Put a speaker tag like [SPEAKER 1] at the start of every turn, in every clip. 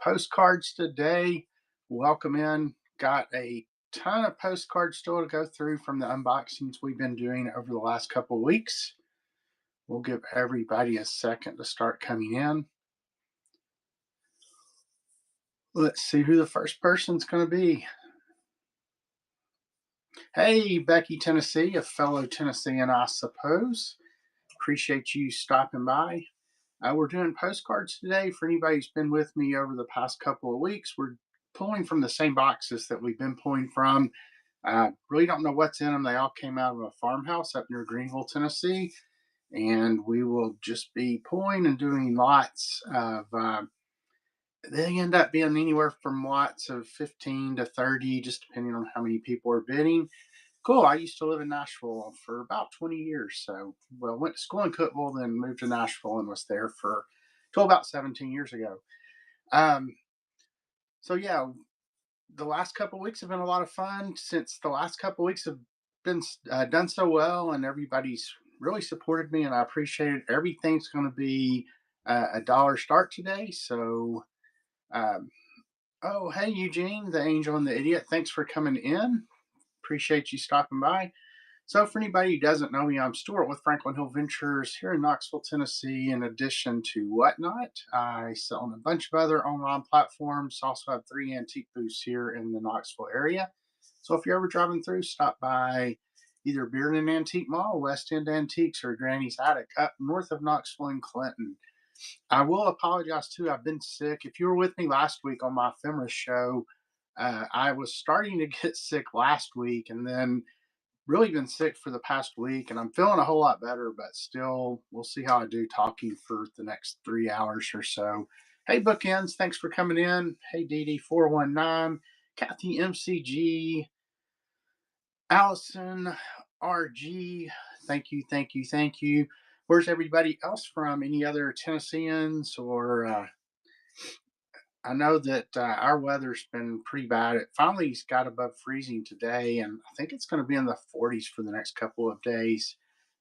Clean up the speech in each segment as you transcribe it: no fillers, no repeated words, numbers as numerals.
[SPEAKER 1] postcards today. Welcome in. Got a ton of postcards still to go through from the unboxings we've been doing over the last couple of weeks. We'll give everybody a second to start coming in. Let's see who the first person's going to be. Hey, Becky, Tennessee, a fellow Tennessean, I suppose. Appreciate you stopping by. We're doing postcards today. For anybody who's been with me over the past couple of weeks, we're pulling from the same boxes that we've been pulling from. Really don't know what's in them. They all came out of a farmhouse up near Greenville, Tennessee. And we will just be pulling and doing lots of, they end up being anywhere from lots of 15 to 30, just depending on how many people are bidding. Cool. I used to live in Nashville for about 20 years. So, well, went to school in Cookeville, then moved to Nashville and was there for till about 17 years ago. So yeah, the last couple of weeks have been a lot of fun. Since the last couple of weeks have been done so well, and everybody's really supported me, and I appreciate it. Everything's going to be a dollar start today. So, oh hey Eugene, the angel and the idiot, thanks for coming in. Appreciate you stopping by. So for anybody who doesn't know me, I'm Stuart with Franklin Hill Ventures here in Knoxville, Tennessee. In addition to Whatnot, I sell on a bunch of other online platforms. Also have 3 antique booths here in the Knoxville area. So if you're ever driving through, stop by either Bearden Antique Mall, West End Antiques, or Granny's Attic up north of Knoxville and Clinton. I will apologize too. I've been sick. If you were with me last week on my ephemera show, I was starting to get sick last week, and then really been sick for the past week, and I'm feeling a whole lot better, but still, we'll see how I do talking for the next 3 hours or so. Hey, Bookends, thanks for coming in. Hey, DD419, Kathy MCG, Allison RG, thank you, thank you, thank you. Where's everybody else from? Any other Tennesseans or I know that our weather's been pretty bad. It finally got above freezing today, and I think it's going to be in the 40s for the next couple of days.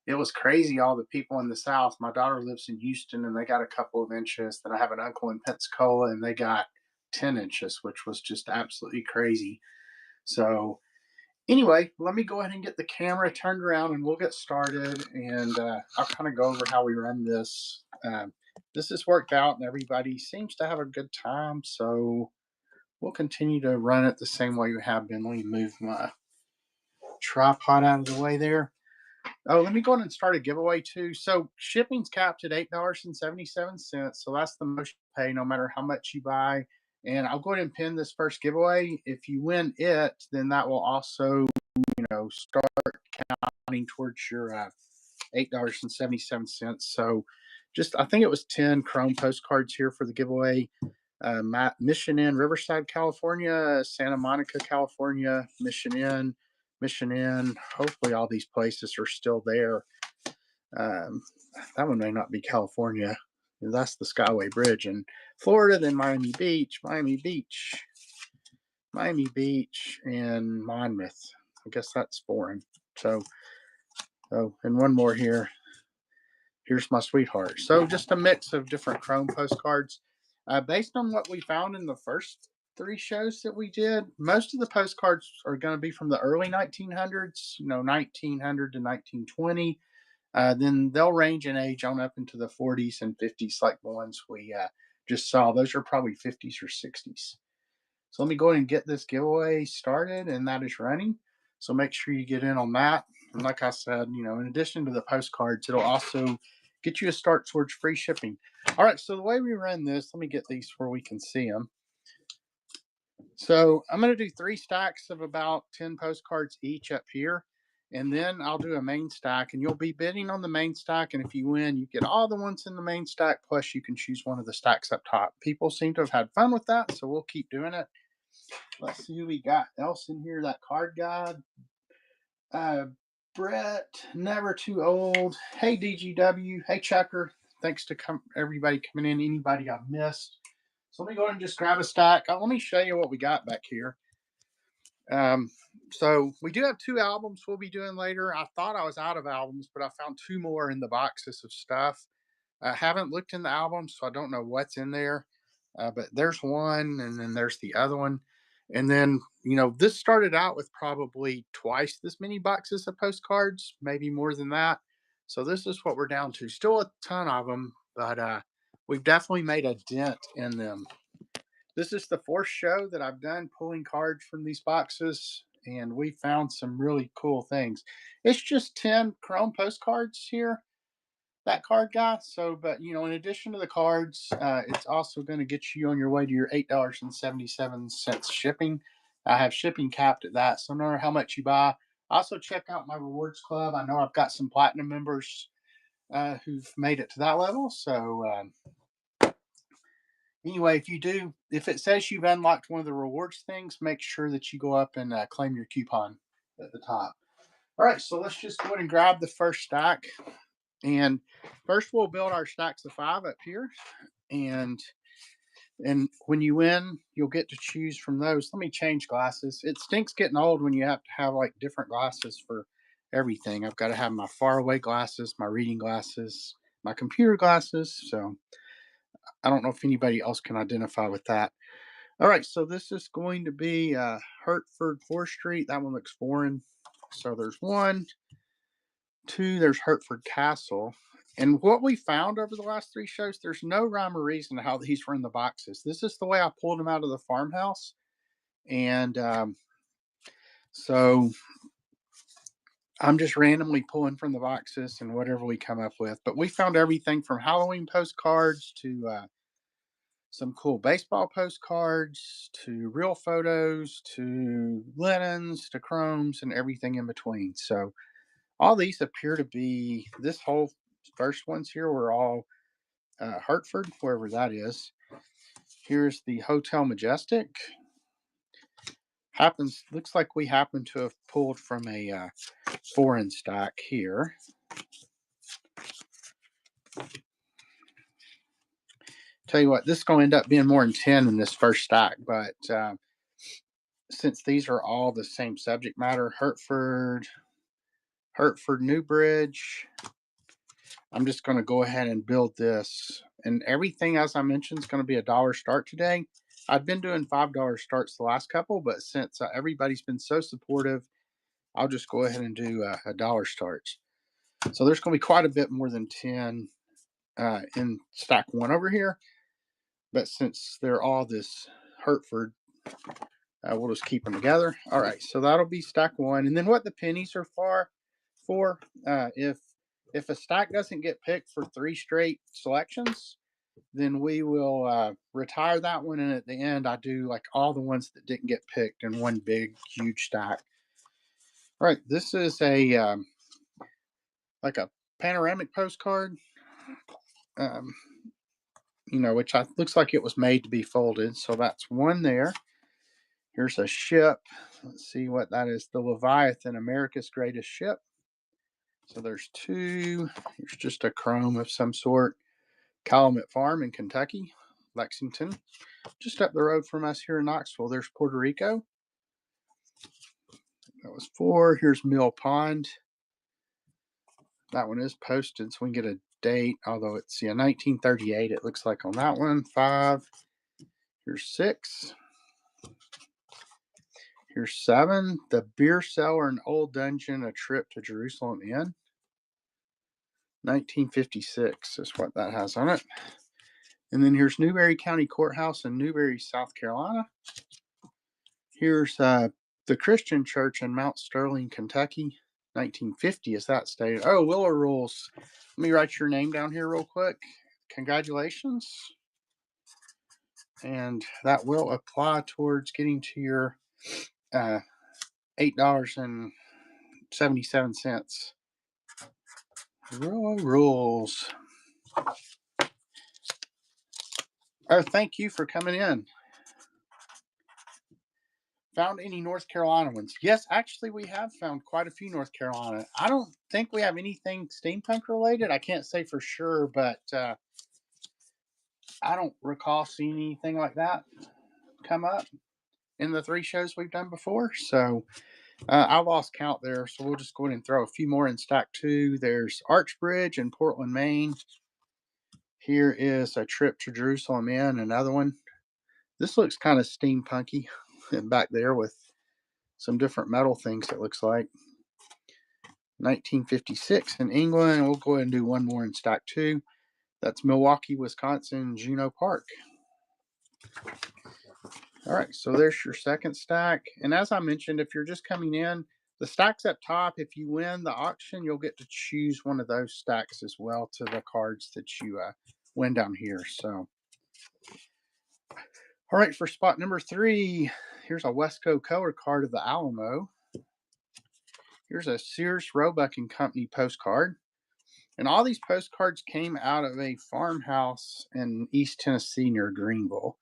[SPEAKER 1] It was crazy, all the people in the South. My daughter lives in Houston, and they got a couple of inches. Then I have an uncle in Pensacola, and they got 10 inches, which was just absolutely crazy. So, anyway, let me go ahead and get the camera turned around, and we'll get started. And I'll kind of go over how we run this. This has worked out, and everybody seems to have a good time. So we'll continue to run it the same way we have been. Let me move my tripod out of the way there. Oh, let me go ahead and start a giveaway too. So shipping's capped at $8.77. So that's the most you pay no matter how much you buy. And I'll go ahead and pin this first giveaway. If you win it, then that will also, start counting towards your $8.77. So I think it was 10 Chrome postcards here for the giveaway. Mission Inn, Riverside, California, Santa Monica, California, Mission Inn. Hopefully all these places are still there. That one may not be California. That's the Skyway Bridge in Florida. Then Miami Beach, and Monmouth. I guess that's foreign. So, and one more here. Here's my sweetheart. So just a mix of different Chrome postcards. Based on what we found in the first 3 shows that we did, most of the postcards are going to be from the early 1900s, 1900 to 1920. Then they'll range in age on up into the 40s and 50s, like the ones we just saw. Those are probably 50s or 60s. So let me go ahead and get this giveaway started, and that is running. So make sure you get in on that. And like I said, in addition to the postcards, it'll also get you a start towards free shipping. All right, so the way we run this, let me get these where we can see them. So I'm going to do 3 stacks of about 10 postcards each up here. And then I'll do a main stack, and you'll be bidding on the main stack. And if you win, you get all the ones in the main stack, plus you can choose one of the stacks up top. People seem to have had fun with that, so we'll keep doing it. Let's see who we got else in here. That card guide. Brett, never too old. Hey, DGW. Hey, Checker. Thanks to everybody coming in. Anybody I've missed. So let me go ahead and just grab a stack. Let me show you what we got back here. So we do have 2 albums we'll be doing later. I thought I was out of albums, but I found 2 more in the boxes of stuff. I haven't looked in the albums, so I don't know what's in there. But there's one, and then there's the other one. And then, this started out with probably twice this many boxes of postcards, maybe more than that. So this is what we're down to. Still a ton of them, but we've definitely made a dent in them. This is the fourth show that I've done pulling cards from these boxes, and we found some really cool things. It's just 10 chrome postcards here, that card guy. So, but in addition to the cards, it's also going to get you on your way to your $8.77 shipping. I have shipping capped at that, so no matter how much you buy. Also, check out my rewards club. I know I've got some platinum members who've made it to that level. So, anyway, if it says you've unlocked one of the rewards things, make sure that you go up and claim your coupon at the top. All right, so let's just go ahead and grab the first stack. And first, we'll build our stacks of 5 up here. And when you win, you'll get to choose from those. Let me change glasses. It stinks getting old when you have to have like different glasses for everything. I've got to have my faraway glasses, my reading glasses, my computer glasses. So I don't know if anybody else can identify with that. All right, so this is going to be Hertford 4th Street. That one looks foreign. So there's 1, 2, there's Hertford Castle. And what we found over the last 3 shows, there's no rhyme or reason to how these were in the boxes. This is the way I pulled them out of the farmhouse. And so I'm just randomly pulling from the boxes and whatever we come up with. But we found everything from Halloween postcards to some cool baseball postcards to real photos to linens to chromes and everything in between. So all these appear to be, this whole first ones here were all Hartford, wherever that is. Here's the Hotel Majestic. Looks like we happen to have pulled from a foreign stack here. Tell you what, this is going to end up being more than 10 in this first stack, but since these are all the same subject matter, Hertford, Newbridge, I'm just going to go ahead and build this. And everything, as I mentioned, is going to be $1 start today. I've been doing $5 starts the last couple, but since everybody's been so supportive, I'll just go ahead and do $1 starts. So there's going to be quite a bit more than 10 in stack 1 over here. But since they're all this Hertford, we'll just keep them together. All right, so that'll be stack 1. And then what the pennies are for, if a stack doesn't get picked for 3 straight selections, then we will retire that one. And at the end, I do like all the ones that didn't get picked in one big, huge stack. All right, this is a like a panoramic postcard, which looks like it was made to be folded. So that's 1 there. Here's a ship. Let's see what that is. The Leviathan, America's Greatest Ship. So there's 2. Here's just a chrome of some sort. Calumet Farm in Kentucky, Lexington. Just up the road from us here in Knoxville, there's Puerto Rico. That was 4. Here's Mill Pond. That one is posted, so we can get a date, although it's 1938, it looks like on that one. 5. Here's 6. Here's 7. The Beer Cellar and Old Dungeon, A Trip to Jerusalem Inn. 1956 is what that has on it. And then here's Newberry County Courthouse in Newberry, South Carolina. Here's the Christian Church in Mount Sterling, Kentucky. 1950 is that stated. Oh, Willow Rules. Let me write your name down here real quick. Congratulations. And that will apply towards getting to your $8.77. Willow Rules. Oh, thank you for coming in. Found any North Carolina ones? Yes, actually, we have found quite a few North Carolina. I don't think we have anything steampunk related. I can't say for sure, but I don't recall seeing anything like that come up in the 3 shows we've done before. So I lost count there. So we'll just go ahead and throw a few more in stack 2. There's Archbridge in Portland, Maine. Here is A Trip to Jerusalem Inn, another one. This looks kind of steampunky and back there with some different metal things, it looks like. 1956 in England. We'll go ahead and do one more in stack two. That's Milwaukee, Wisconsin, Juneau Park. All right, so there's your second stack. And as I mentioned, if you're just coming in, the stacks up top, if you win the auction, you'll get to choose one of those stacks as well to the cards that you win down here. So, all right, for spot number three, here's a Wesco color card of the Alamo. Here's a Sears Roebuck and Company postcard. And all these postcards came out of a farmhouse in East Tennessee near Greenville.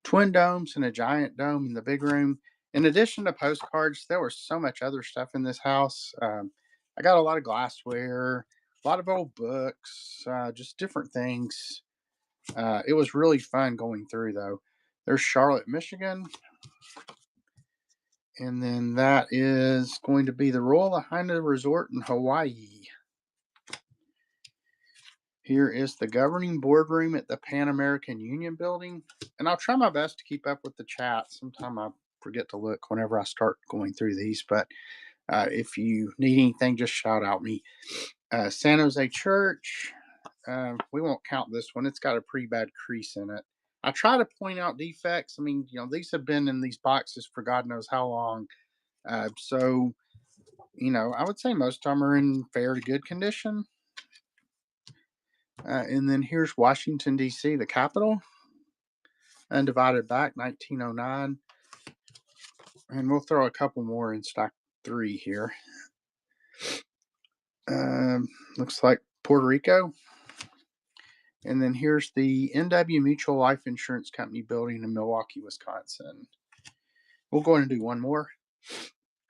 [SPEAKER 1] Twin domes and a giant dome in the big room. In addition to postcards, there was so much other stuff in this house. I got a lot of glassware, a lot of old books, just different things. It was really fun going through, though. There's Charlotte, Michigan. And then that is going to be the Royal Lahaina Resort in Hawaii. Here is the governing boardroom at the Pan American Union Building. And I'll try my best to keep up with the chat. Sometimes I forget to look whenever I start going through these. But if you need anything, just shout out me. San Jose Church. We won't count this one. It's got a pretty bad crease in it. I try to point out defects. I mean, these have been in these boxes for God knows how long. So, I would say most of them are in fair to good condition. And then here's Washington, D.C., the capital. Undivided back, 1909. And we'll throw a couple more in stack three here. Looks like Puerto Rico. And then here's the NW Mutual Life Insurance Company building in Milwaukee, Wisconsin. We'll go ahead and do one more.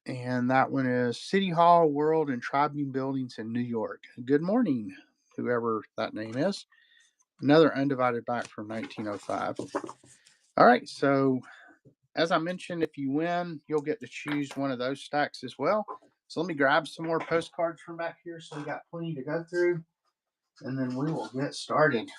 [SPEAKER 1] And that one is City Hall, World, and Tribune buildings in New York. Good morning, whoever that name is. Another undivided back from 1905. All right, so as I mentioned, if you win, you'll get to choose one of those stacks as well. So let me grab some more postcards from back here so we got plenty to go through, and then we will get started.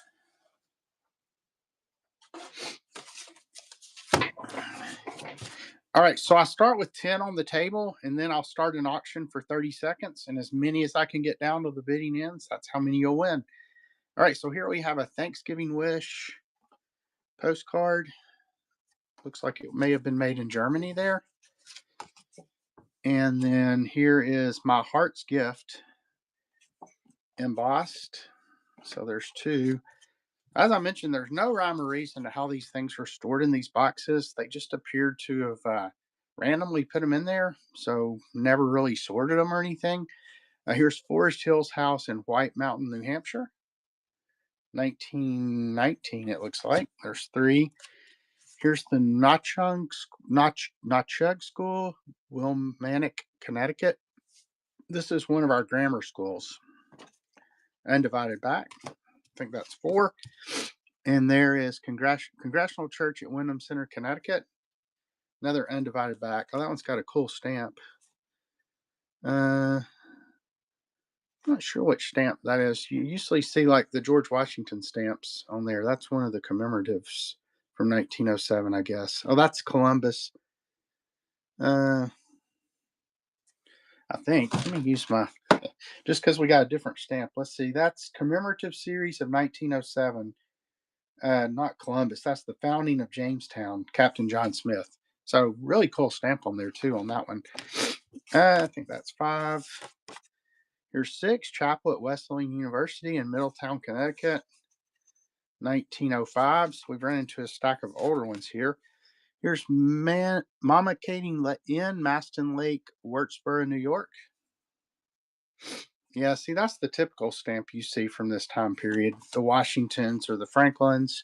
[SPEAKER 1] All right, so I start with 10 on the table, and then I'll start an auction for 30 seconds, and as many as I can get down to the bidding ends, that's how many you'll win. All right, so here we have a Thanksgiving wish postcard. Looks like it may have been made in Germany there. And then here is my heart's gift embossed. So there's two. As I mentioned, there's no rhyme or reason to how these things were stored in these boxes. They just appeared to have randomly put them in there, so never really sorted them or anything. Here's Forest Hills House in White Mountain, New Hampshire. 1919, it looks like. There's three. Here's the Notchug School, Wilmanic, Connecticut. This is one of our grammar schools. Undivided back. I think that's four. And there is Congressional Church at Wyndham Center, Connecticut. Another undivided back. Oh, that one's got a cool stamp. I'm not sure which stamp that is. You usually see like the George Washington stamps on there. That's one of the commemoratives from 1907, I guess. Oh, that's Columbus. I think. Let me use my, just because we got a different stamp. Let's see. That's commemorative series of 1907. Not Columbus. That's the founding of Jamestown, Captain John Smith. So really cool stamp on there too on that one. I think that's five. Here's six. Chapel at Wesleyan University in Middletown, Connecticut, 1905. So we've run into a stack of older ones here. Here's Mama Cating Inn, Maston Lake, Wurtsboro, New York. Yeah, see, that's the typical stamp you see from this time period. The Washingtons or the Franklins.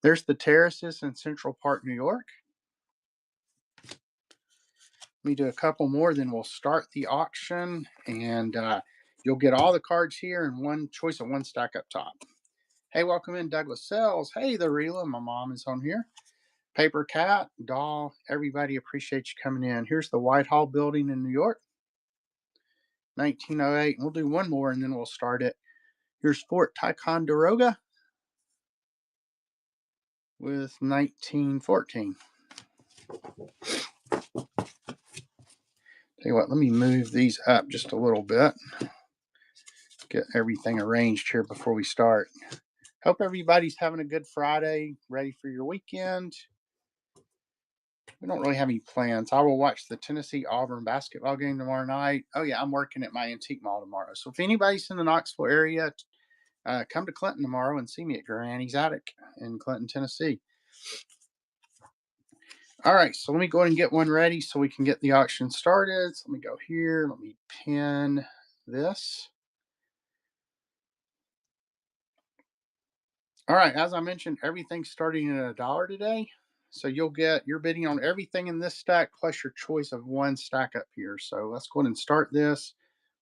[SPEAKER 1] There's the Terraces in Central Park, New York. Let me do a couple more, then we'll start the auction, and you'll get all the cards here in one choice of one stack up top. Hey, welcome in, Douglas Sells. Hey, the Rela, my mom is on here. Paper Cat, Doll, everybody appreciate you coming in. Here's the Whitehall building in New York, 1908. We'll do one more, and then we'll start it. Here's Fort Ticonderoga. with 1914. Tell you what, let me move these up just a little bit. Get everything arranged here before we start. Hope everybody's having a good Friday, ready for your weekend. We don't really have any plans. I will watch the Tennessee-Auburn basketball game tomorrow night. Oh, yeah, I'm working at my antique mall tomorrow. So if anybody's in the Knoxville area, come to Clinton tomorrow and see me at Granny's Attic in Clinton, Tennessee. All right, so let me go ahead and get one ready so we can get the auction started. So let me go here. Let me pin this. All right, as I mentioned, everything's starting at $1 today. So you're bidding on everything in this stack plus your choice of one stack up here. So let's go ahead and start this.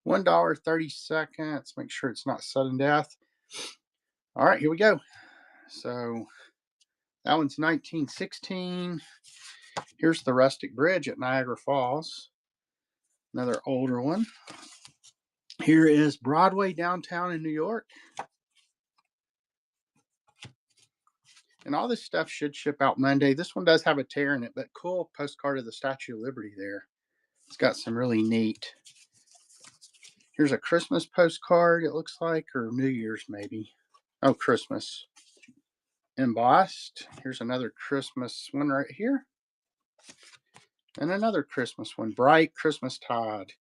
[SPEAKER 1] $1, 30 seconds. Make sure it's not sudden death. All right, here we go. So that one's 1916. Here's the Rustic Bridge at Niagara Falls. Another older one. Here is Broadway downtown in New York. And all this stuff should ship out Monday. This one does have a tear in it, but cool postcard of the Statue of Liberty there. It's got some really neat. Here's a Christmas postcard, it looks like, or New Year's maybe. Oh, Christmas. Embossed. Here's another Christmas one right here. And another Christmas one. Bright Christmas Tide.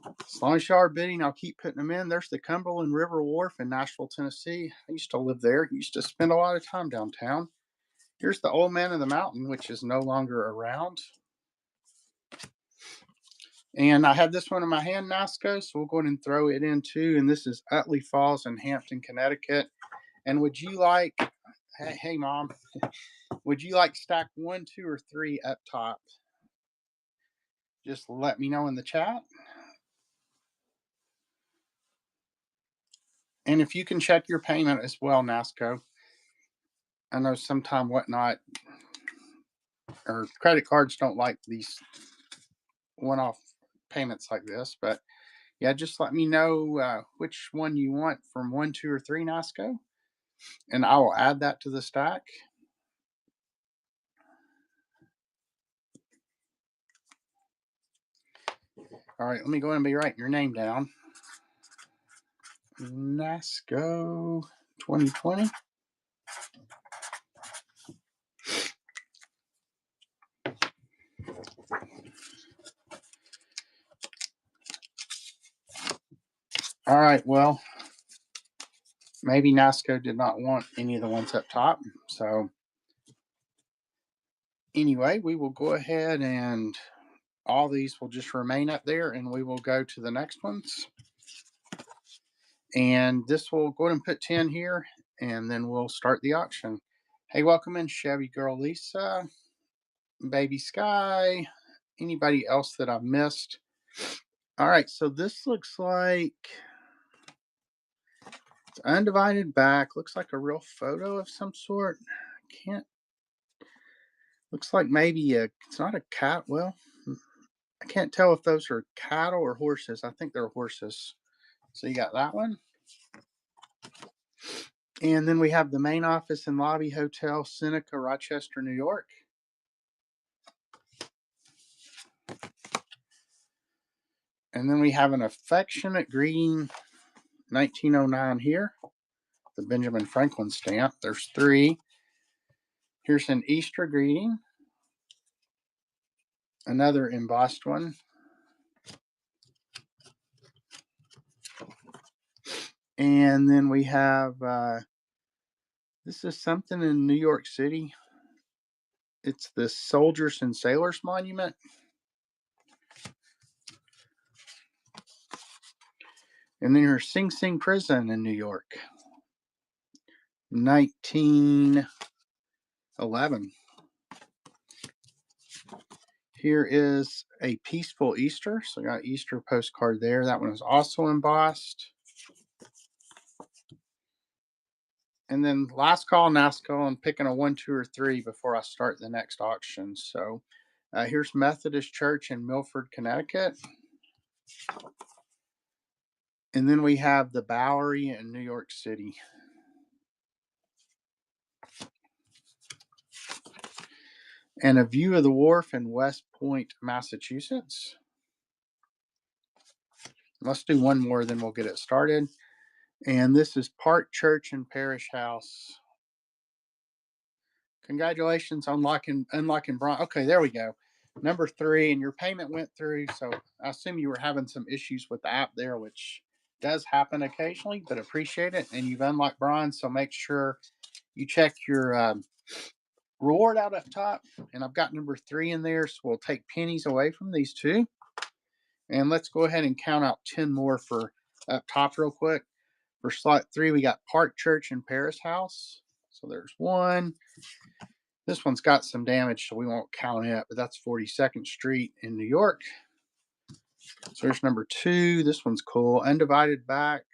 [SPEAKER 1] As long as y'all are bidding, I'll keep putting them in. There's the Cumberland River Wharf in Nashville, Tennessee. I used to live there. Used to spend a lot of time downtown. Here's the Old Man of the Mountain, which is no longer around. And I had this one in my hand, Nasco, so we'll go ahead and throw it in too. And this is Utley Falls in Hampton, Connecticut. And would you like, hey Mom, would you like stack 1, 2, or 3 up top? Just let me know in the chat. And if you can check your payment as well, Nasco. I know sometime whatnot, or credit cards don't like these one-off payments like this, but yeah, just let me know which one you want from 1, 2, or 3, Nasco, and I will add that to the stack. All right, let me go ahead and be writing your name down. Nasco 2020. All right, well, maybe Nasco did not want any of the ones up top. So anyway, we will go ahead and all these will just remain up there and we will go to the next ones. And this will go ahead and put 10 here and then we'll start the auction. Hey, welcome in Chevy Girl Lisa, Baby Sky, anybody else that I've missed. All right, so this looks like it's undivided back. Looks like a real photo of some sort. Looks like maybe it's not a cat. Well, I can't tell if those are cattle or horses. I think they're horses. So you got that one. And then we have the main office and lobby hotel, Seneca, Rochester, New York. And then we have an affectionate greeting, 1909 here, the Benjamin Franklin stamp. There's 3. Here's an Easter greeting, another embossed one. And then we have, this is something in New York City. It's the Soldiers and Sailors Monument. And then here's Sing Sing Prison in New York, 1911. Here is A Peaceful Easter. So I got Easter postcard there. That one is also embossed. And then last call, NASCO. I'm picking a 1, 2, or 3 before I start the next auction. So here's Methodist Church in Milford, Connecticut. And then we have the Bowery in New York City. and a view of the wharf in West Point, Massachusetts. Let's do one more, then we'll get it started. And this is Park Church and Parish House. Congratulations on unlocking Bron. Okay, there we go. Number 3, and your payment went through. So I assume you were having some issues with the app there, which does happen occasionally, but appreciate it. And you've unlocked bronze, so make sure you check your reward out up top. And I've got number 3 in there, so we'll take pennies away from these two. And let's go ahead and count out 10 more for up top real quick. For slot 3, we got Park Church and Paris House. So there's 1. This one's got some damage, so we won't count it, but that's 42nd Street in New York. So there's number 2. This one's cool. Undivided Back,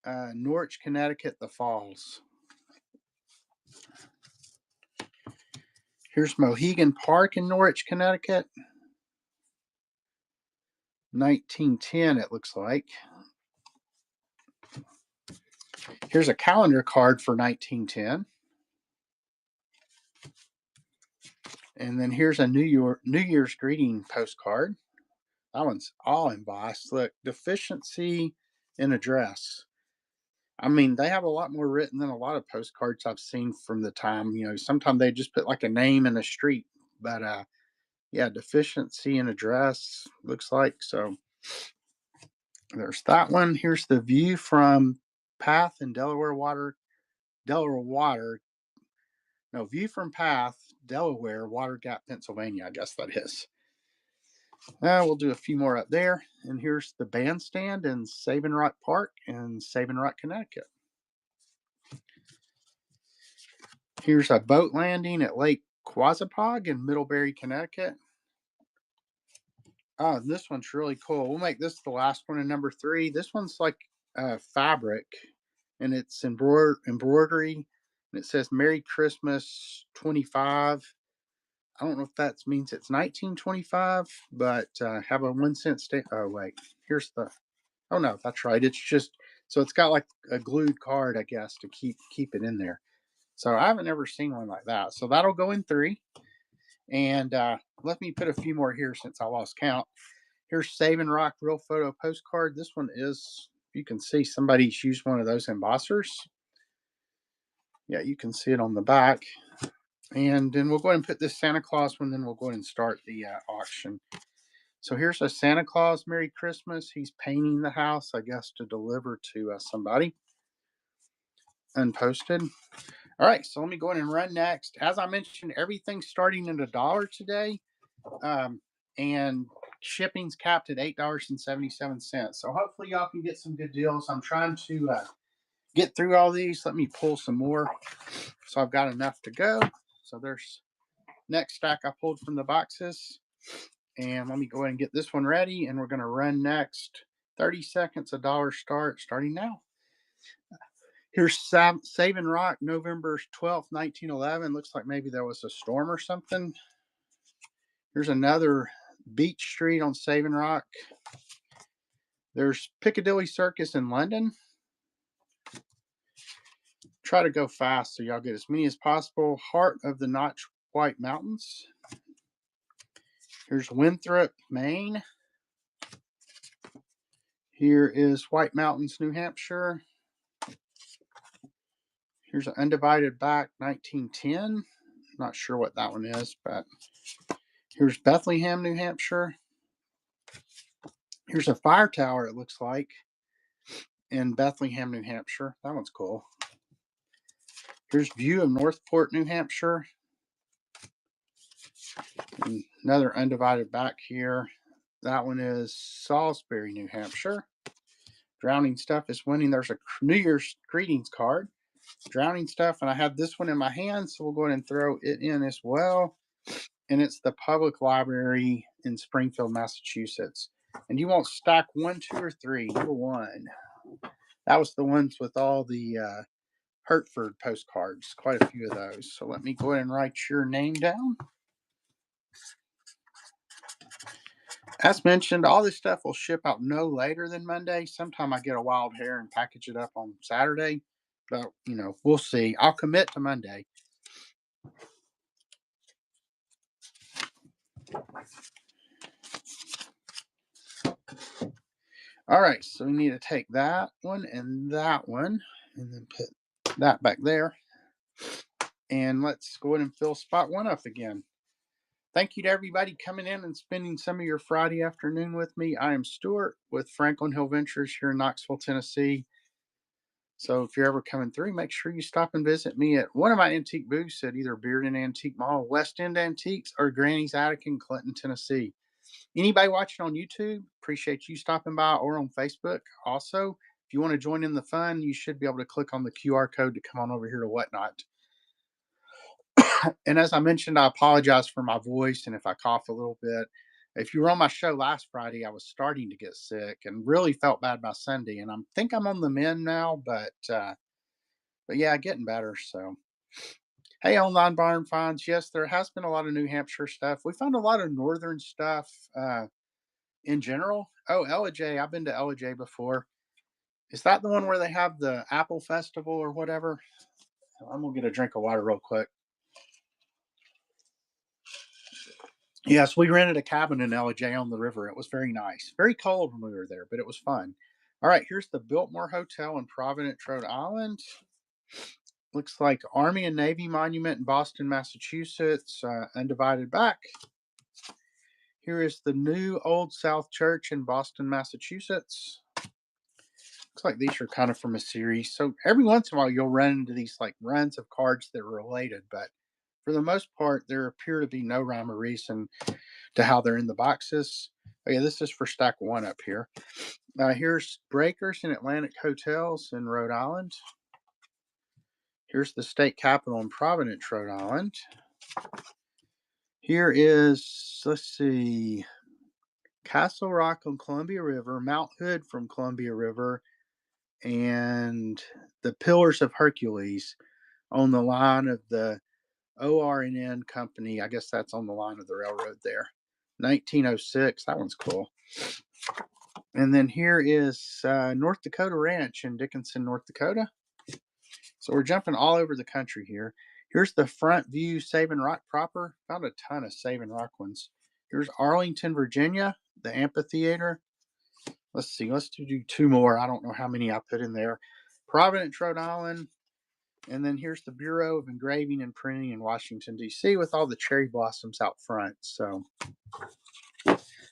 [SPEAKER 1] Norwich, Connecticut, The Falls. Here's Mohegan Park in Norwich, Connecticut. 1910, it looks like. Here's a calendar card for 1910. And then here's a New Year's greeting postcard. That one's all embossed. Look, deficiency in address. I mean, they have a lot more written than a lot of postcards I've seen from the time. Sometimes they just put like a name and a street. But yeah, deficiency in address looks like. So there's that one. Here's the view from Path in Delaware Water. No, view from Path, Delaware, Water Gap, Pennsylvania. I guess that is. We'll do a few more up there. And here's the bandstand in Savin Rock Park in Savin Rock, Connecticut. Here's a boat landing at Lake Quassapog in Middlebury, Connecticut. Oh, this one's really cool. We'll make this the last one in number 3. This one's like fabric, and it's embroidery. And it says Merry Christmas 25. I don't know if that means it's 1925, but have a 1 cent stamp. Oh, wait. Here's the. Oh, no, that's right. It's just. So it's got like a glued card, I guess, to keep it in there. So I haven't ever seen one like that. So that'll go in 3. And let me put a few more here since I lost count. Here's Savin Rock Real Photo Postcard. This one is, you can see somebody's used one of those embossers. Yeah, you can see it on the back. And then we'll go ahead and put this Santa Claus one, then we'll go ahead and start the auction. So here's a Santa Claus Merry Christmas. He's painting the house, I guess, to deliver to somebody. Unposted. All right, so let me go ahead and run next. As I mentioned, everything's starting at $1 today, and shipping's capped at $8.77. So hopefully y'all can get some good deals. I'm trying to get through all these. Let me pull some more, so I've got enough to go. So there's next stack I pulled from the boxes, and let me go ahead and get this one ready, and we're going to run next. 30 seconds, $1 starting now. Here's Savin Rock, November 12th, 1911. Looks like maybe there was a storm or something. Here's another Beach Street on Savin Rock. There's Piccadilly Circus in London. Try to go fast so y'all get as many as possible. Heart of the Notch White Mountains. Here's Winthrop, Maine. Here is White Mountains, New Hampshire. Here's an Undivided Back, 1910. Not sure what that one is, but here's Bethlehem, New Hampshire. Here's a fire tower, it looks like, in Bethlehem, New Hampshire. That one's cool. Here's View of Northport, New Hampshire. And another Undivided Back here. That one is Salisbury, New Hampshire. Drowning Stuff is winning. There's a New Year's greetings card. Drowning Stuff, and I have this one in my hand, so we'll go ahead and throw it in as well. And it's the Public Library in Springfield, Massachusetts. And you want stack 1, 2, or 3. Number 1. That was the ones with all the Hertford postcards. Quite a few of those. So let me go ahead and write your name down. As mentioned, all this stuff will ship out no later than Monday. Sometime I get a wild hair and package it up on Saturday. But, we'll see. I'll commit to Monday. All right, so we need to take that one, and then put that back there. And let's go ahead and fill spot one up again. Thank you to everybody coming in and spending some of your Friday afternoon with me. I am Stuart with Franklin Hill Ventures here in Knoxville, Tennessee. So if you're ever coming through, make sure you stop and visit me at one of my antique booths at either Bearden Antique Mall, West End Antiques, or Granny's Attic in Clinton, Tennessee. Anybody watching on YouTube, appreciate you stopping by, or on Facebook. Also, if you want to join in the fun, you should be able to click on the QR code to come on over here to Whatnot. And as I mentioned, I apologize for my voice and if I cough a little bit. If you were on my show last Friday, I was starting to get sick and really felt bad by Sunday. And I think I'm on the mend now, but yeah, getting better. So hey, online barn finds. Yes, there has been a lot of New Hampshire stuff. We found a lot of northern stuff in general. Oh, J. I've been to J before. Is that the one where they have the Apple Festival or whatever? I'm gonna get a drink of water real quick. Yes, we rented a cabin in J on the river. It was very nice. Very cold when we were there, but it was fun. All right, here's the Biltmore Hotel in Providence, Rhode Island. Looks like Army and Navy Monument in Boston, Massachusetts. Undivided back. Here is the New Old South Church in Boston, Massachusetts. Looks like these are kind of from a series. So every once in a while, you'll run into these like runs of cards that are related, but for the most part, there appear to be no rhyme or reason to how they're in the boxes. Okay, this is for stack one up here. Here's Breakers in Atlantic Hotels in Rhode Island. Here's the state capitol in Providence, Rhode Island. Here is, let's see, Castle Rock on Columbia River, Mount Hood from Columbia River, and the Pillars of Hercules on the line of the OR&N company. I guess that's on the line of the railroad there. 1906. That one's cool. And then here is North Dakota Ranch in Dickinson, North Dakota. So we're jumping all over the country here. Here's the Front View Saving Rock proper. Found a ton of Saving Rock ones. Here's Arlington, Virginia, the amphitheater. Let's see. Let's do two more. I don't know how many I put in there. Providence, Rhode Island. And then here's the Bureau of Engraving and Printing in Washington, D.C. with all the cherry blossoms out front. So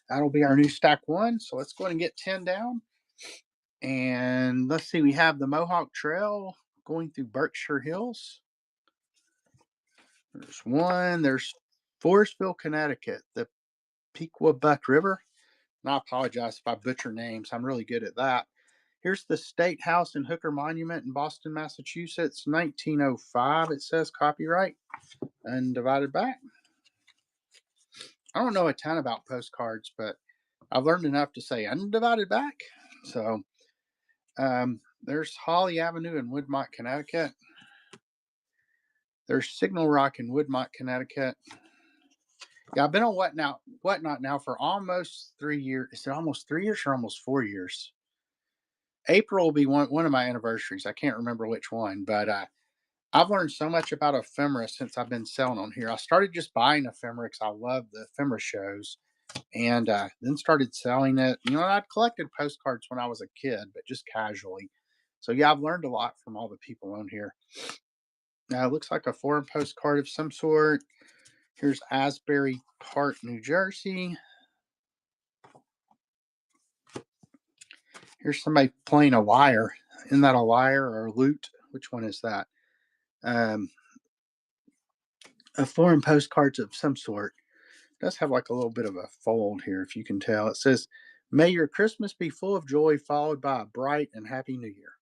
[SPEAKER 1] that'll be our new stack one. So let's go ahead and get 10 down. And let's see. We have the Mohawk Trail going through Berkshire Hills. There's one. There's Forestville, Connecticut, the Pequabuck River. And I apologize if I butcher names. I'm really good at that. Here's the State House and Hooker Monument in Boston, Massachusetts, 1905. It says copyright. Undivided back. I don't know a ton about postcards, but I've learned enough to say undivided back. So there's Holly Avenue in Woodmont, Connecticut. There's Signal Rock in Woodmont, Connecticut. Yeah, I've been on Whatnot now for almost 3 years. Is it almost 3 years or almost 4 years? April will be one of my anniversaries. I can't remember which one, but I've learned so much about ephemera since I've been selling on here. I started just buying ephemera because I love the ephemera shows, and then started selling it. You know, I'd collected postcards when I was a kid, but just casually. So yeah, I've learned a lot from all the people on here. Now it looks like a foreign postcard of some sort. Here's Asbury Park, New Jersey. Here's somebody playing a lyre. Isn't that a lyre or a lute? Which one is that? A foreign postcards of some sort. It does have like a little bit of a fold here, if you can tell. It says, "May your Christmas be full of joy, followed by a bright and happy New Year."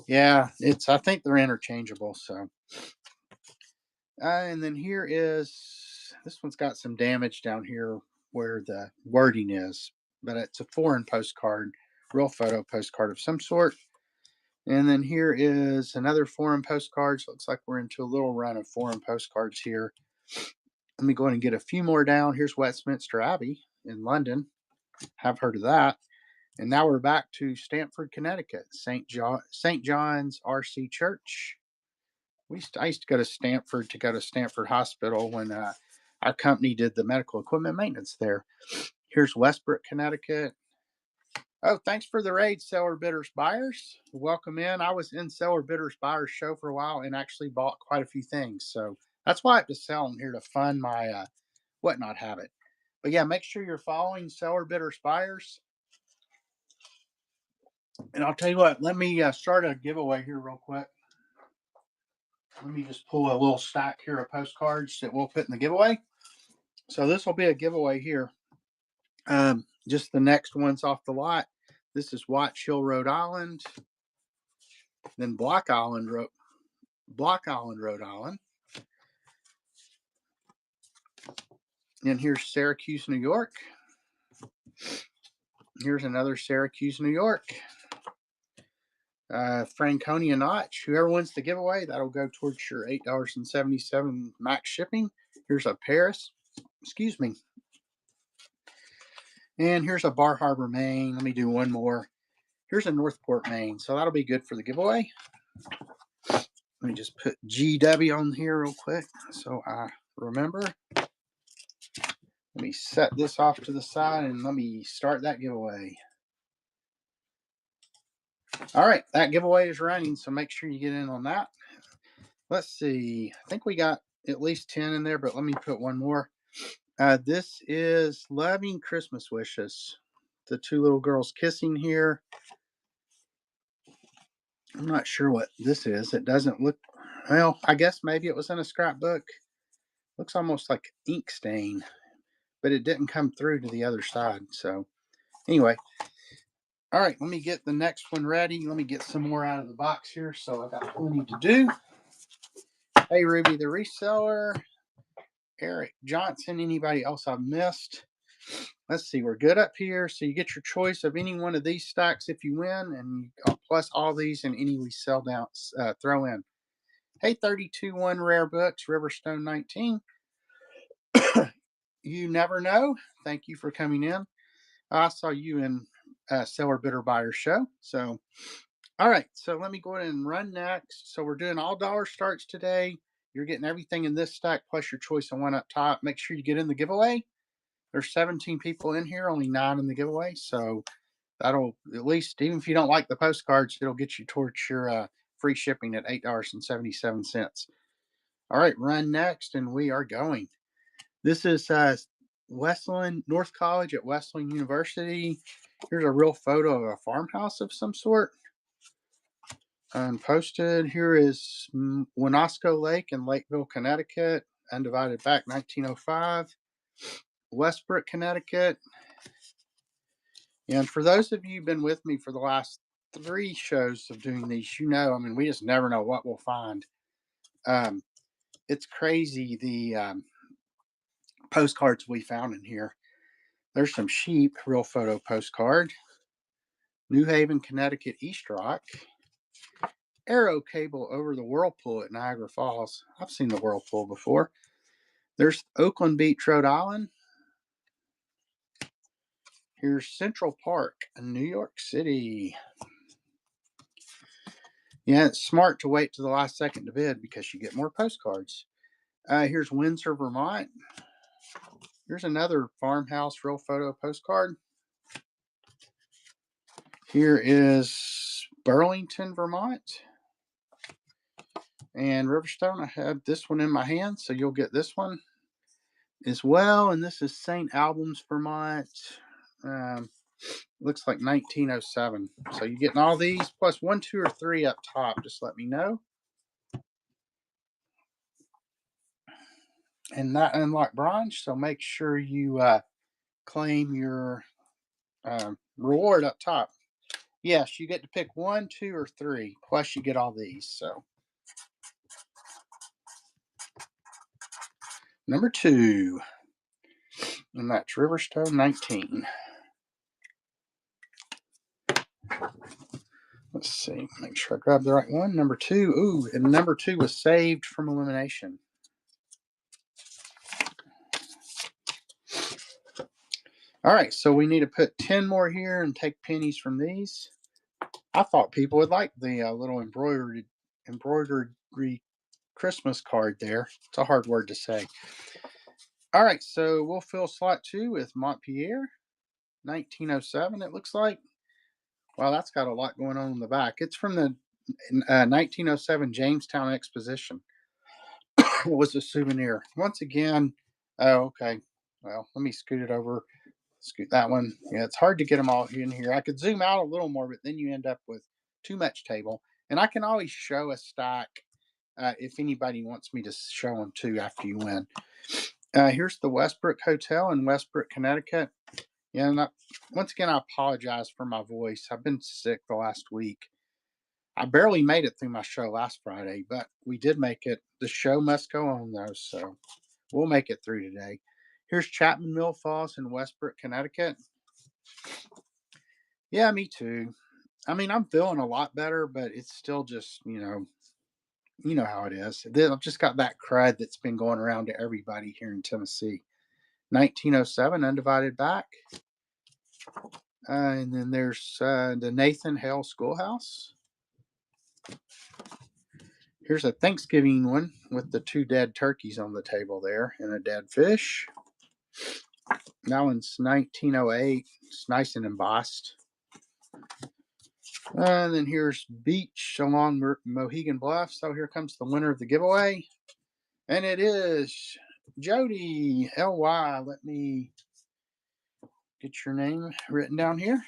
[SPEAKER 1] Yeah, I think they're interchangeable. So, and then here is, this one's got some damage down here where the wording is, but it's a foreign postcard, real photo postcard of some sort. And then here is another foreign postcards. Looks like we're into a little run of foreign postcards here. Let me go ahead and get a few more down. Here's Westminster Abbey in London. Have heard of that. And now we're back to Stamford, Connecticut, St. John's RC Church. I used to go to Stamford Hospital when our company did the medical equipment maintenance there. Here's Westbrook, Connecticut. Oh, thanks for the raid, Seller Bidders Buyers. Welcome in. I was in Seller Bidders Buyers show for a while and actually bought quite a few things. So that's why I have to sell them here to fund my whatnot habit. But yeah, make sure you're following Seller Bidders Buyers. And I'll tell you what, let me start a giveaway here real quick. Let me just pull a little stack here of postcards that we'll put in the giveaway. So this will be a giveaway here. Just the next ones off the lot. This is Watch Hill, Rhode Island. Then Block Island, Rhode Island. And here's Syracuse, New York. Here's another Syracuse, New York. Franconia Notch. Whoever wins the giveaway, that'll go towards your $8.77 max shipping. Here's a Paris. Excuse me. And here's a Bar Harbor, Maine. Let me do one more. Here's a Northport, Maine. So that'll be good for the giveaway. Let me just put GW on here real quick so I remember. Let me set this off to the side and let me start that giveaway. All right, that giveaway is running, so make sure you get in on that. Let's see. I think we got at least 10 in there, but let me put one more. This is Loving Christmas Wishes. The two little girls kissing here. I'm not sure what this is. It doesn't look, well, I guess maybe it was in a scrapbook. Looks almost like ink stain, but it didn't come through to the other side. So anyway, all right, let me get the next one ready. Let me get some more out of the box here. So I got plenty to do. Hey, Ruby the reseller, Eric Johnson, anybody else I've missed? Let's see, we're good up here. So you get your choice of any one of these stacks if you win, and plus all these and any we sell down, throw in. Hey, 32-1 Rare Books, Riverstone 19. You never know. Thank you for coming in. I saw you in Seller Bidder Buyer show. So, all right. So let me go ahead and run next. So we're doing all dollar starts today. You're getting everything in this stack plus your choice of one up top. Make sure you get in the giveaway. There's 17 people in here, only 9 in the giveaway. So that'll, at least, even if you don't like the postcards, it'll get you towards your free shipping at $8.77. All right, run next, and we are going. This is Wesleyan North College at Wesleyan University. Here's a real photo of a farmhouse of some sort. Unposted. Here is Winosco Lake in Lakeville, Connecticut. Undivided back 1905. Westbrook, Connecticut. And for those of you who've been with me for the last 3 shows of doing these, you know, I mean, we just never know what we'll find. It's crazy the postcards we found in here. There's some sheep, real photo postcard. New Haven, Connecticut, East Rock. Arrow cable over the whirlpool at Niagara Falls. I've seen the whirlpool before. There's Oakland Beach, Rhode Island. Here's Central Park in New York City. Yeah, it's smart to wait to the last second to bid because you get more postcards. Here's Windsor, Vermont. Here's another farmhouse real photo postcard. Here is Burlington, Vermont. And Riverstone, I have this one in my hand, so you'll get this one as well. And this is St. Albans, Vermont. Looks like 1907. So you're getting all these plus 1, 2, or 3 up top. Just let me know. And that unlocked bronze, so make sure you claim your reward up top. Yes, you get to pick 1, 2, or 3. Plus you get all these. So number 2. And that's Riverstone 19. Let's see. Make sure I grab the right one. Number 2. Ooh, and number 2 was saved from elimination. All right, so we need to put 10 more here and take pennies from these. I thought people would like the little embroidery Christmas card there. It's a hard word to say. All right, so we'll fill slot 2 with Montpelier. 1907, it looks like. Wow, that's got a lot going on in the back. It's from the 1907 Jamestown Exposition. It was a souvenir. Once again, oh, okay. Well, let me scoot it over. Scoot that one. Yeah, it's hard to get them all in here. I could zoom out a little more, but then you end up with too much table. And I can always show a stack if anybody wants me to show them too after you win. Here's the Westbrook Hotel in Westbrook, Connecticut. Yeah, and once again, I apologize for my voice. I've been sick the last week. I barely made it through my show last Friday, but we did make it. The show must go on, though, so we'll make it through today. Here's Chapman Mill Falls in Westbrook, Connecticut. Yeah, me too. I mean, I'm feeling a lot better, but it's still just, you know how it is. I've just got that crud that's been going around to everybody here in Tennessee. 1907, Undivided Back. And then there's the Nathan Hale Schoolhouse. Here's a Thanksgiving one with the 2 dead turkeys on the table there and a dead fish. That one's 1908. It's nice and embossed. And then here's Beach along Mohegan Bluff. So here comes the winner of the giveaway. And it is Jody L.Y. Let me get your name written down here.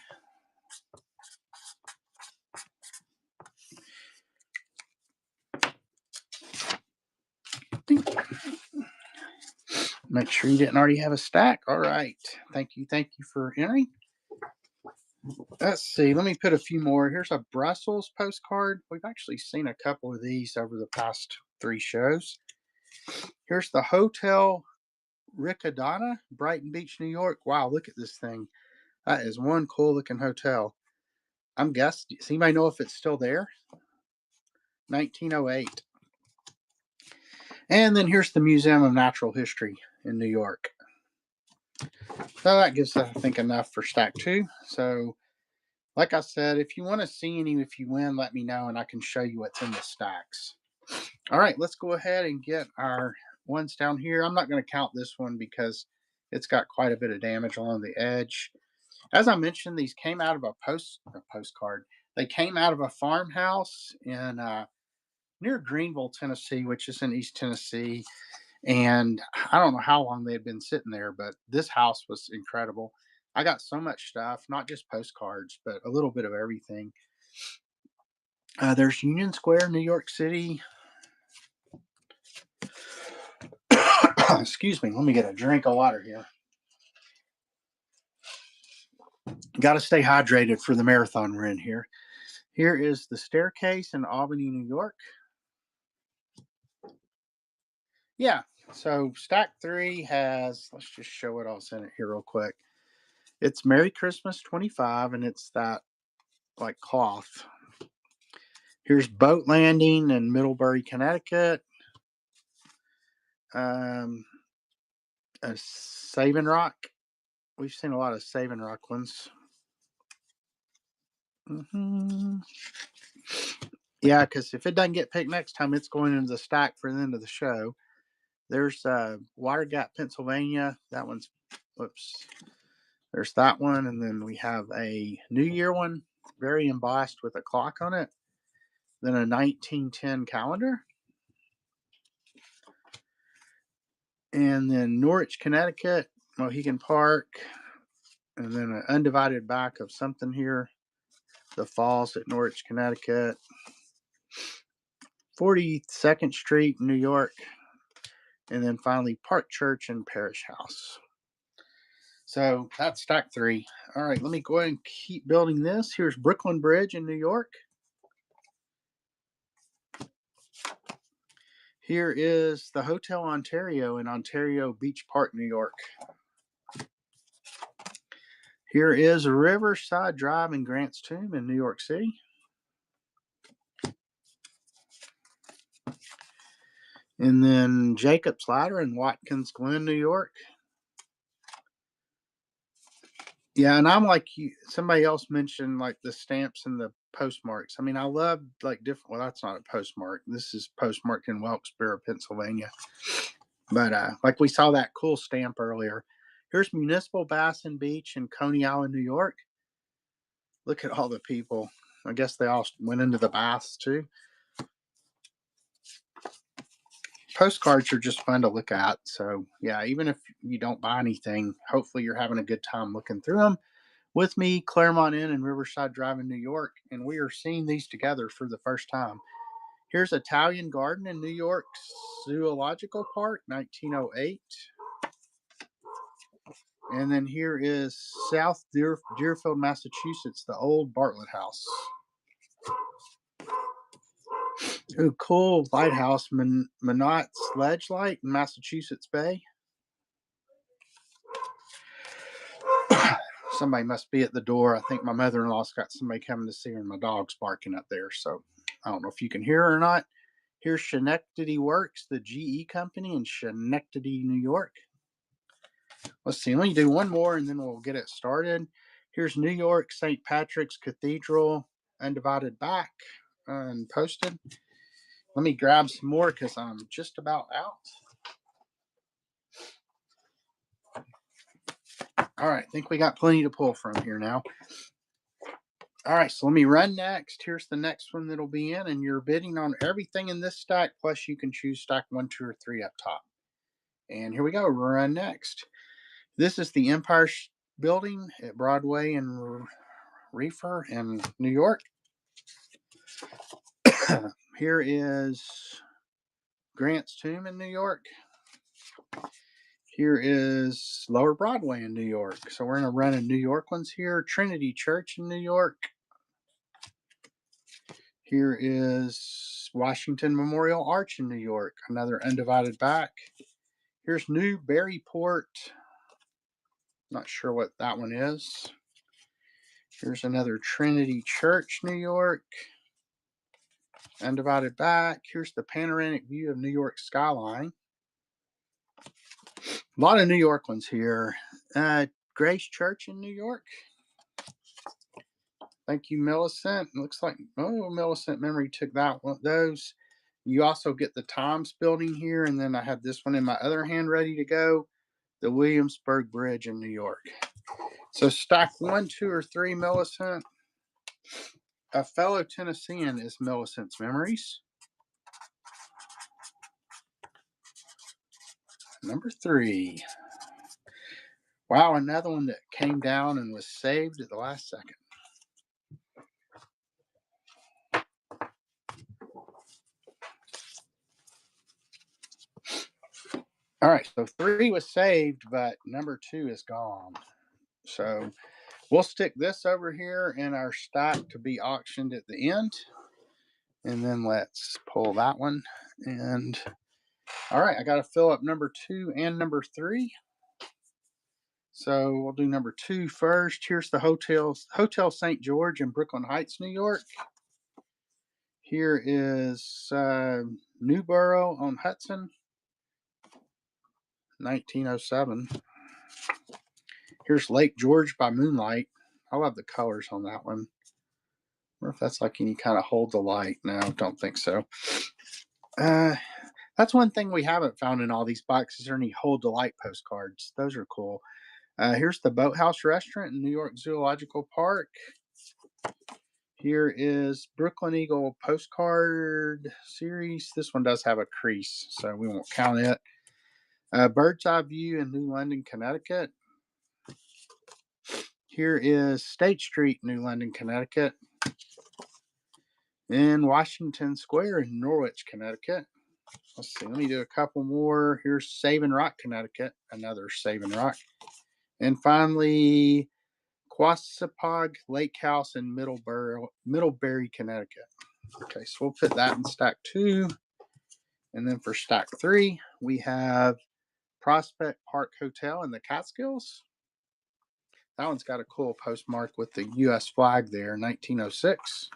[SPEAKER 1] Make sure you didn't already have a stack. All right. Thank you. Thank you for entering. Let's see. Let me put a few more. Here's a Brussels postcard. We've actually seen a couple of these over the past 3 shows. Here's the Hotel Riccadonna, Brighton Beach, New York. Wow, look at this thing. That is one cool looking hotel. I'm guessing. Does anybody know if it's still there? 1908. And then here's the Museum of Natural History in New York. So that gives, I think, enough for stack 2. So, like I said, if you want to see any, if you win, let me know and I can show you what's in the stacks. All right, let's go ahead and get our ones down here. I'm not going to count this one because it's got quite a bit of damage along the edge. As I mentioned, these came out of a postcard. They came out of a farmhouse in near Greenville, Tennessee, which is in East Tennessee. And I don't know how long they had been sitting there, but this house was incredible. I got so much stuff, not just postcards, but a little bit of everything. There's Union Square, New York City. Excuse me. Let me get a drink of water here. Got to stay hydrated for the marathon we're in here. Here is the Staircase in Albany, New York. Yeah. So stack 3 has, let's just show what else in it here real quick. It's Merry Christmas 25, and it's that like cloth. Here's Boat Landing in Middlebury, Connecticut. A Saving Rock. We've seen a lot of Saving Rock ones. Yeah, because if it doesn't get picked next time, it's going into the stack for the end of the show. There's Water Gap, Pennsylvania. That one's, whoops. There's that one. And then we have a New Year one, very embossed with a clock on it. Then a 1910 calendar. And then Norwich, Connecticut, Mohegan Park. And then an undivided back of something here. The Falls at Norwich, Connecticut. 42nd Street, New York. And then finally Park Church and Parish House. So that's stack 3. All right, let me go ahead and keep building this. Here's Brooklyn Bridge in New York. Here is the Hotel Ontario in Ontario Beach Park, New York. Here is Riverside Drive in Grant's Tomb in New York City. And then Jacob's Ladder in Watkins Glen, New York. Yeah, and I'm like you. Somebody else mentioned like the stamps and the postmarks. I mean, I love like different. Well, that's not a postmark. This is postmarked in Wilkes-Barre, Pennsylvania. But like we saw that cool stamp earlier. Here's Municipal Bass and Beach in Coney Island, New York. Look at all the people. I guess they all went into the baths too. Postcards are just fun to look at. So, yeah, even if you don't buy anything, hopefully you're having a good time looking through them with me, Claremont Inn and Riverside Drive in New York. And we are seeing these together for the first time. Here's Italian Garden in New York Zoological Park, 1908. And then here is South Deerfield, Massachusetts, the old Bartlett House. Ooh, cool lighthouse, Minot Sledge Light in Massachusetts Bay. Somebody must be at the door. I think my mother-in-law's got somebody coming to see her, and my dog's barking up there. So I don't know if you can hear her or not. Here's Schenectady Works, the GE company in Schenectady, New York. Let's see. Let me do one more, and then we'll get it started. Here's New York St. Patrick's Cathedral, undivided back and posted. Let me grab some more because I'm just about out. All right, I think we got plenty to pull from here now. All right, so let me run next. Here's the next one that'll be in, and you're bidding on everything in this stack, plus you can choose stack 1, 2, or 3 up top. And here we go, run next. This is the Empire Building at Broadway and Reefer in New York. Here is Grant's Tomb in New York. Here is Lower Broadway in New York. So we're going to run in New York ones here. Trinity Church in New York. Here is Washington Memorial Arch in New York. Another undivided back. Here's Newburyport. Not sure what that one is. Here's another Trinity Church, New York. Undivided back. Here's the panoramic view of New York skyline. A lot of New York ones here. Grace Church in New York. Thank you, Millicent. Looks like, Millicent Memory took that one. Those. You also get the Times Building here, and then I have this one in my other hand ready to go. The Williamsburg Bridge in New York. So stack 1, 2, or 3, Millicent. A fellow Tennessean is Millicent's Memories. Number 3. Wow, another one that came down and was saved at the last second. All right, so 3 was saved, but number 2 is gone. So we'll stick this over here in our stack to be auctioned at the end. And then let's pull that one. And all right, I got to fill up number 2 and number 3. So we'll do number 2 first. Here's the Hotel St. George in Brooklyn Heights, New York. Here is Newborough on Hudson, 1907. Here's Lake George by Moonlight. I love the colors on that one. I wonder if that's like any kind of hold the light. No, don't think so. That's one thing we haven't found in all these boxes are any hold the light postcards. Those are cool. Here's the Boathouse Restaurant in New York Zoological Park. Here is Brooklyn Eagle postcard series. This one does have a crease, so we won't count it. Bird's Eye View in New London, Connecticut. Here is State Street, New London, Connecticut. In Washington Square in Norwich, Connecticut. Let's see, let me do a couple more. Here's Savin Rock, Connecticut. Another Savin Rock. And finally, Quassapog Lake House in Middlebury, Connecticut. Okay, so we'll put that in stack 2. And then for stack 3, we have Prospect Park Hotel in the Catskills. That one's got a cool postmark with the U.S. flag there, 1906.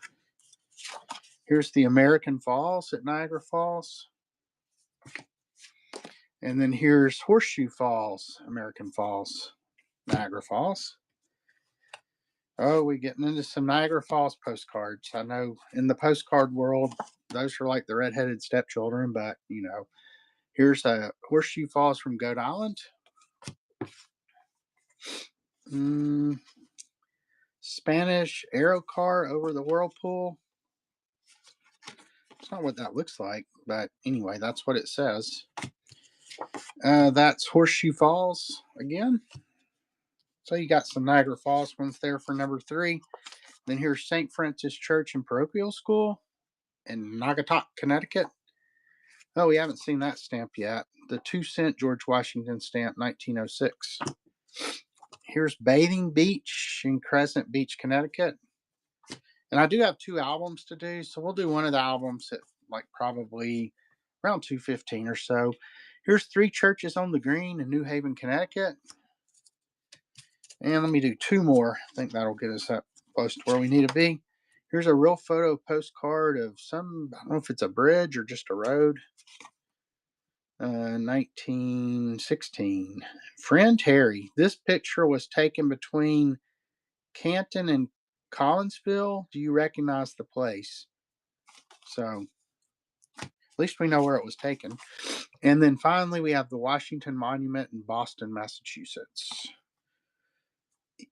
[SPEAKER 1] Here's the American Falls at Niagara Falls. And then here's Horseshoe Falls, American Falls, Niagara Falls. Oh, we're getting into some Niagara Falls postcards. I know in the postcard world, those are like the redheaded stepchildren, but, you know, here's a Horseshoe Falls from Goat Island. Mm, Spanish aero car over the whirlpool. It's not what that looks like, but anyway, that's what it says. That's Horseshoe Falls again. So you got some Niagara Falls ones there for number 3. Then here's St. Francis Church and Parochial School in Naugatuck, Connecticut. Oh, we haven't seen that stamp yet. The 2-cent George Washington stamp, 1906. Here's Bathing Beach in Crescent Beach, Connecticut. And I do have 2 albums to do, so we'll do one of the albums at like probably around 2:15 or so. Here's 3 Churches on the Green in New Haven, Connecticut. And let me do 2 more. I think that'll get us up close to where we need to be. Here's a real photo postcard of some, I don't know if it's a bridge or just a road. 1916. Friend Harry. This picture was taken between Canton and Collinsville. Do you recognize the place? So at least we know where it was taken. And then finally, we have the Washington Monument in Boston, Massachusetts.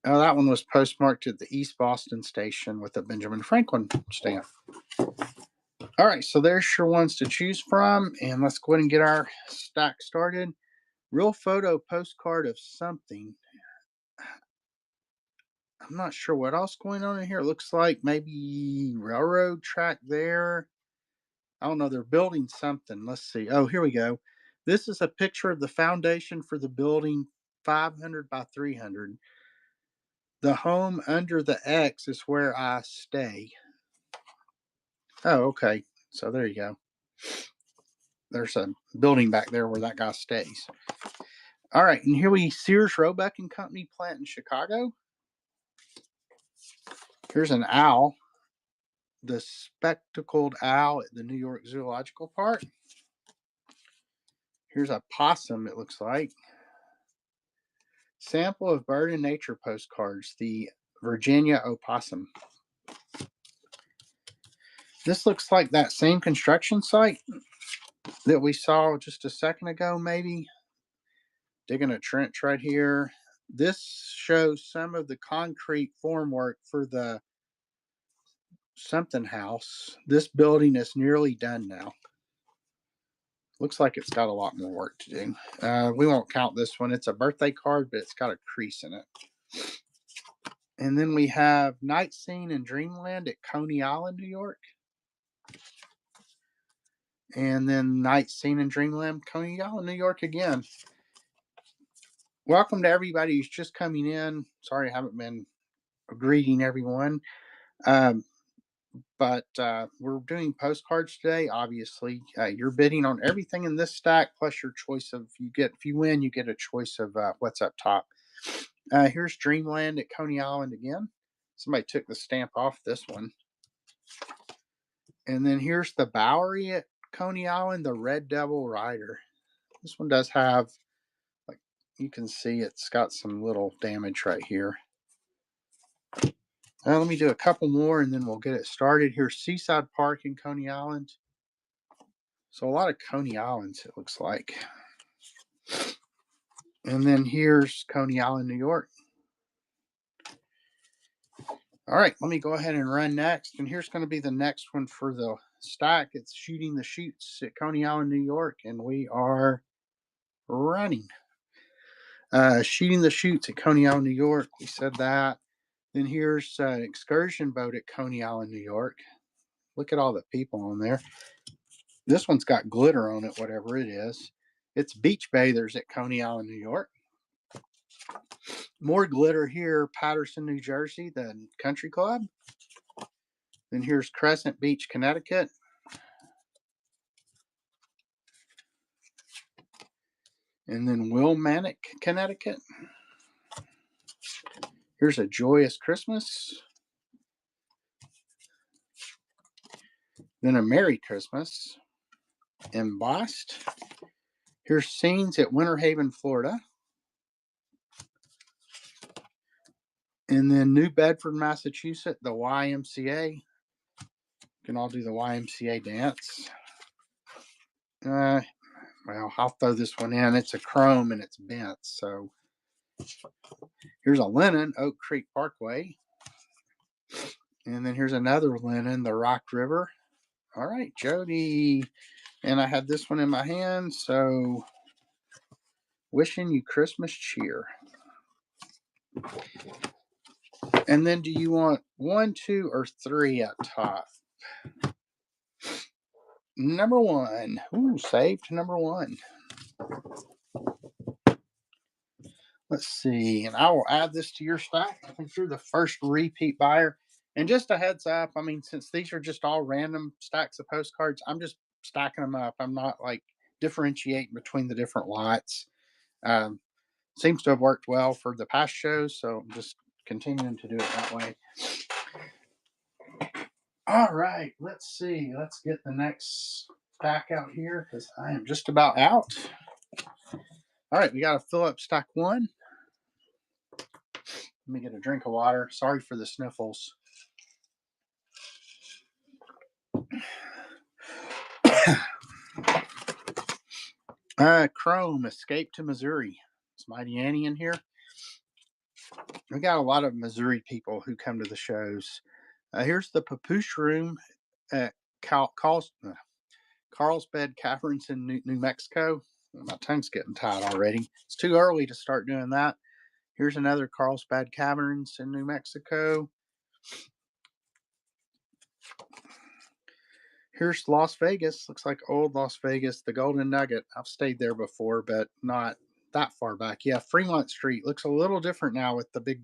[SPEAKER 1] Oh, that one was postmarked at the East Boston station with a Benjamin Franklin stamp. All right, so there's your ones to choose from. And let's go ahead and get our stack started. Real photo postcard of something. I'm not sure what else going on in here. It looks like maybe railroad track there. I don't know. They're building something. Let's see. Oh, here we go. This is a picture of the foundation for the building 500 by 300. The home under the X is where I stay. Oh, okay. So there you go. There's a building back there where that guy stays. All right. And here we Sears Roebuck and Company plant in Chicago. Here's an owl. The spectacled owl at the New York Zoological Park. Here's a possum, it looks like. Sample of bird and nature postcards, the Virginia opossum. This looks like that same construction site that we saw just a second ago, maybe. Digging a trench right here. This shows some of the concrete formwork for the something house. This building is nearly done now. Looks like it's got a lot more work to do. We won't count this one. It's a birthday card, but it's got a crease in it. And then we have Night Scene in Dreamland at Coney Island, New York. And then Night Scene in Dreamland, Coney Island, New York again. Welcome to everybody who's just coming in. Sorry I haven't been greeting everyone. But we're doing postcards today. Obviously, you're bidding on everything in this stack, plus your choice of if you win, you get a choice of what's up top. Here's Dreamland at Coney Island again. Somebody took the stamp off this one. And then here's the Bowery at Coney Island, the Red Devil Rider. This one does have, like you can see, it's got some little damage right here. Let me do a couple more and then we'll get it started. Here's Seaside Park in Coney Island. So a lot of Coney Islands, it looks like. And then here's Coney Island, New York. All right, let me go ahead and run next. And here's going to be the next one for the stack. It's Shooting the Chutes at Coney Island, New York. And we are running. Shooting the Chutes at Coney Island, New York. We said that. Then here's Excursion Boat at Coney Island, New York. Look at all the people on there. This one's got glitter on it, whatever it is. It's Beach Bathers at Coney Island, New York. More glitter here, Patterson, New Jersey, the country club. Then here's Crescent Beach, Connecticut. And then Wilmanic, Connecticut. Here's A Joyous Christmas. Then A Merry Christmas. Embossed. Here's Scenes at Winter Haven, Florida. And then New Bedford, Massachusetts, the YMCA. You can all do the YMCA dance. Well, I'll throw this one in. It's a chrome and it's bent, so Here's a linen, Oak Creek Parkway. And then here's another linen, the Rock River. All right, Jody. And I had this one in my hand, so wishing you Christmas cheer. And then do you want 1, 2, or 3 up top? Number 1. Ooh, saved number 1. Let's see. And I will add this to your stack. I think you're the first repeat buyer. And just a heads up, I mean, since these are just all random stacks of postcards, I'm just stacking them up. I'm not like differentiating between the different lots. Um, Seems to have worked well for the past shows, so I'm just continuing to do it that way. All right, let's see. Let's get the next stack out here because I am just about out. All right, we got to fill up stack 1. Let me get a drink of water. Sorry for the sniffles. Chrome, Escape to Missouri. It's Mighty Annie in here. We got a lot of Missouri people who come to the shows. Here's the Papoose Room at Carlsbad Caverns in New Mexico. My tongue's getting tied already. It's too early to start doing that. Here's another Carlsbad Caverns in New Mexico. Here's Las Vegas. Looks like old Las Vegas, the Golden Nugget. I've stayed there before, but not that far back. Yeah, Fremont Street looks a little different now with the big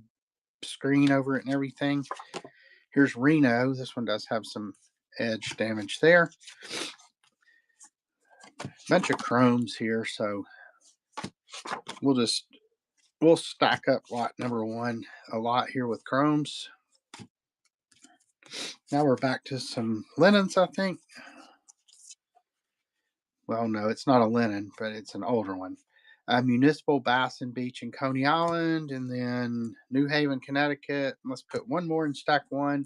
[SPEAKER 1] screen over it and everything. Here's Reno. This one does have some edge damage there. Bunch of chromes here, so we'll stack up lot number 1 a lot here with chromes. Now we're back to some linens, I think. Well, no, it's not a linen, but it's an older one. Municipal Bass and Beach in Coney Island, and then New Haven, Connecticut. Let's put one more in stack 1.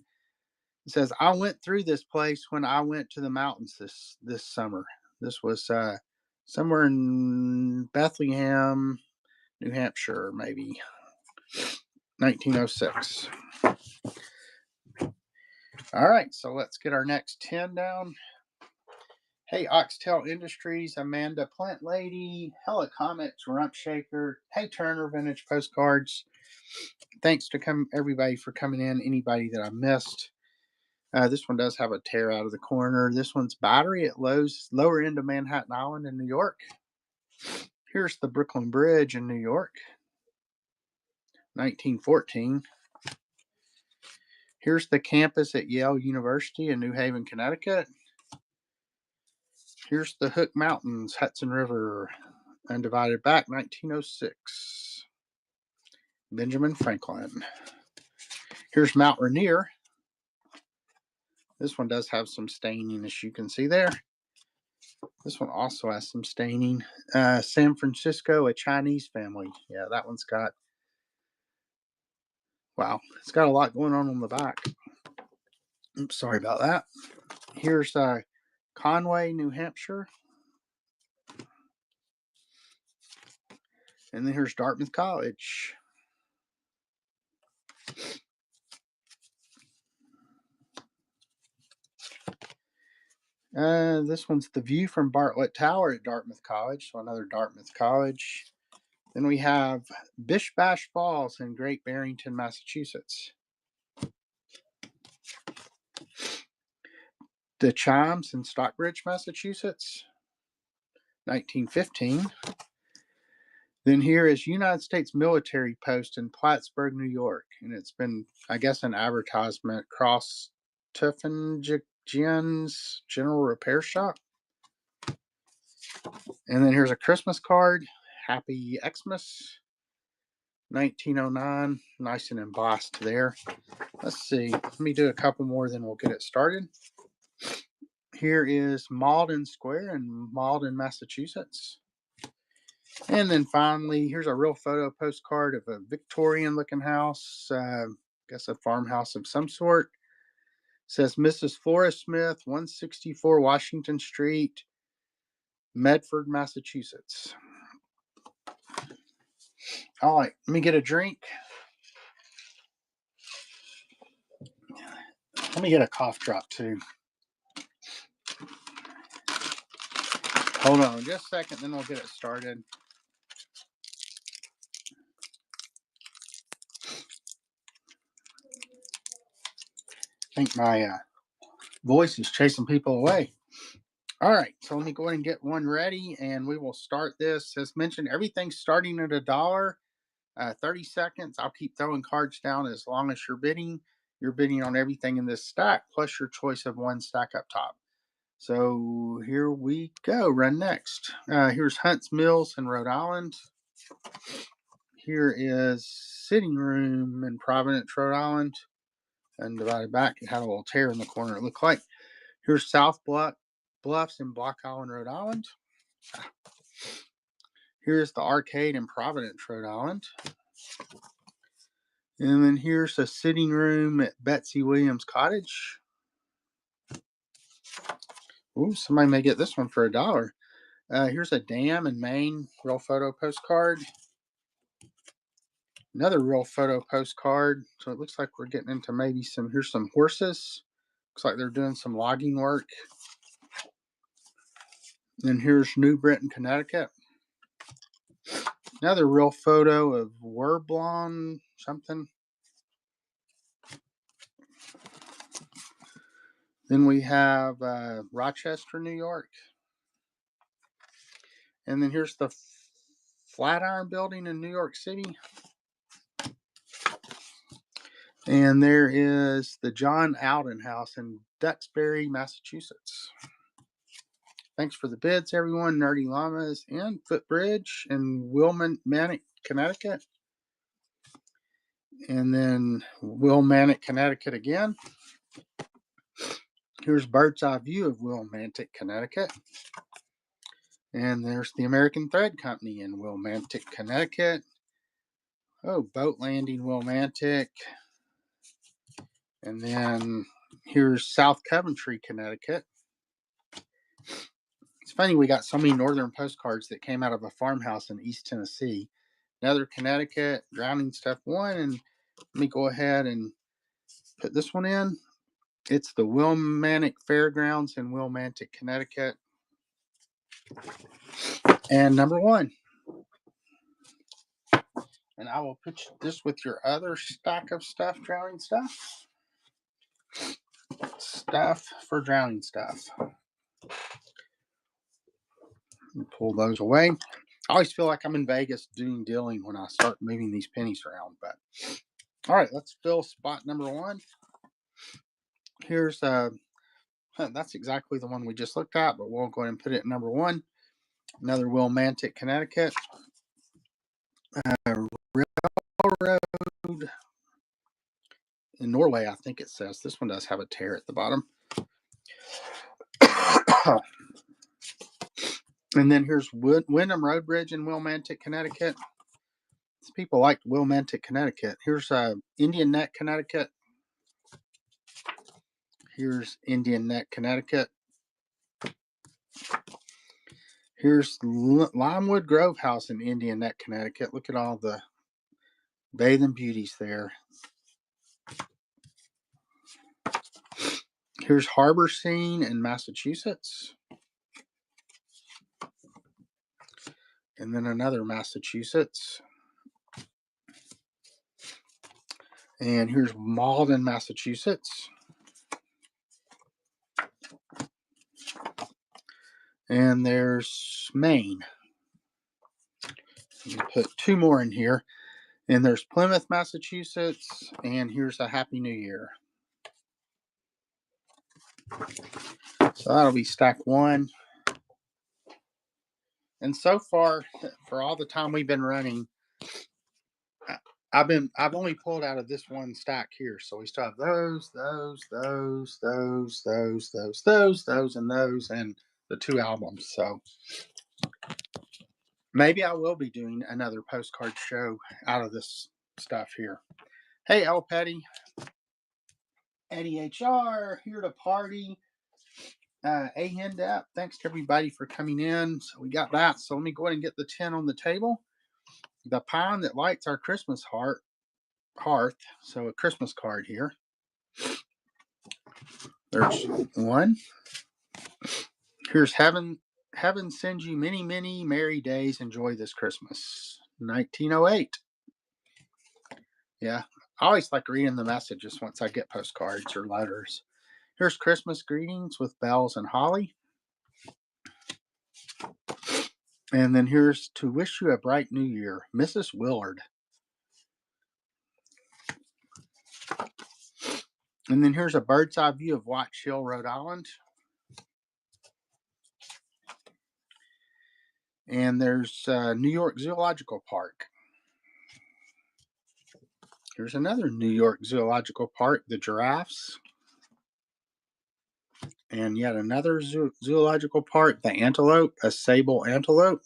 [SPEAKER 1] It says, I went through this place when I went to the mountains this summer. This was somewhere in Bethlehem, New Hampshire, maybe 1906. All right, so let's get our next 10 down. Hey, Oxtail Industries, Amanda Plant Lady, Hella Comics, Rump Shaker, Hey Turner Vintage Postcards. Thanks to everybody for coming in, anybody that I missed. This one does have a tear out of the corner. This one's Battery at Lowe's, lower end of Manhattan Island in New York. Here's the Brooklyn Bridge in New York, 1914. Here's the campus at Yale University in New Haven, Connecticut. Here's the Hook Mountains, Hudson River, Undivided Back, 1906. Benjamin Franklin. Here's Mount Rainier. This one does have some staining, as you can see there. This one also has some staining. San Francisco, a Chinese family. Yeah, that one's got, wow, it's got a lot going on the back. Oops, sorry about that. Here's Conway, New Hampshire. And then here's Dartmouth College. This one's the view from Bartlett Tower at Dartmouth College, so another Dartmouth College. Then we have Bish Bash Falls in Great Barrington, Massachusetts. The Chimes in Stockbridge, Massachusetts, 1915. Then here is United States Military Post in Plattsburgh, New York. And it's been, I guess, an advertisement, Cross Tuffengen's General Repair Shop. And then here's a Christmas card, Happy Xmas, 1909, nice and embossed there. Let's see, let me do a couple more, then we'll get it started. Here is Malden Square in Malden, Massachusetts. And then finally, here's a real photo postcard of a Victorian looking house, I guess a farmhouse of some sort. It says Mrs. Flora Smith, 164 Washington Street, Medford, Massachusetts. All right, let me get a drink. Let me get a cough drop too. Hold on just a second, then we'll get it started. I think my voice is chasing people away. All right, so let me go ahead and get one ready, and we will start this. As mentioned, everything's starting at $1. 30 seconds. I'll keep throwing cards down as long as you're bidding. You're bidding on everything in this stack, plus your choice of one stack up top. So here we go. Run next. Here's Hunts Mills in Rhode Island. Here is Sitting Room in Providence, Rhode Island. And divided back, it had a little tear in the corner, it looked like. Here's South Bluffs in Block Island, Rhode Island. Here's the Arcade in Providence, Rhode Island. And then here's a Sitting Room at Betsy Williams Cottage. Ooh, somebody may get this one for $1. Here's a dam in Maine, real photo postcard. Another real photo postcard. So it looks like we're getting into maybe here's some horses. Looks like they're doing some logging work. And here's New Britain, Connecticut. Another real photo of Werblon something. Then we have Rochester, New York. And then here's the Flatiron Building in New York City. And there is the John Alden House in Duxbury, Massachusetts. Thanks for the bids, everyone. Nerdy Llamas and Footbridge in Wilmington, Connecticut. And then Wilmington, Connecticut again. Here's Bird's Eye View of Wilmington, Connecticut. And there's the American Thread Company in Wilmington, Connecticut. Oh, Boat Landing, Wilmington. And then here's South Coventry, Connecticut. It's funny, we got so many northern postcards that came out of a farmhouse in East Tennessee. Another Connecticut, Drowning Stuff 1. And let me go ahead and put this one in. It's the Wilmington Fairgrounds in Wilmington, Connecticut. And number 1. And I will put this with your other stack of stuff, Drowning Stuff. Stuff for Drowning Stuff. Pull those away. I always feel like I'm in Vegas doing dealing when I start moving these pennies around. But all right, let's fill spot number 1. Here's that's exactly the one we just looked at, but we'll go ahead and put it at number 1. Another Wilmington, Connecticut. Railroad in Norway, I think it says. This one does have a tear at the bottom. And then here's Wyndham Road Bridge in Wilmington, Connecticut. People like Wilmington, Connecticut. Here's Indian Neck, Connecticut. Here's Indian Neck, Connecticut. Here's Limewood Grove House in Indian Neck, Connecticut. Look at all the bathing beauties there. Here's Harbor Scene in Massachusetts. And then another Massachusetts. And here's Malden, Massachusetts. And there's Maine. Put 2 more in here. And there's Plymouth, Massachusetts. And here's a Happy New Year. So that'll be stack 1. And so far, for all the time we've been running, I've only pulled out of this one stack here. So we still have those, and those, and the 2 albums. So maybe I will be doing another postcard show out of this stuff here. Hey, El Petty, Eddie HR, here to party. Thanks to everybody for coming in. So we got that. So let me go ahead and get the 10 on the table. The pine that lights our Christmas hearth. So a Christmas card here. There's one. Here's heaven. Heaven sends you many, many merry days. Enjoy this Christmas. 1908. Yeah, I always like reading the messages once I get postcards or letters. Here's Christmas greetings with bells and holly. And then here's to wish you a bright new year, Mrs. Willard. And then here's a bird's eye view of Watch Hill, Rhode Island. And there's New York Zoological Park. Here's another New York Zoological Park, the giraffes. And yet another zoological park, the antelope, a sable antelope.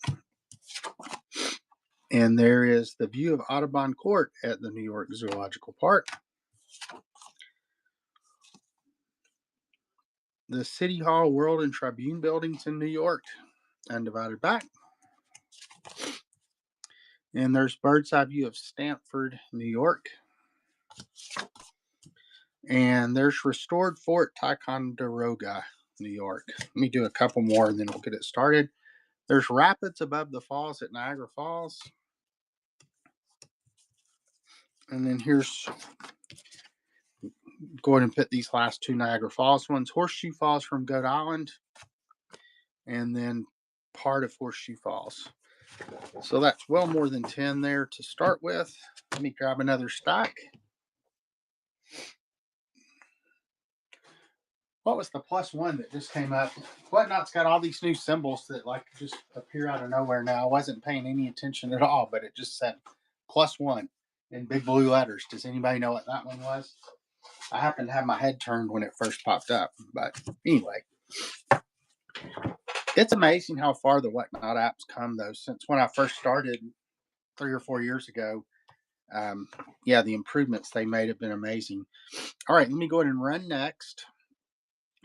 [SPEAKER 1] And there is the view of Audubon Court at the New York Zoological Park. The City Hall, World, and Tribune buildings in New York, undivided back. And there's bird's eye view of Stamford, New York. And there's restored Fort Ticonderoga, New York. Let me do a couple more and then we'll get it started. There's rapids above the falls at Niagara Falls. And then here's, go ahead and put these last two Niagara Falls ones. Horseshoe Falls from Goat Island. And then part of Horseshoe Falls. So that's well more than 10 there to start with. Let me grab another stack. What was the +1 that just came up? Whatnot's got all these new symbols that like just appear out of nowhere now. I wasn't paying any attention at all, but it just said +1 in big blue letters. Does anybody know what that one was? I happened to have my head turned when it first popped up. But anyway, it's amazing how far the Whatnot apps come, though, since when I first started 3 or 4 years ago. Yeah, the improvements they made have been amazing. All right, let me go ahead and run next.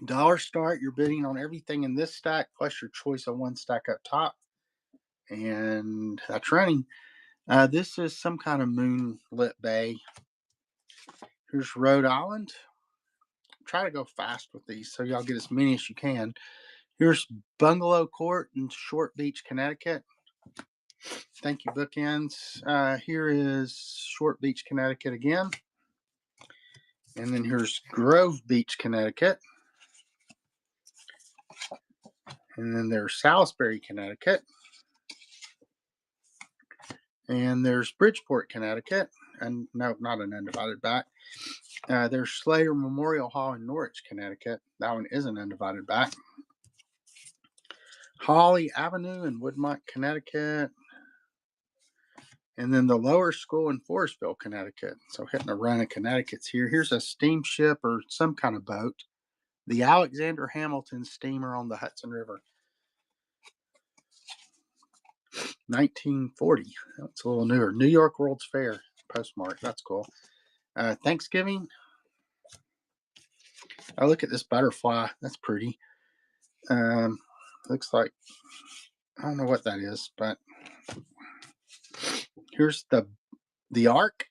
[SPEAKER 1] Dollar start, you're bidding on everything in this stack, plus your choice of one stack up top. And that's running. This is some kind of moonlit bay. Here's Rhode Island. Try to go fast with these so y'all get as many as you can. Here's Bungalow Court in Short Beach, Connecticut. Thank you, bookends. Here is Short Beach, Connecticut again. And then here's Grove Beach, Connecticut. And then there's Salisbury, Connecticut. And there's Bridgeport, Connecticut. And no, not an undivided back. There's Slater Memorial Hall in Norwich, Connecticut. That one is an undivided back. Holly Avenue in Woodmont, Connecticut. And then the Lower School in Forestville, Connecticut. So hitting a run of Connecticut's here. Here's a steamship or some kind of boat. The Alexander Hamilton steamer on the Hudson River. 1940. That's a little newer. New York World's Fair postmark. That's cool. Thanksgiving. Oh, look at this butterfly. That's pretty. Looks like, I don't know what that is, but here's the arc.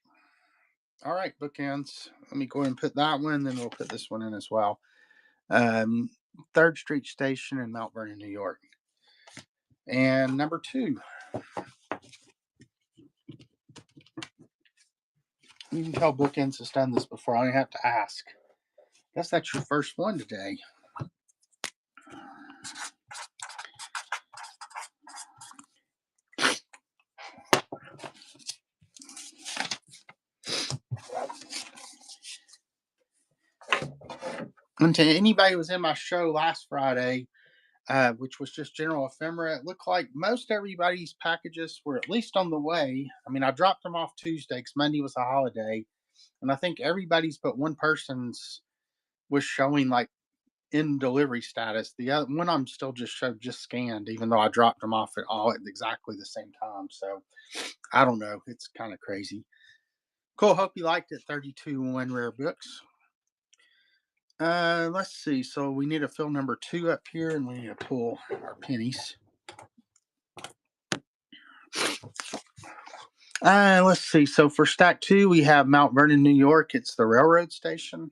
[SPEAKER 1] All right, bookends. Let me go ahead and put that one, then we'll put this one in as well. 3rd Street Station in Mount Vernon, New York. And number 2. You can tell Bookends has done this before. I don't have to ask. Guess that's your first one today. And to anybody who was in my show last Friday, which was just general ephemera, it looked like most everybody's packages were at least on the way. I mean, I dropped them off Tuesday because Monday was a holiday. And I think everybody's but one person's was showing like in delivery status. The other one I'm still just showed just scanned, even though I dropped them off at all at exactly the same time. So I don't know. It's kind of crazy. Cool. Hope you liked it. 32 One Rare Books. Let's see. So we need to fill number 2 up here, and we need to pull our pennies. Let's see. So for stack 2, we have Mount Vernon, New York. It's the railroad station.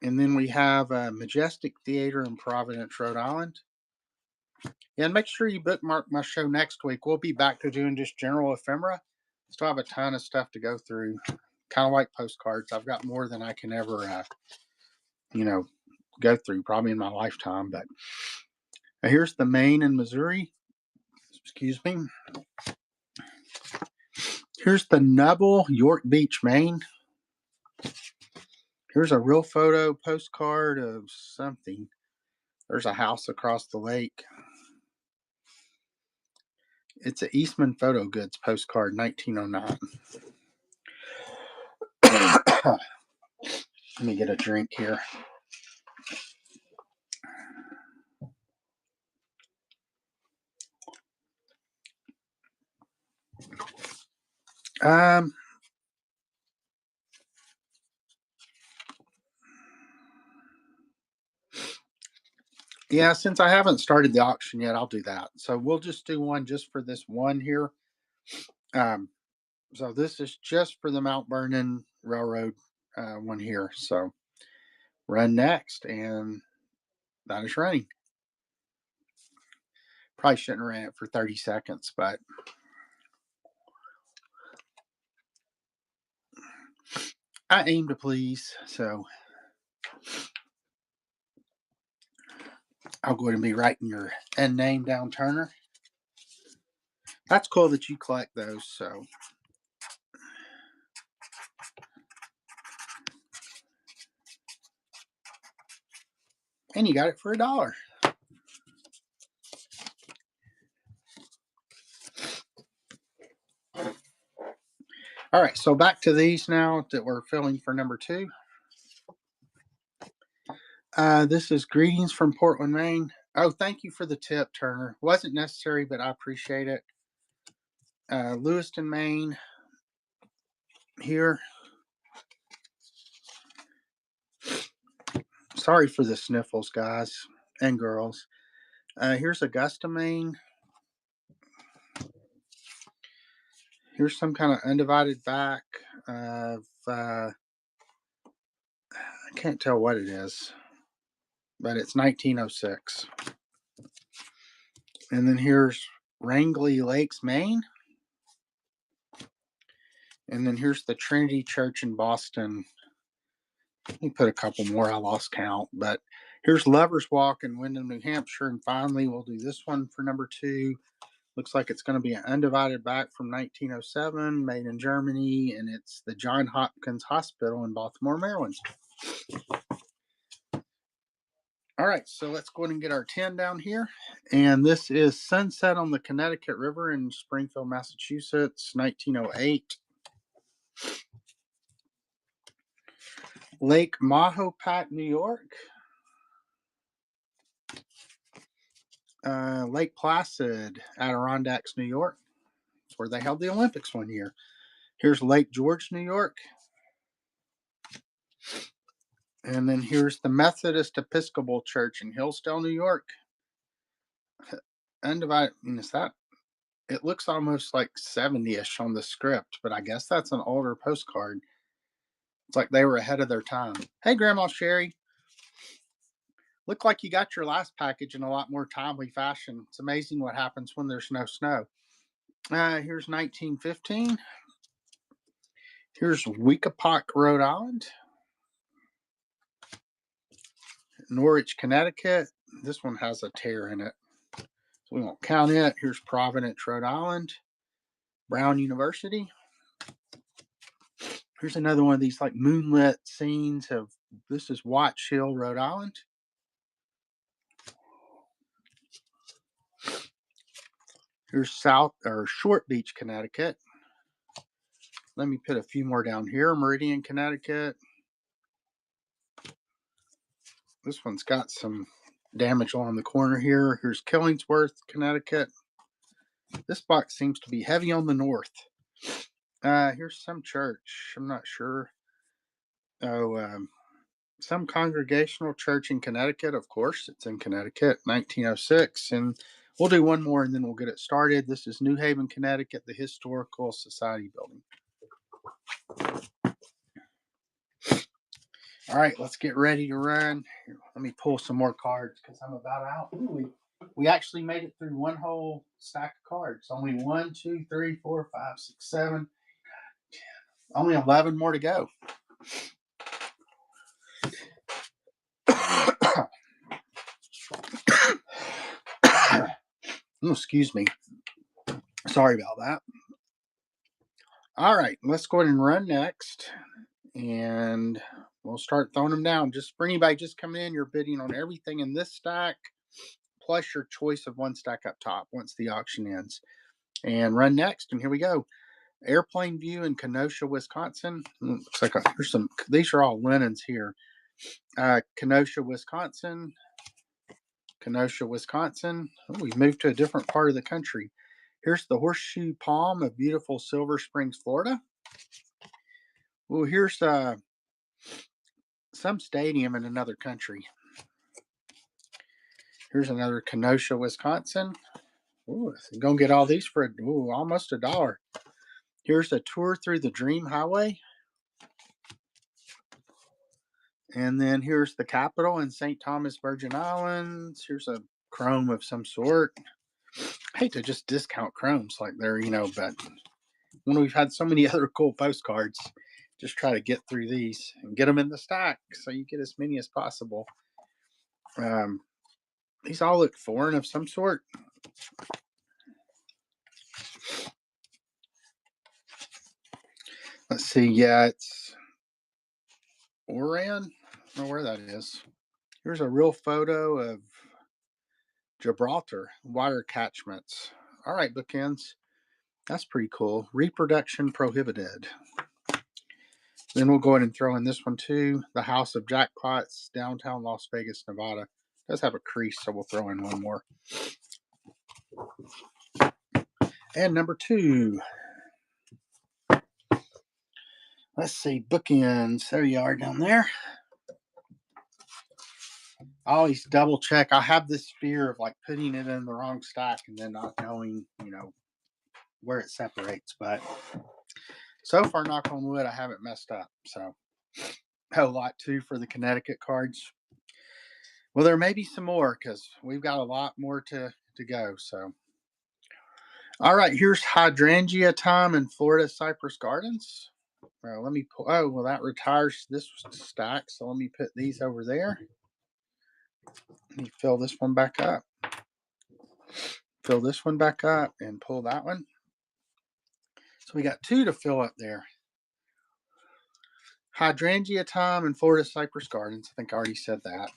[SPEAKER 1] And then we have Majestic Theater in Providence, Rhode Island. Yeah, and make sure you bookmark my show next week. We'll be back to doing just general ephemera. Still have a ton of stuff to go through, kind of like postcards. I've got more than I can ever, go through probably in my lifetime. But here's the Maine and Missouri. Excuse me. Here's the Nubble, York Beach, Maine. Here's a real photo postcard of something. There's a house across the lake. It's an Eastman Photo Goods postcard, 1909. Let me get a drink here. Um, yeah, since I haven't started the auction yet, I'll do that. So we'll just do one just for this one here. So this is just for the Mount Vernon Railroad one here. So run next, and that is running. Probably shouldn't run it for 30 seconds, but I aim to please. So I'll go ahead and be writing your end name down, Turner. That's cool that you collect those. So and you got it for $1. All right, so back to these now that we're filling for number 2. This is Greetings from Portland, Maine. Oh, thank you for the tip, Turner. Wasn't necessary, but I appreciate it. Lewiston, Maine. Here. Sorry for the sniffles, guys and girls. Here's Augusta, Maine. Here's some kind of undivided back of, I can't tell what it is, but it's 1906. And then here's Rangeley Lakes, Maine. And then here's the Trinity Church in Boston. Let me put a couple more. I lost count. But here's Lover's Walk in Windham, New Hampshire. And finally, we'll do this one for number 2. Looks like it's going to be an undivided back from 1907, made in Germany. And it's the John Hopkins Hospital in Baltimore, Maryland. All right, so let's go ahead and get our 10 down here. And this is Sunset on the Connecticut River in Springfield, Massachusetts, 1908. Lake Mahopac, New York. Lake Placid, Adirondacks, New York. That's where they held the Olympics one year. Here's Lake George, New York. And then here's the Methodist Episcopal Church in Hillsdale, New York. Undivided, is that? It looks almost like 70-ish on the script, but I guess that's an older postcard. It's like they were ahead of their time. Hey, Grandma Sherry. Looked like you got your last package in a lot more timely fashion. It's amazing what happens when there's no snow. Here's 1915. Here's Weekapaug, Rhode Island. Norwich, Connecticut. This one has a tear in it, so we won't count it. Here's Providence, Rhode Island. Brown University. Here's another one of these like moonlit scenes of, this is Watch Hill, Rhode Island. Here's Short Beach, Connecticut. Let me put a few more down here. Meridian, Connecticut. This one's got some damage along the corner here. Here's Killingsworth, Connecticut. This box seems to be heavy on the north. Here's some church. I'm not sure. Some Congregational Church in Connecticut. Of course, it's in Connecticut, 1906. And We'll do one more and then we'll get it started. This is New Haven, Connecticut, the Historical Society building. All right, let's get ready to run. Here, let me pull some more cards because I'm about out. Ooh, we actually made it through one whole stack of cards. Only 1, 2, 3, 4, 5, 6, 7. Only 11 more to go. Oh, excuse me. Sorry about that. All right, let's go ahead and run next. And we'll start throwing them down. Just for anybody just coming in, you're bidding on everything in this stack, plus your choice of one stack up top once the auction ends. And run next. And here we go. Airplane view in Kenosha, Wisconsin. Looks like here's some. These are all linens here. Kenosha, Wisconsin. Kenosha, Wisconsin. Oh, we've moved to a different part of the country. Here's the Horseshoe Palm of beautiful Silver Springs, Florida. Oh, here's some stadium in another country. Here's another Kenosha, Wisconsin. Ooh, gonna get all these for almost $1. Here's a tour through the Dream Highway. And then here's the Capitol in St. Thomas, Virgin Islands. Here's a chrome of some sort. I hate to just discount chromes like they're, but when we've had so many other cool postcards, just try to get through these and get them in the stack so you get as many as possible. These all look foreign of some sort. Let's see. Yeah, it's Oran. I don't know where that is. Here's a real photo of Gibraltar water catchments. All right, bookends. That's pretty cool. Reproduction prohibited. Then we'll go ahead and throw in this one too. The House of Jackpots, downtown Las Vegas, Nevada. It does have a crease, so we'll throw in one more. And number 2. Let's see, bookends. There you are down there. I always double check. I have this fear of like putting it in the wrong stack and then not knowing, where it separates. But so far, knock on wood, I haven't messed up. So, a lot too for the Connecticut cards. Well, there may be some more because we've got a lot more to go. So, all right, here's hydrangea time in Florida Cypress Gardens. Let me pull. Oh, well, that retires this stack. So let me put these over there. Let me fill this one back up. Fill this one back up and pull that one. So we got 2 to fill up there. Hydrangea time in Florida Cypress Gardens. I think I already said that.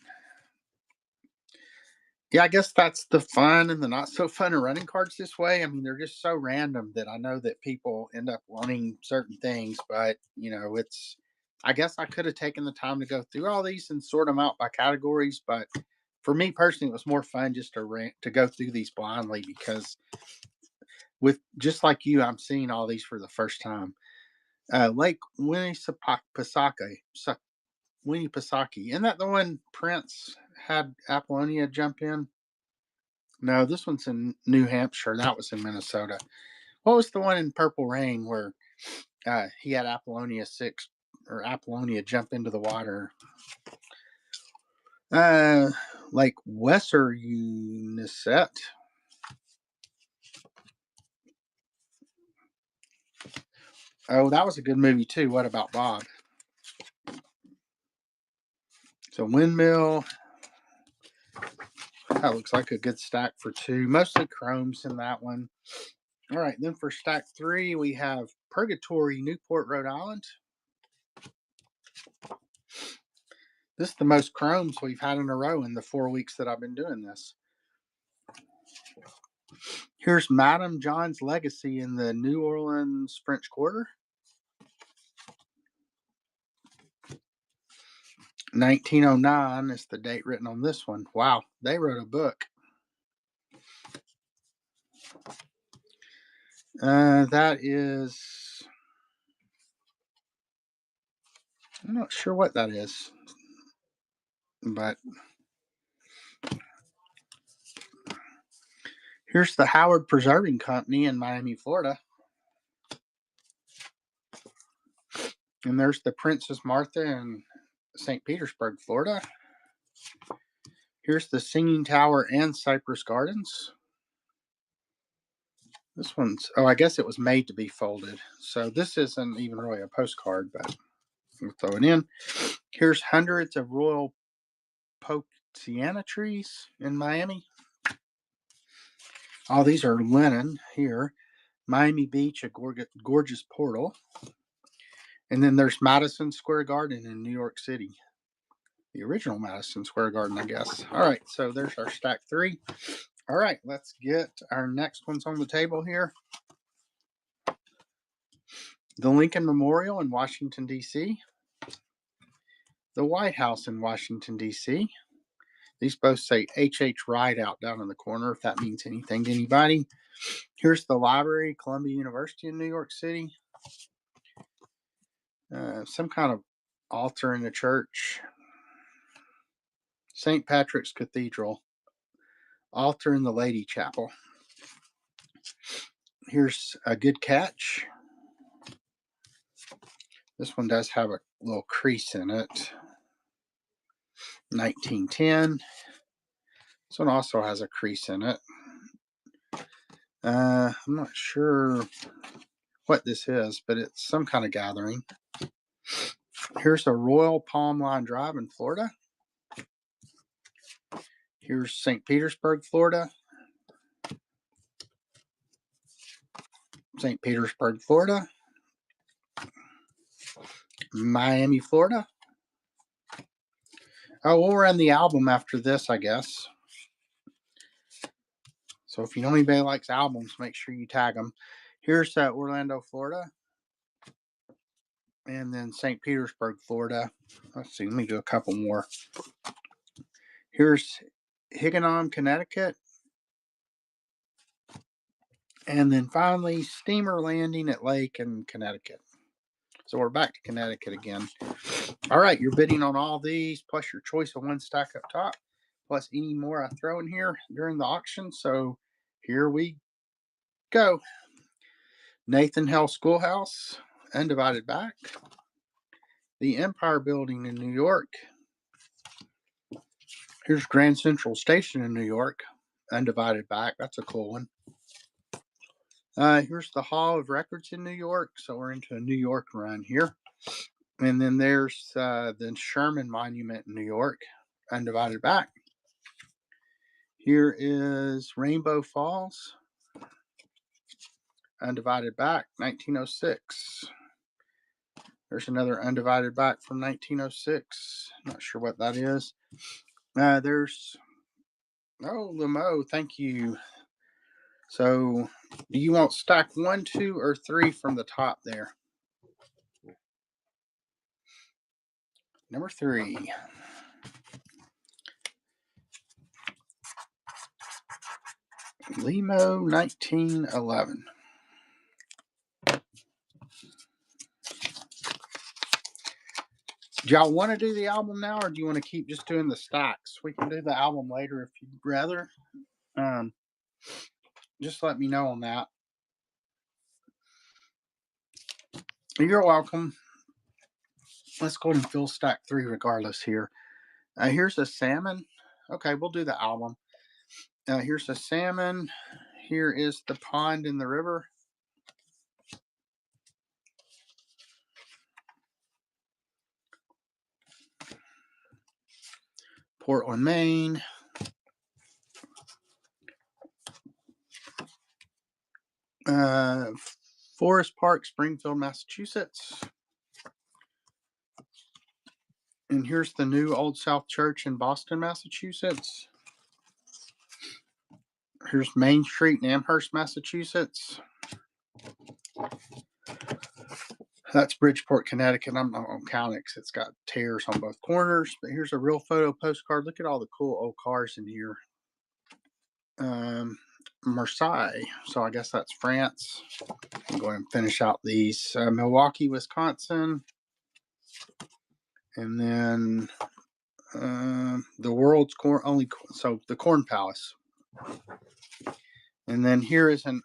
[SPEAKER 1] Yeah, I guess that's the fun and the not so fun of running cards this way. I mean, they're just so random that I know that people end up wanting certain things, but it's. I guess I could have taken the time to go through all these and sort them out by categories, but for me personally, it was more fun just to go through these blindly because with just like you, I'm seeing all these for the first time. Lake Winnipesaukee. Winnipesaukee. Isn't that the one Prince had Apollonia jump in? No, this one's in New Hampshire. That was in Minnesota. What was the one in Purple Rain where he had Apollonia 6 or Apollonia jump into the water? Like Wesseriunisset. Oh, that was a good movie too. What about Bob? So Windmill. That looks like a good stack for 2. Mostly chromes in that one. All right, then for stack 3, we have Purgatory, Newport, Rhode Island. This is the most chromes we've had in a row in the 4 weeks that I've been doing this. Here's Madame John's Legacy in the New Orleans French Quarter. 1909 is the date written on this one. Wow, they wrote a book. That is, I'm not sure what that is, but Here's the Howard Preserving Company in Miami, Florida. And there's the Princess Martha in St. Petersburg, Florida. Here's the Singing Tower and Cypress Gardens. This one's, oh, I guess it was made to be folded. So this isn't even really a postcard, but we'll throw it in. Here's hundreds of royal poinciana trees in Miami. All these are linen here. Miami Beach, a gorgeous portal. And then there's Madison Square Garden in New York City. The original Madison Square Garden, I guess. All right, so there's our stack 3. All right, let's get our next ones on the table here. The Lincoln Memorial in Washington, D.C. The White House in Washington, D.C. These both say H.H. Rideout down in the corner, if that means anything to anybody. Here's the library, Columbia University in New York City. Some kind of altar in the church. St. Patrick's Cathedral. Altar in the Lady Chapel. Here's a good catch. This one does have a little crease in it. 1910. This one also has a crease in it. I'm not sure what this is, but it's some kind of gathering. Here's a Royal Palm Line Drive in Florida. Here's St. Petersburg, Florida. St. Petersburg, Florida. Miami, Florida. Oh, we'll run the album after this, I guess. So if you know anybody likes albums, make sure you tag them. Here's Orlando, Florida. And then St. Petersburg, Florida. Let's see, let me do a couple more. Here's Higganum, Connecticut. And then finally, Steamer Landing at Lake in Connecticut. So we're back to Connecticut again. All right, you're bidding on all these, plus your choice of one stack up top, plus any more I throw in here during the auction. So here we go. Nathan Hale Schoolhouse, undivided back. The Empire Building in New York. Here's Grand Central Station in New York, undivided back. That's a cool one. Here's the Hall of Records in New York. So we're into a New York run here. And then there's the Sherman Monument in New York, undivided back. Here is Rainbow Falls, undivided back, 1906. There's another undivided back from 1906. Not sure what that is. There's, oh, Limo, thank you. So do you want stack 1, 2, or 3 from the top there? Number 3. Limo 1911. Do y'all want to do the album now, or do you want to keep just doing the stacks? We can do the album later if you'd rather. Just let me know on that. You're welcome. Let's go ahead and fill stack 3 regardless here. Here's a salmon. Okay, we'll do the album. Here's a salmon. Here is the pond in the river. Portland, Maine. Forest Park, Springfield, Massachusetts. And here's the new Old South Church in Boston, Massachusetts. Here's Main Street in Amherst, Massachusetts. That's Bridgeport, Connecticut. I'm not going to count it because it's got tears on both corners. But here's a real photo postcard. Look at all the cool old cars in here. Marseille. So I guess that's France. I'm going to finish out these. Milwaukee, Wisconsin. And then the world's corn, only, so the Corn Palace. And then here is an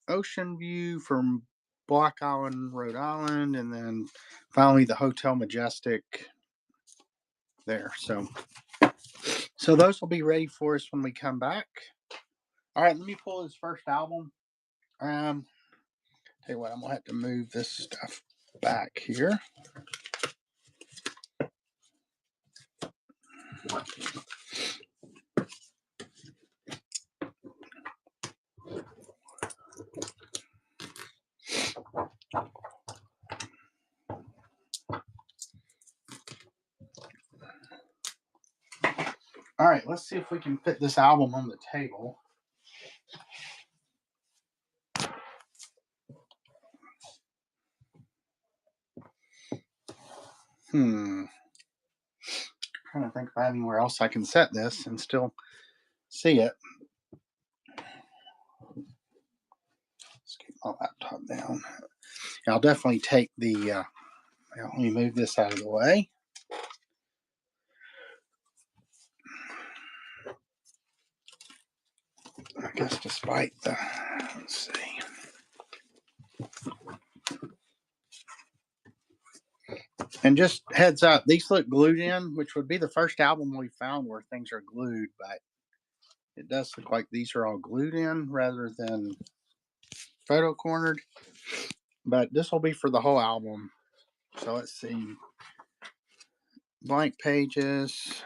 [SPEAKER 1] ocean view from Block Island, Rhode Island, and then finally the Hotel Majestic there. So those will be ready for us when we come back. All right, let me pull his first album. Tell you what, I'm gonna have to move this stuff back here. All right, let's see if we can fit this album on the table. Trying to think if I have anywhere else I can set this and still see it. Let's keep my laptop down. I'll definitely take the. Let me move this out of the way. I guess despite the. Let's see. And just heads up, these look glued in, which would be the first album we found where things are glued, but it does look like these are all glued in rather than photo cornered. But this will be for the whole album. So let's see. Blank pages.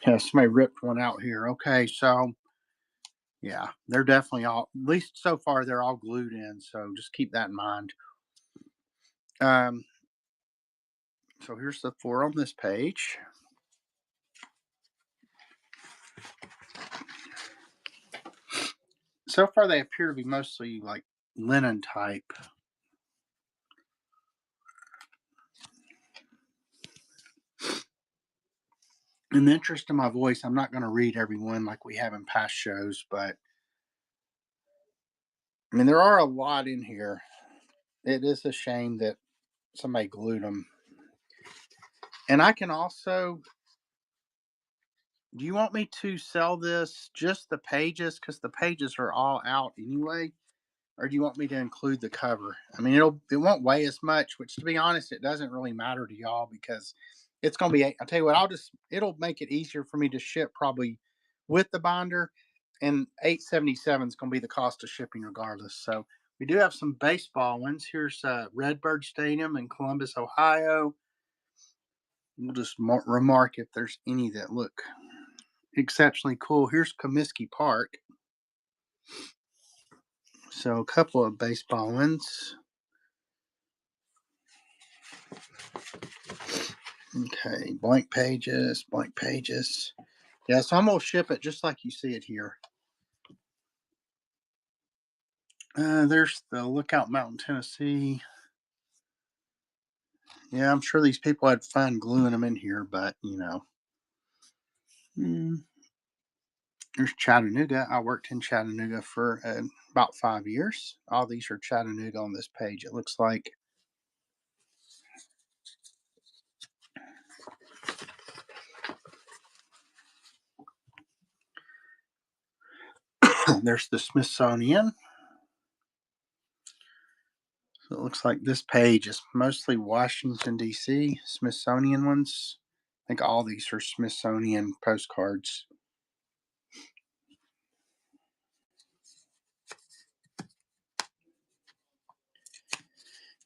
[SPEAKER 1] Yeah, somebody ripped one out here. Okay, so yeah, they're definitely all, at least so far, they're all glued in. So just keep that in mind. So here's the 4 on this page. So far, they appear to be mostly like linen type. In the interest of my voice, I'm not going to read every one like we have in past shows, but I mean, there are a lot in here. It is a shame that somebody glued them. And I can also, do you want me to sell this just the pages? Because the pages are all out anyway. Or do you want me to include the cover? I mean, it won't weigh as much, which to be honest, it doesn't really matter to y'all because it's going to be, I'll tell you what, it'll make it easier for me to ship probably with the binder, and $8.77 is going to be the cost of shipping regardless. So we do have some baseball ones. Here's Redbird Stadium in Columbus, Ohio. We'll just remark if there's any that look exceptionally cool. Here's Comiskey Park. So a couple of baseball ones. Okay, blank pages, blank pages. Yeah, so I'm going to ship it just like you see it here. There's the Lookout Mountain, Tennessee. Yeah, I'm sure these people had fun gluing them in here, but, you know. There's Chattanooga. I worked in Chattanooga for about 5 years. All these are Chattanooga on this page, it looks like. There's the Smithsonian. So it looks like this page is mostly Washington, D.C., Smithsonian ones. I think all these are Smithsonian postcards.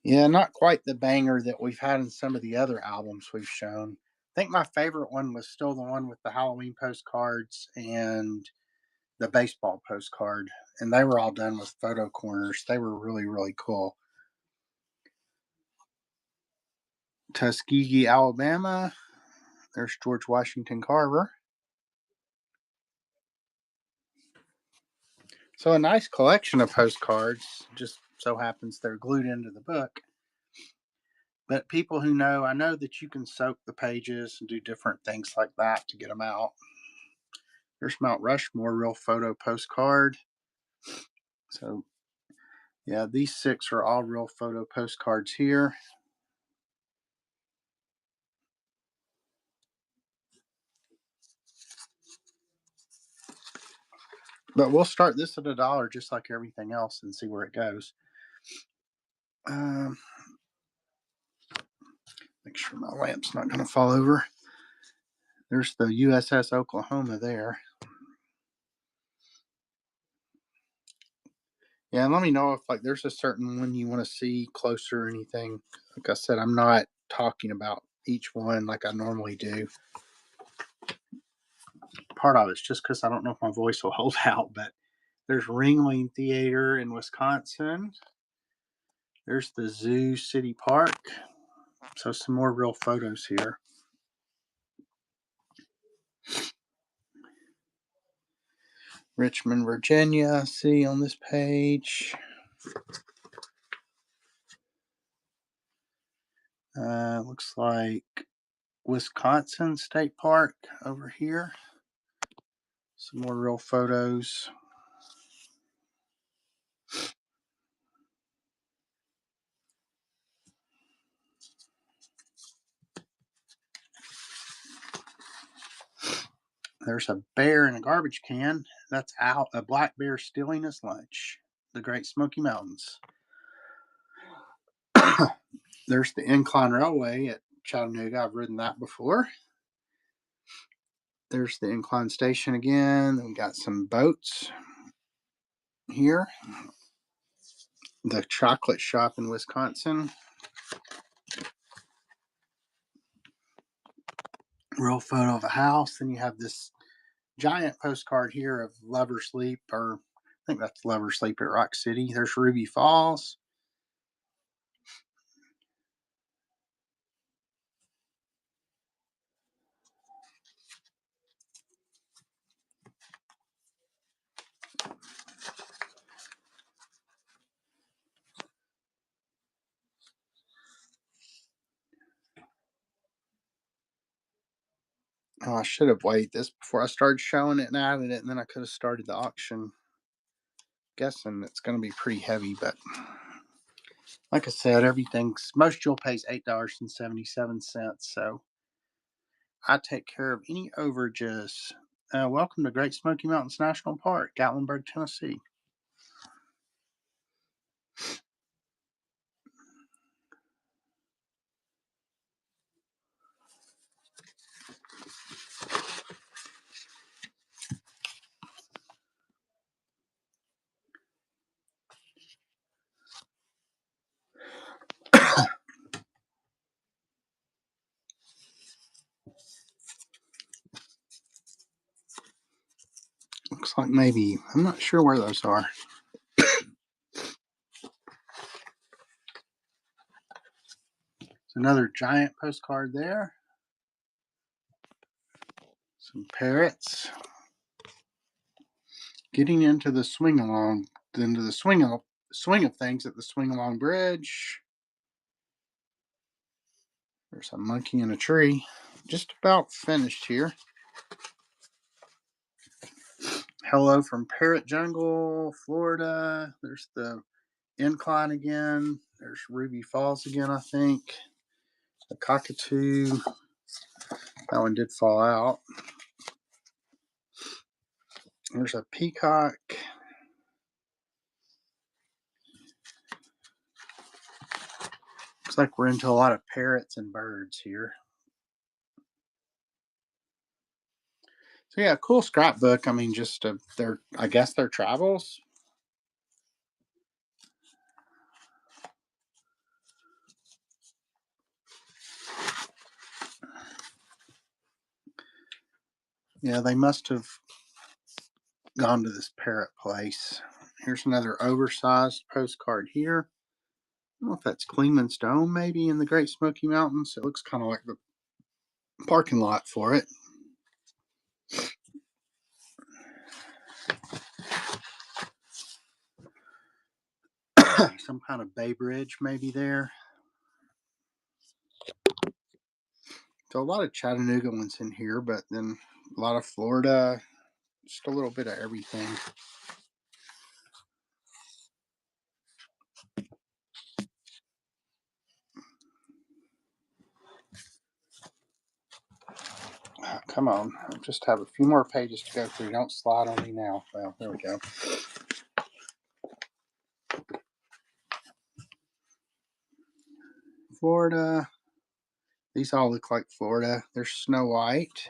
[SPEAKER 1] Yeah, not quite the banger that we've had in some of the other albums we've shown. I think my favorite one was still the one with the Halloween postcards and the baseball postcard. And they were all done with photo corners. They were really, really cool. Tuskegee, Alabama. There's George Washington Carver. So a nice collection of postcards. Just so happens they're glued into the book. But people who know, I know that you can soak the pages and do different things like that to get them out. There's Mount Rushmore, real photo postcard. So, yeah, these 6 are all real photo postcards here. But we'll start this at $1 just like everything else and see where it goes. Um, make sure my lamp's not going to fall over. There's the USS Oklahoma there. Yeah, and let me know if like there's a certain one you want to see closer or anything. Like I said, I'm not talking about each one like I normally do. Part of it's just because I don't know if my voice will hold out, but there's Ringling Theater in Wisconsin. There's the Zoo City Park. So some more real photos here. Richmond, Virginia, see on this page. Looks like Wisconsin State Park over here. Some more real photos. There's a bear in a garbage can. That's out. A black bear stealing his lunch. The Great Smoky Mountains. There's the Incline Railway at Chattanooga. I've ridden that before. There's the Incline Station again. We got some boats here. The chocolate shop in Wisconsin. Real photo of a house. Then you have this giant postcard here of Lover Sleep, or I think that's Lover Sleep at Rock City. There's Ruby Falls. Oh, I should have waited this before I started showing it and added it, and then I could have started the auction. Guessing it's going to be pretty heavy, but like I said, everything's most you'll pay is $8.77. So I take care of any overages. Welcome to Great Smoky Mountains National Park, Gatlinburg, Tennessee. Looks like maybe, I'm not sure where those are. It's another giant postcard there. Some parrots. Getting into the swing of things at the swing along bridge. There's a monkey in a tree. Just about finished here. Hello from Parrot Jungle, Florida. There's the Incline again. There's Ruby Falls again, I think. The cockatoo. That one did fall out. There's a peacock. Looks like we're into a lot of parrots and birds here. So yeah, cool scrapbook. I mean, just I guess their travels. Yeah, they must have gone to this parrot place. Here's another oversized postcard here. I don't know if that's Cleveland's Dome, maybe in the Great Smoky Mountains. It looks kind of like the parking lot for it. Some kind of Bay Bridge, maybe there. So a lot of Chattanooga ones in here, but then a lot of Florida, just a little bit of everything. come on. I just have a few more pages to go through. Don't slide on me now. Well, there we go. Florida. These all look like Florida. There's Snow White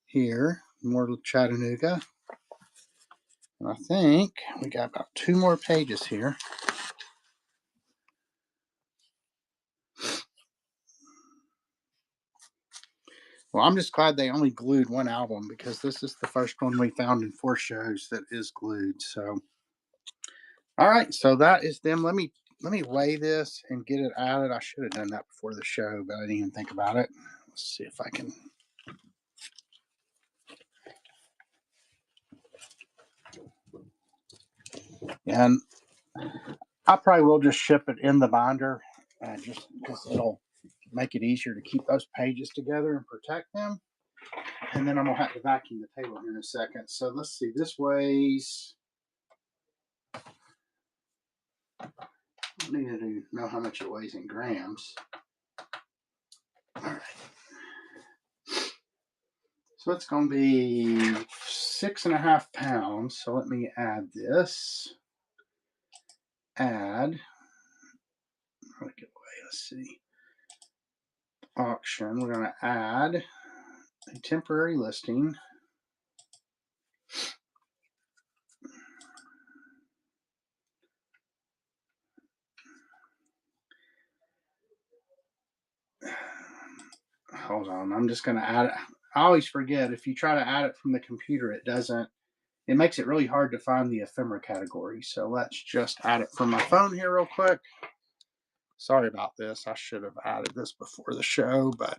[SPEAKER 1] here. More Chattanooga. And I think we got about 2 more pages here. Well, I'm just glad they only glued one album because this is the first one we found in 4 shows that is glued. So, all right. So that is them. Let me weigh this and get it added. I should have done that before the show, but I didn't even think about it. Let's see if I can. And I probably will just ship it in the binder, just because it'll make it easier to keep those pages together and protect them. And then I'm gonna have to vacuum the table here in a second. So let's see. This weighs. I need to know how much it weighs in grams. All right. So it's going to be 6.5 pounds. So let me add this. Add. Let's see. Auction. We're going to add a temporary listing. Hold on. I'm just going to add it. I always forget. If you try to add it from the computer, it doesn't. It makes it really hard to find the ephemera category. So let's just add it from my phone here real quick. Sorry about this. I should have added this before the show, but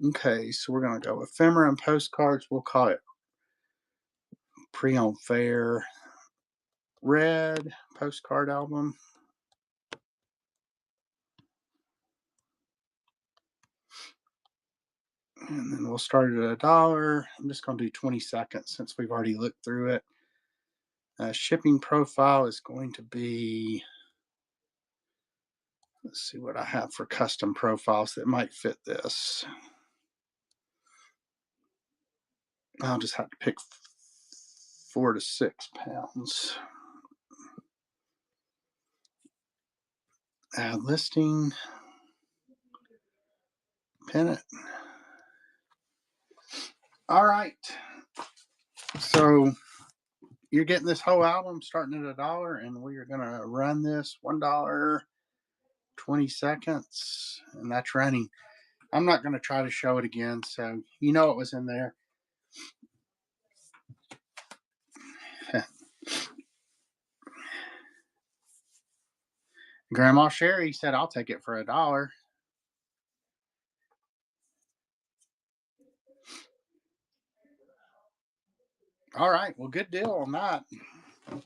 [SPEAKER 1] okay. So we're going to go ephemera and postcards. We'll call it pre-owned fair red postcard album. And then we'll start at $1. I'm just going to do 20 seconds since we've already looked through it. Shipping profile is going to be, let's see what I have for custom profiles that might fit this. I'll just have to pick 4 to 6 pounds. Add listing. Pin it. All right. So you're getting this whole album starting at $1, and we are going to run this $1, 20 seconds, and that's running. I'm not going to try to show it again, so you know it was in there. Grandma Sherry said, I'll take it for $1. All right, well, good deal on that. Let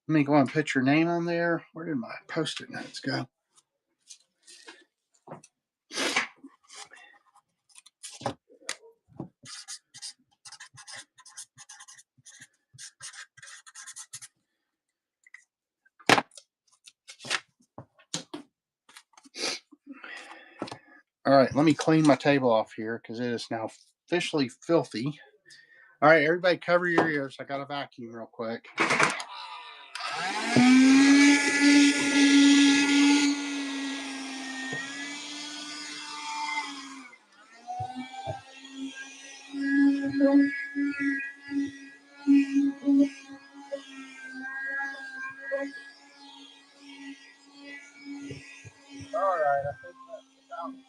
[SPEAKER 1] me go and put your name on there. Where did my Post-it notes go? All right, let me clean my table off here because it is now officially filthy. All right, everybody cover your ears. I got a vacuum real quick. All right, I think that's about it.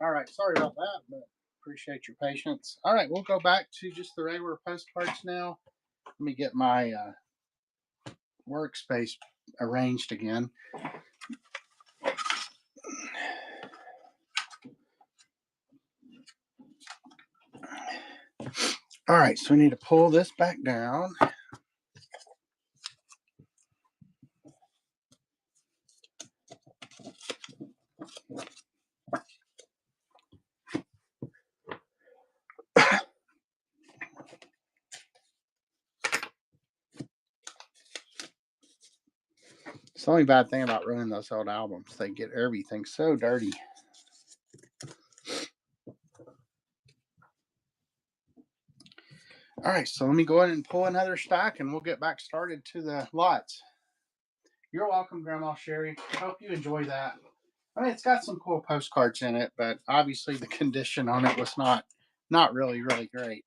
[SPEAKER 1] All right, sorry about that, but appreciate your patience. All right, we'll go back to just the regular postcards now. Let me get my workspace arranged again. All right, so we need to pull this back down. It's the only bad thing about running those old albums. They get everything so dirty. All right, so let me go ahead and pull another stack and we'll get back started to the lots. You're welcome, Grandma Sherry. Hope you enjoy that. I mean, it's got some cool postcards in it, but obviously the condition on it was not really great.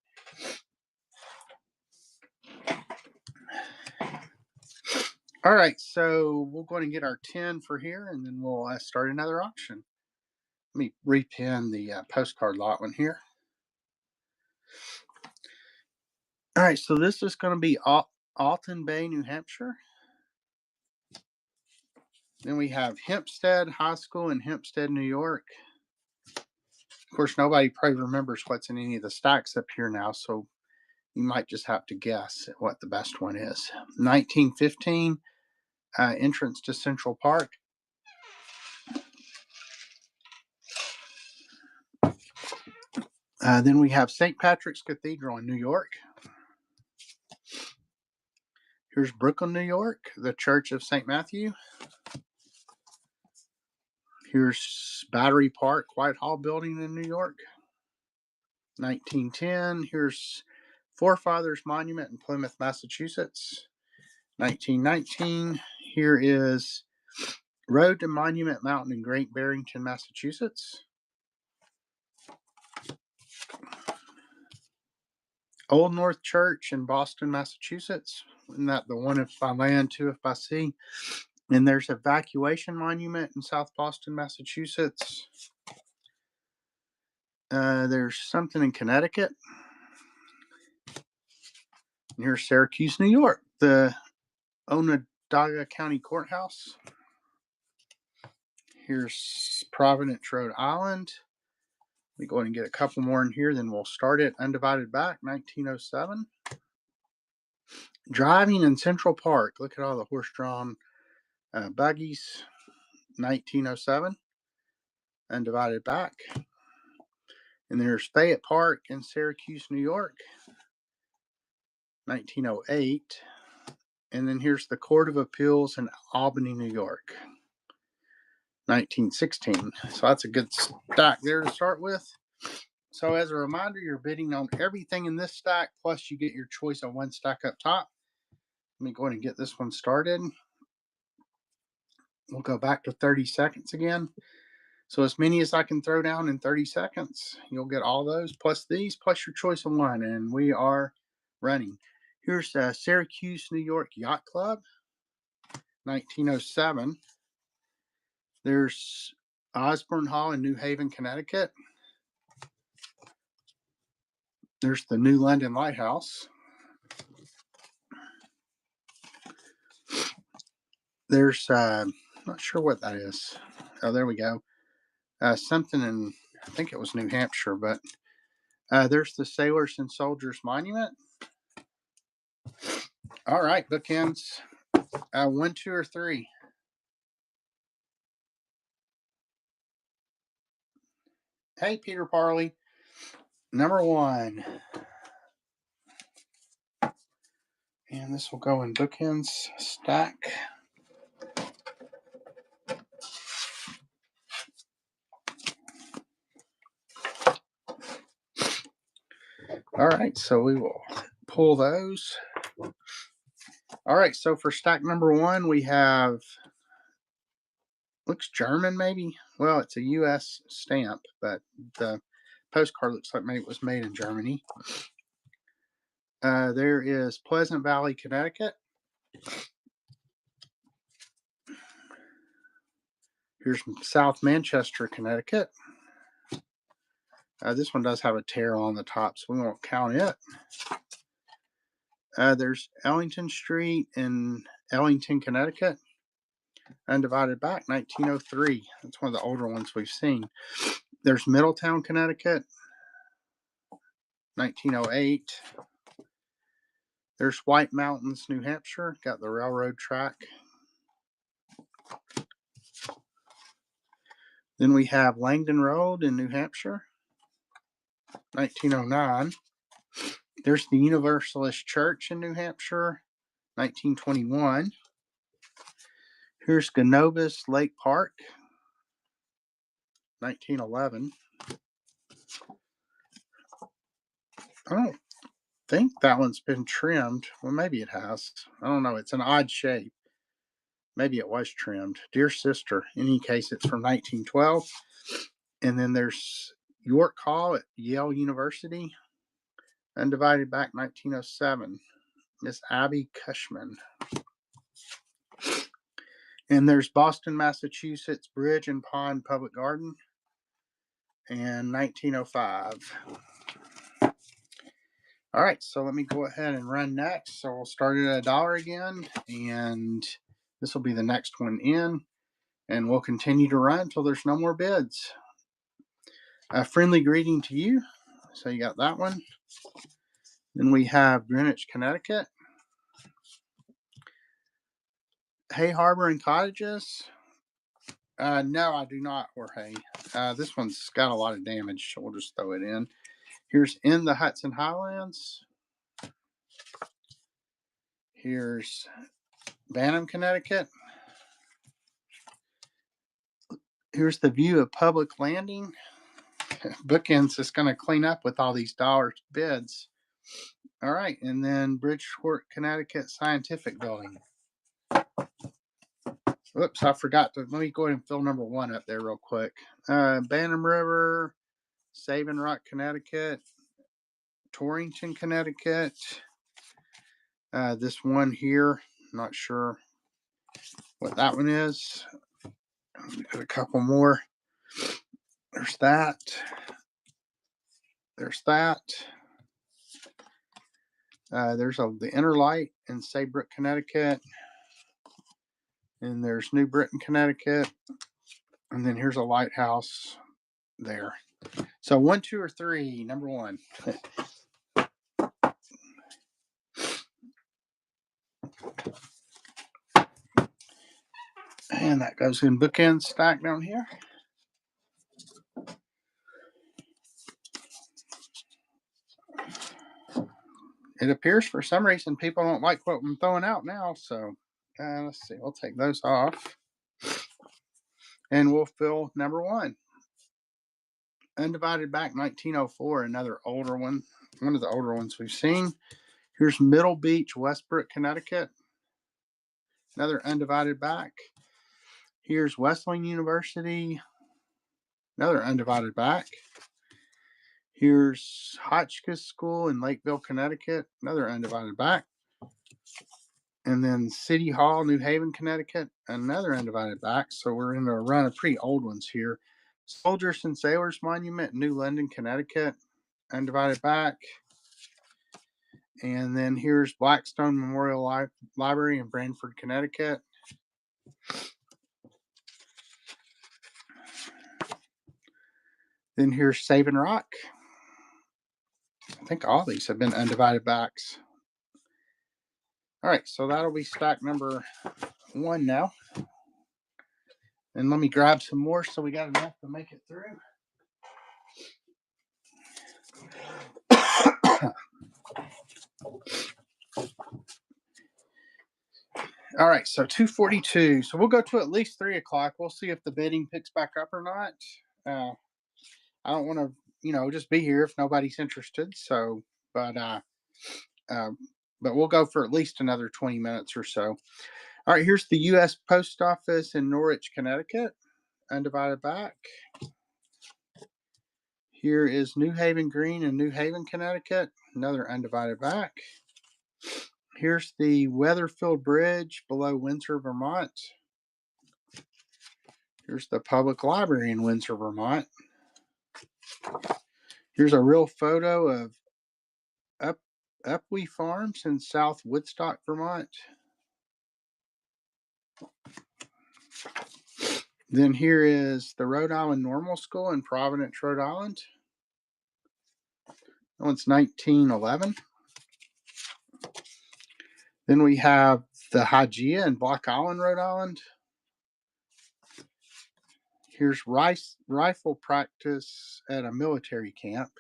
[SPEAKER 1] All right, so we'll go ahead and get our 10 for here, and then we'll start another auction. Let me repin the postcard lot one here. All right, so this is going to be Alton Bay, New Hampshire. Then we have Hempstead High School in Hempstead, New York. Of course, nobody probably remembers what's in any of the stacks up here now, so you might just have to guess at what the best one is. 1915, entrance to Central Park. Then we have St. Patrick's Cathedral in New York. Here's Brooklyn, New York, the Church of St. Matthew. Here's Battery Park, Whitehall Building in New York. 1910, here's Forefathers Monument in Plymouth, Massachusetts. 1919, here is Road to Monument Mountain in Great Barrington, Massachusetts. Old North Church in Boston, Massachusetts. Isn't that the one if I land, two if I see? And there's Evacuation Monument in South Boston, Massachusetts. There's something in Connecticut. And here's Syracuse, New York, the Onondaga County Courthouse. Here's Providence, Rhode Island. Let me go ahead and get a couple more in here, then we'll start it. Undivided Back, 1907. Driving in Central Park. Look at all the horse-drawn buggies. 1907. Undivided Back. And there's Fayette Park in Syracuse, New York. 1908. And then here's the Court of Appeals in Albany, New York. 1916. So that's a good stack there to start with. So as a reminder, you're bidding on everything in this stack, plus you get your choice on one stack up top. Let me go ahead and get this one started. We'll go back to 30 seconds again. So as many as I can throw down in 30 seconds, you'll get all those, plus these, plus your choice of one. And we are running. Here's Syracuse, New York Yacht Club, 1907. There's Osborne Hall in New Haven, Connecticut. There's the New London Lighthouse. There's, not sure what that is. Oh, there we go. Something in, I think it was New Hampshire, but there's the Sailors and Soldiers Monument. All right, bookends. 1, 2, or 3. Hey, Peter Parley. Number 1. And this will go in bookends stack. All right, so we will pull those. All right, so for stack number 1, we have, looks German maybe. Well, it's a U.S. stamp, but the postcard looks like maybe it was made in Germany. There is Pleasant Valley, Connecticut. Here's South Manchester, Connecticut. This one does have a tear on the top, so we won't count it. There's Ellington Street in Ellington, Connecticut. Undivided Back, 1903. That's one of the older ones we've seen. There's Middletown, Connecticut, 1908. There's White Mountains, New Hampshire. Got the railroad track. Then we have Langdon Road in New Hampshire, 1909. There's the Universalist Church in New Hampshire, 1921. Here's Ganovas Lake Park, 1911. I don't think that one's been trimmed. Well, maybe it has. I don't know. It's an odd shape. Maybe it was trimmed. Dear Sister. In any case, it's from 1912. And then there's York Hall at Yale University, undivided back 1907. Miss Abby Cushman. And there's Boston, Massachusetts Bridge and Pond Public Garden in 1905. All right, so let me go ahead and run next. So we'll start at $1 again, and this will be the next one in, and we'll continue to run until there's no more bids. A friendly greeting to you. So you got that one. Then we have Greenwich, Connecticut. Hay Harbor and Cottages. No, I do not, Jorge. This one's got a lot of damage, so we'll just throw it in. Here's In the Hudson Highlands. Here's Bantam, Connecticut. Here's the view of Public Landing. Bookends is going to clean up with all these dollar bids. All right, and then Bridgeport, Connecticut Scientific Building. Whoops, I forgot to. Let me go ahead and fill number 1 up there real quick. Bantam River, Savin Rock, Connecticut, Torrington, Connecticut. This one here, not sure what that one is. Got a couple more. There's that. There's that. There's the Interlight in Saybrook, Connecticut. And there's New Britain, Connecticut. And then here's a lighthouse there. So 1, 2, or 3, number 1. And that goes in bookend stack down here. It appears for some reason people don't like what I'm throwing out now. So let's see. We'll take those off. And we'll fill number 1. Undivided back 1904, another older one. One of the older ones we've seen. Here's Middle Beach, Westbrook, Connecticut. Another undivided back. Here's Wesleyan University. Another undivided back. Here's Hotchkiss School in Lakeville, Connecticut. Another undivided back. And then City Hall, New Haven, Connecticut. Another undivided back. So we're in a run of pretty old ones here. Soldiers and Sailors Monument, New London, Connecticut. Undivided back. And then here's Blackstone Memorial Library in Branford, Connecticut. Then here's Savin Rock. I think all these have been undivided backs. All right, so that'll be stack number 1 now. And let me grab some more so we got enough to make it through. All right, so 242. So we'll go to at least 3 o'clock. We'll see if the bidding picks back up or not. I don't want to, just be here if nobody's interested. So, but we'll go for at least another 20 minutes or so. All right, here's the U.S. Post Office in Norwich, Connecticut. Undivided back. Here is New Haven Green in New Haven, Connecticut. Another undivided back. Here's the Weatherfield Bridge below Windsor, Vermont. Here's the Public Library in Windsor, Vermont. Here's a real photo of Upwee Farms in South Woodstock, Vermont. Then here is the Rhode Island Normal School in Providence, Rhode Island. That one's 1911. Then we have the Hygeia in Block Island, Rhode Island. Here's rifle practice at a military camp.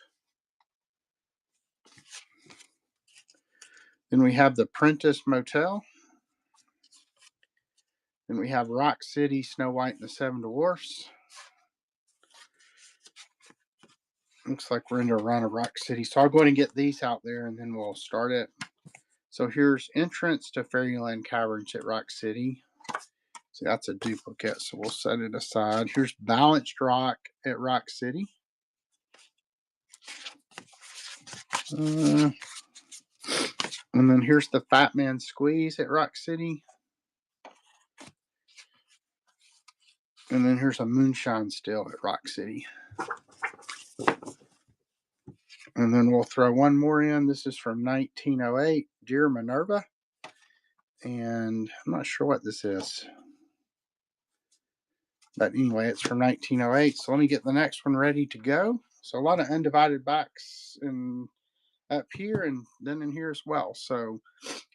[SPEAKER 1] Then we have the Prentice Motel. Then we have Rock City, Snow White and the Seven Dwarfs. Looks like we're into a run of Rock City. So I'll go ahead and get these out there and then we'll start it. So here's Entrance to Fairyland Caverns at Rock City. See, that's a duplicate, so we'll set it aside. Here's Balanced Rock at Rock City. And then here's the Fat Man Squeeze at Rock City. And then here's a Moonshine Still at Rock City. And then we'll throw one more in. This is from 1908, Dear Minerva. And I'm not sure what this is. But anyway, it's from 1908. So let me get the next one ready to go. So a lot of undivided backs in up here and then in here as well. So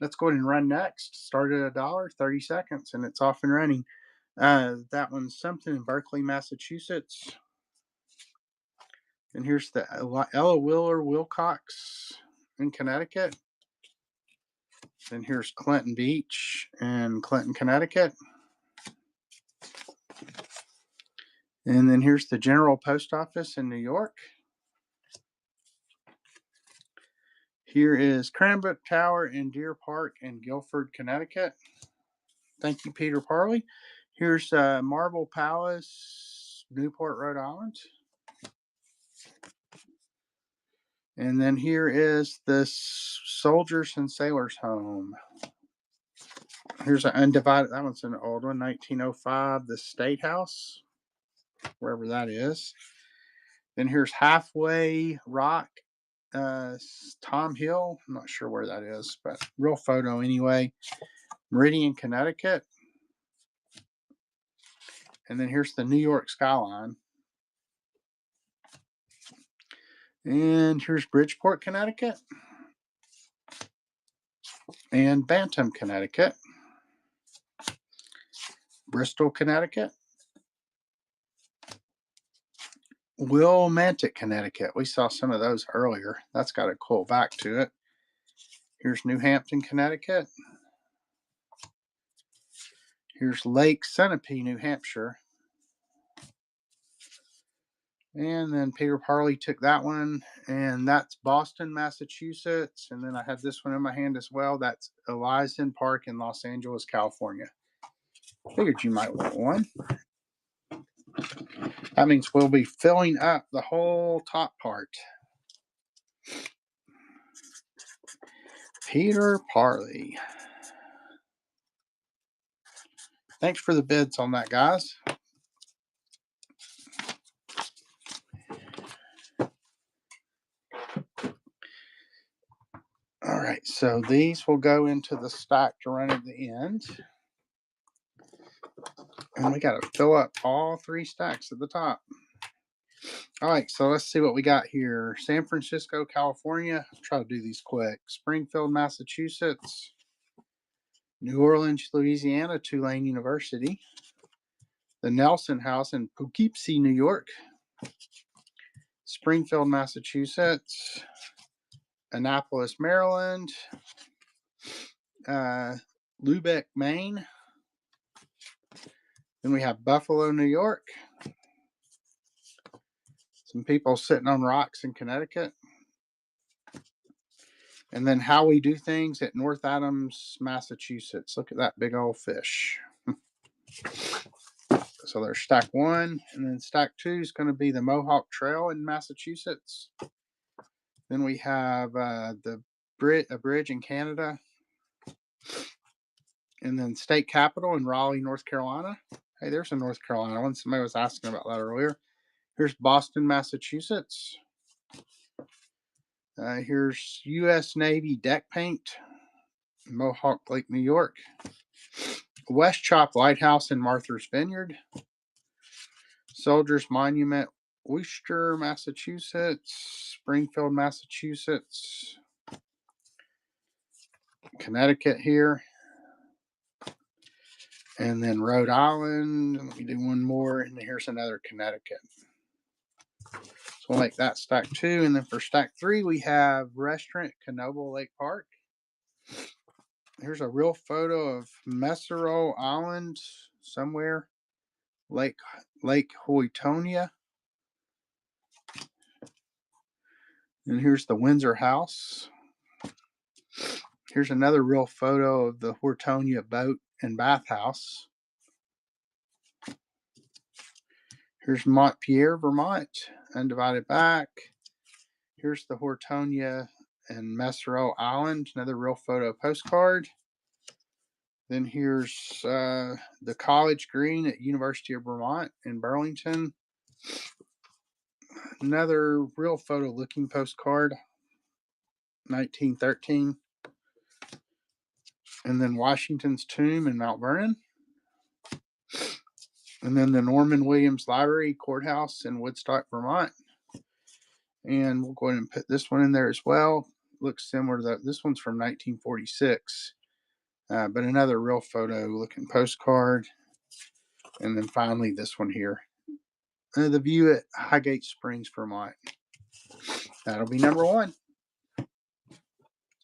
[SPEAKER 1] let's go ahead and run next. Start at $1, 30 seconds, and it's off and running. That one's something in Berkeley, Massachusetts. And here's the Ella Wheeler Wilcox in Connecticut. Then here's Clinton Beach in Clinton, Connecticut. And then here's the General Post Office in New York. Here is Cranbrook Tower in Deer Park in Guilford, Connecticut. Thank you, Peter Parley. Here's Marble Palace, Newport, Rhode Island. And then here is the Soldiers and Sailors Home. Here's an undivided, that one's an old one, 1905, the State House, wherever that is. Then here's Halfway Rock, Tom Hill. I'm not sure where that is, but real photo anyway. Meridian, Connecticut. And then here's the New York skyline. And here's Bridgeport, Connecticut. And Bantam, Connecticut. Bristol, Connecticut. Wilmette, Connecticut. We saw some of those earlier. That's got a cool back to it. Here's New Hampton, Connecticut. Here's Lake Sunapee, New Hampshire. And then Peter Parley took that one, and that's Boston, Massachusetts. And then I have this one in my hand as well. That's Elysian Park in Los Angeles, California. Figured you might want one. That means we'll be filling up the whole top part. Peter Parley. Thanks for the bids on that, guys. All right, so these will go into the stack to run at the end. And we got to fill up all 3 stacks at the top. All right, so let's see what we got here. San Francisco, California. I'll try to do these quick. Springfield, Massachusetts. New Orleans, Louisiana, Tulane University. The Nelson House in Poughkeepsie, New York. Springfield, Massachusetts. Annapolis, Maryland. Lubec, Maine. Then we have Buffalo, New York. Some people sitting on rocks in Connecticut. And then How We Do Things at North Adams, Massachusetts. Look at that big old fish. So there's stack 1. And then stack 2 is going to be the Mohawk Trail in Massachusetts. Then we have a bridge in Canada. And then State Capitol in Raleigh, North Carolina. Hey, there's a North Carolina one. Somebody was asking about that earlier. Here's Boston, Massachusetts. Here's U.S. Navy deck paint, Mohawk Lake, New York. West Chop Lighthouse in Martha's Vineyard. Soldiers Monument, Worcester, Massachusetts. Springfield, Massachusetts. Connecticut here. And then Rhode Island. Let me do one more. And here's another Connecticut. So we'll make that stack 2. And then for stack 3, we have Restaurant Canoble Lake Park. Here's a real photo of Mesero Island somewhere. Lake Hoytonia. And here's the Windsor House. Here's another real photo of the Hortonia boat and bathhouse. Here's Montpelier, Vermont, undivided back. Here's the Hortonia and Messereau Island, another real photo postcard. Then here's the College Green at University of Vermont in Burlington. Another real photo looking postcard, 1913. And then Washington's Tomb in Mount Vernon. And then the Norman Williams Library Courthouse in Woodstock, Vermont. And we'll go ahead and put this one in there as well. Looks similar to that. This one's from 1946. But another real photo looking postcard. And then finally this one here. The view at Highgate Springs, Vermont. That'll be number one.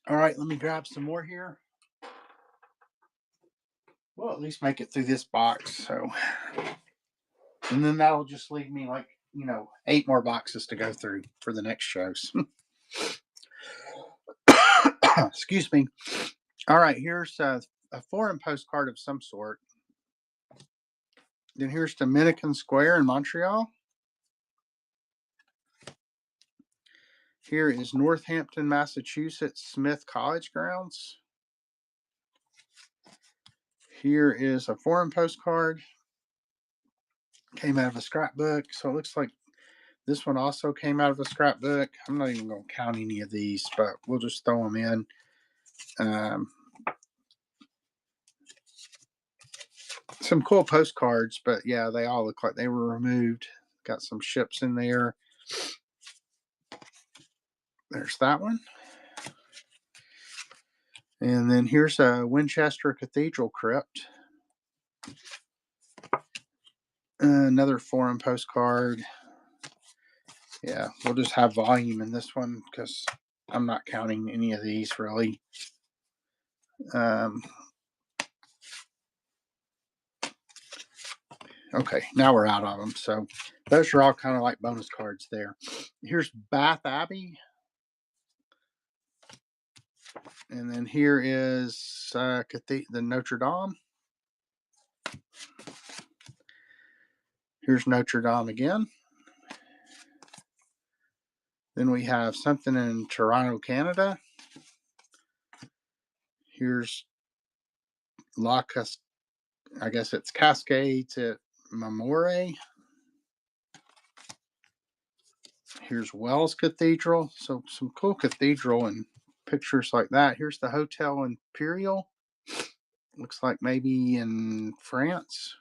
[SPEAKER 1] All right, let me grab some more here. We'll at least make it through this box. So, and then that'll just leave me like, 8 more boxes to go through for the next shows. Excuse me. All right, here's a foreign postcard of some sort. Then here's Dominican Square in Montreal. Here is Northampton, Massachusetts, Smith College grounds. Here is a foreign postcard. Came out of a scrapbook. So it looks like this one also came out of a scrapbook. I'm not even going to count any of these, but we'll just throw them in. Some cool postcards, but yeah, they all look like they were removed. Got some ships in there. There's that one. And then here's a Winchester Cathedral crypt. Another foreign postcard. Yeah, we'll just have volume in this one because I'm not counting any of these really. Okay, now we're out of them. So those are all kind of like bonus cards there. Here's Bath Abbey. And then here is the Notre Dame. Here's Notre Dame again. Then we have something in Toronto, Canada. Here's I guess it's Cascades at Mamore. Here's Wells Cathedral. So some cool cathedral and pictures like that. Here's the Hotel Imperial. Looks like maybe in France.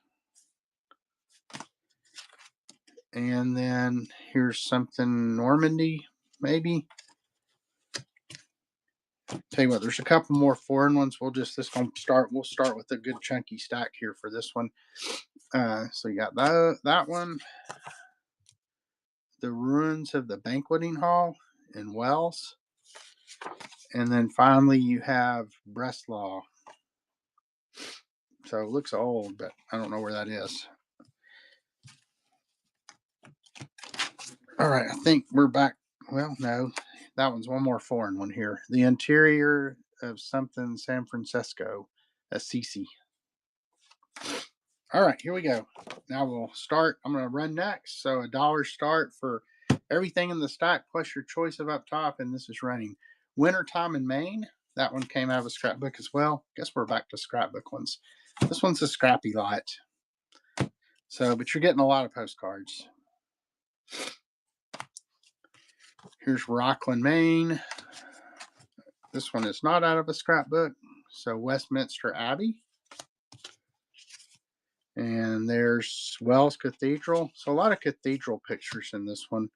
[SPEAKER 1] And then here's something Normandy, maybe. Tell you what, there's a couple more foreign ones. We'll start with a good chunky stack here for this one. So you got that one. The ruins of the banqueting hall in Wells. And then finally you have Breslau. So it looks old, but I don't know where that is. All right, I think we're back. Well, no, that one's one more foreign one here. The interior of something San Francisco, Assisi. All right, here we go. Now we'll start. I'm going to run next. So $1 start for everything in the stack plus your choice of up top. And this is running Wintertime in Maine. That one came out of a scrapbook as well. Guess we're back to scrapbook ones. This one's a scrappy lot. So, but you're getting a lot of postcards. Here's Rockland, Maine. This one is not out of a scrapbook. So Westminster Abbey. And there's Wells Cathedral. So a lot of cathedral pictures in this one.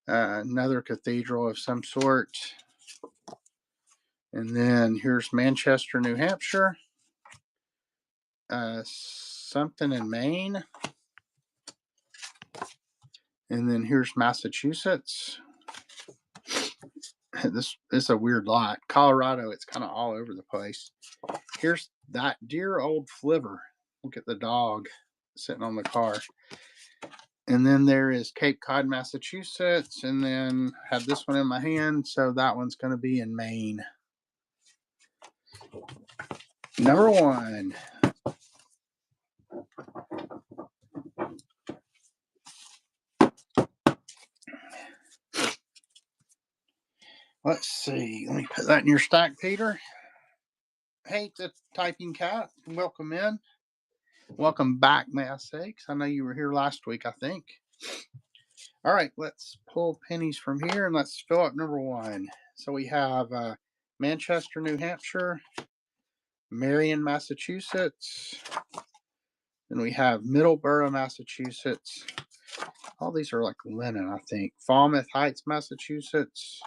[SPEAKER 1] Another cathedral of some sort. And then here's Manchester, New Hampshire. Something in Maine. And then here's Massachusetts. This is a weird lot. Colorado, it's kind of all over the place. Here's that dear old flivver. Look at the dog sitting on the car. And then there is Cape Cod, Massachusetts. And then have this one in my hand. So that one's going to be in Maine. Number 1. Let's see. Let me put that in your stack, Peter. Hey, the typing cat. Welcome in. Welcome back, may I say, because I know you were here last week, I think. All right, let's pull pennies from here and let's fill up number 1. So we have Manchester, New Hampshire, Marion, Massachusetts. Then we have Middleborough, Massachusetts. All these are like Lennon, I think. Falmouth Heights, Massachusetts.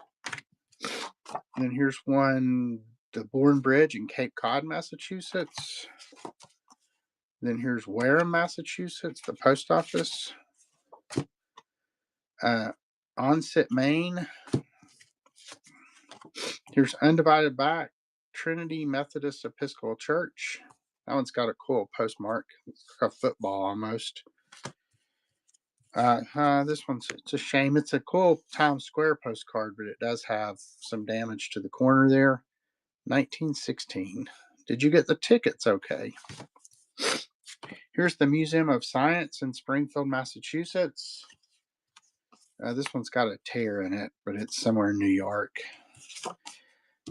[SPEAKER 1] And then here's one, the Bourne Bridge in Cape Cod, Massachusetts. Then here's Wareham, Massachusetts, the post office. Onset, Maine. Here's Undivided Back, Trinity Methodist Episcopal Church. That one's got a cool postmark. It's like a football almost. This one's, it's a shame. It's a cool Times Square postcard, but it does have some damage to the corner there. 1916. Did you get the tickets okay? Here's the Museum of Science in Springfield, Massachusetts. This one's got a tear in it, but it's somewhere in New York.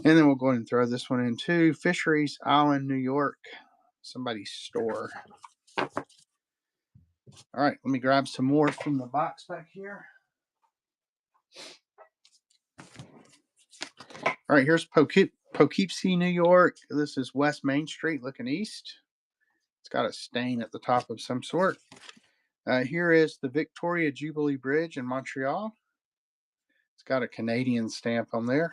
[SPEAKER 1] And then we'll go ahead and throw this one in too. Fisheries Island, New York. Somebody's store. All right, let me grab some more from the box back here. All right, here's Poughkeepsie, New York. This is West Main Street looking east. It's got a stain at the top of some sort. Here is the Victoria Jubilee Bridge in Montreal. It's got a Canadian stamp on there.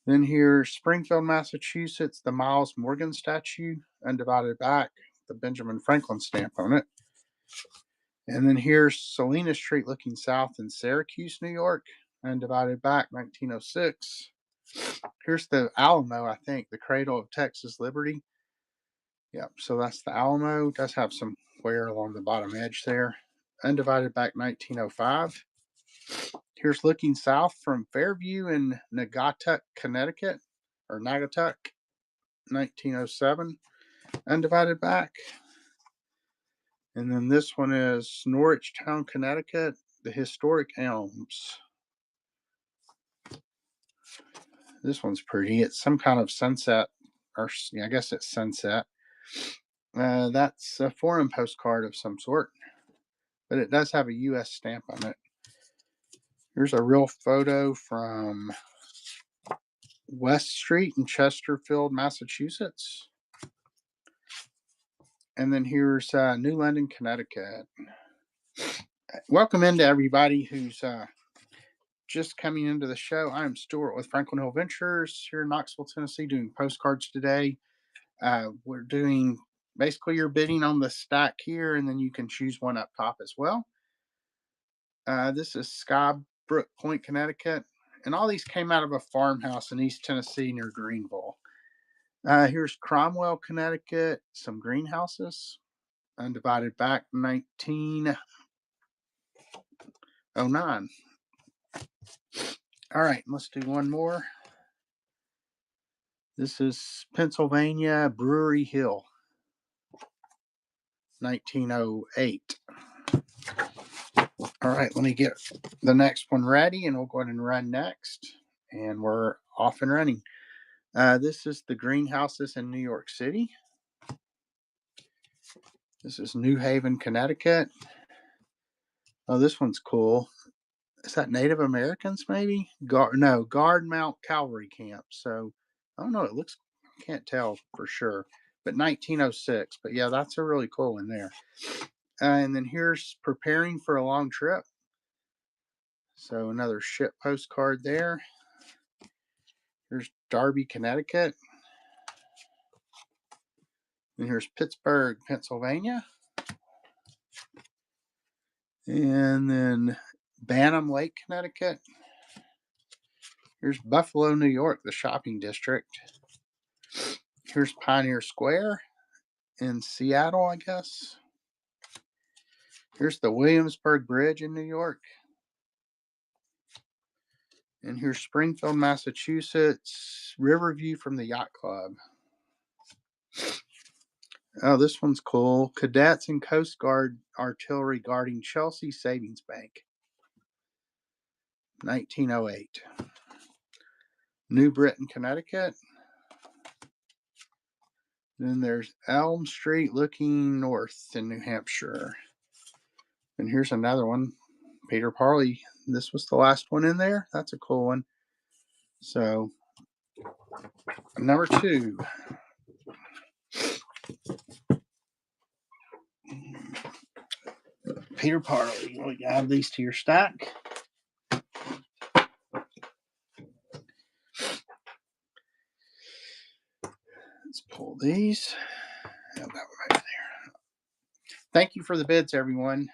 [SPEAKER 1] Then here's Springfield, Massachusetts, the Miles Morgan statue, Undivided Back, the Benjamin Franklin stamp on it. And then here's Salina Street looking south in Syracuse, New York, Undivided Back, 1906. Here's the Alamo, I think, the cradle of Texas liberty. Yep, so that's the Alamo. It does have some wear along the bottom edge there. Undivided Back, 1905. Here's looking south from Fairview in Naugatuck, Connecticut, or Naugatuck, 1907. Undivided Back. And then this one is Norrichtown, Connecticut, the Historic Elms. This one's pretty. It's some kind of sunset, or I guess it's sunset. That's a foreign postcard of some sort, but it does have a U.S. stamp on it. Here's a real photo from West Street in Chesterfield, Massachusetts. And then here's New London, Connecticut. Welcome into everybody who's just coming into the show. I'm Stuart with Franklin Hill Ventures here in Knoxville, Tennessee, doing postcards today. We're doing basically your bidding on the stack here, and then you can choose one up top as well. This is Skybrook Point, Connecticut, and all these came out of a farmhouse in East Tennessee near Greenville. Here's Cromwell, Connecticut, some greenhouses. Undivided Back, 1909. All right, let's do one more. This is Pennsylvania, Brewery Hill, 1908. All right, let me get the next one ready, and we'll go ahead and run next. And we're off and running. This is the greenhouses in New York City. This is New Haven, Connecticut. Oh, this one's cool. Is that Native Americans, maybe? Guard Mount Cavalry Camp. So, I don't know. It looks, can't tell for sure. But 1906. But yeah, that's a really cool one there. And then here's Preparing for a Long Trip. So, another ship postcard there. Here's Darby, Connecticut. And here's Pittsburgh, Pennsylvania. And then Banham Lake, Connecticut. Here's Buffalo, New York, the shopping district. Here's Pioneer Square. in Seattle, I guess. Here's the Williamsburg Bridge in New York. And here's Springfield, Massachusetts, Riverview from the Yacht Club. Oh, this one's cool. Cadets and Coast Guard artillery guarding Chelsea Savings Bank, 1908. New Britain, Connecticut. Then there's Elm Street looking north in New Hampshire. And here's another one. Peter Parley. This was the last one in there. That's a cool one. So, number 2. Peter Parley. We'll add these to your stack. Let's pull these. Have that one right there. Thank you for the bids, everyone.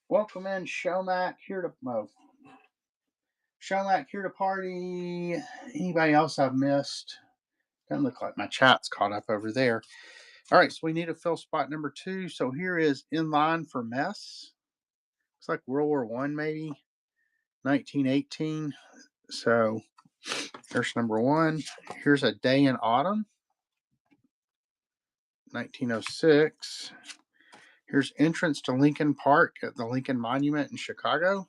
[SPEAKER 1] Welcome in, Showmac here to Showmac here to party. Anybody else I've missed? Doesn't look like my chat's caught up over there. All right, so we need to fill spot number 2. So here is In Line for Mess. Looks like World War I, maybe 1918. So there's number 1. Here's A Day in Autumn, 1906. Here's Entrance to Lincoln Park at the Lincoln Monument in Chicago.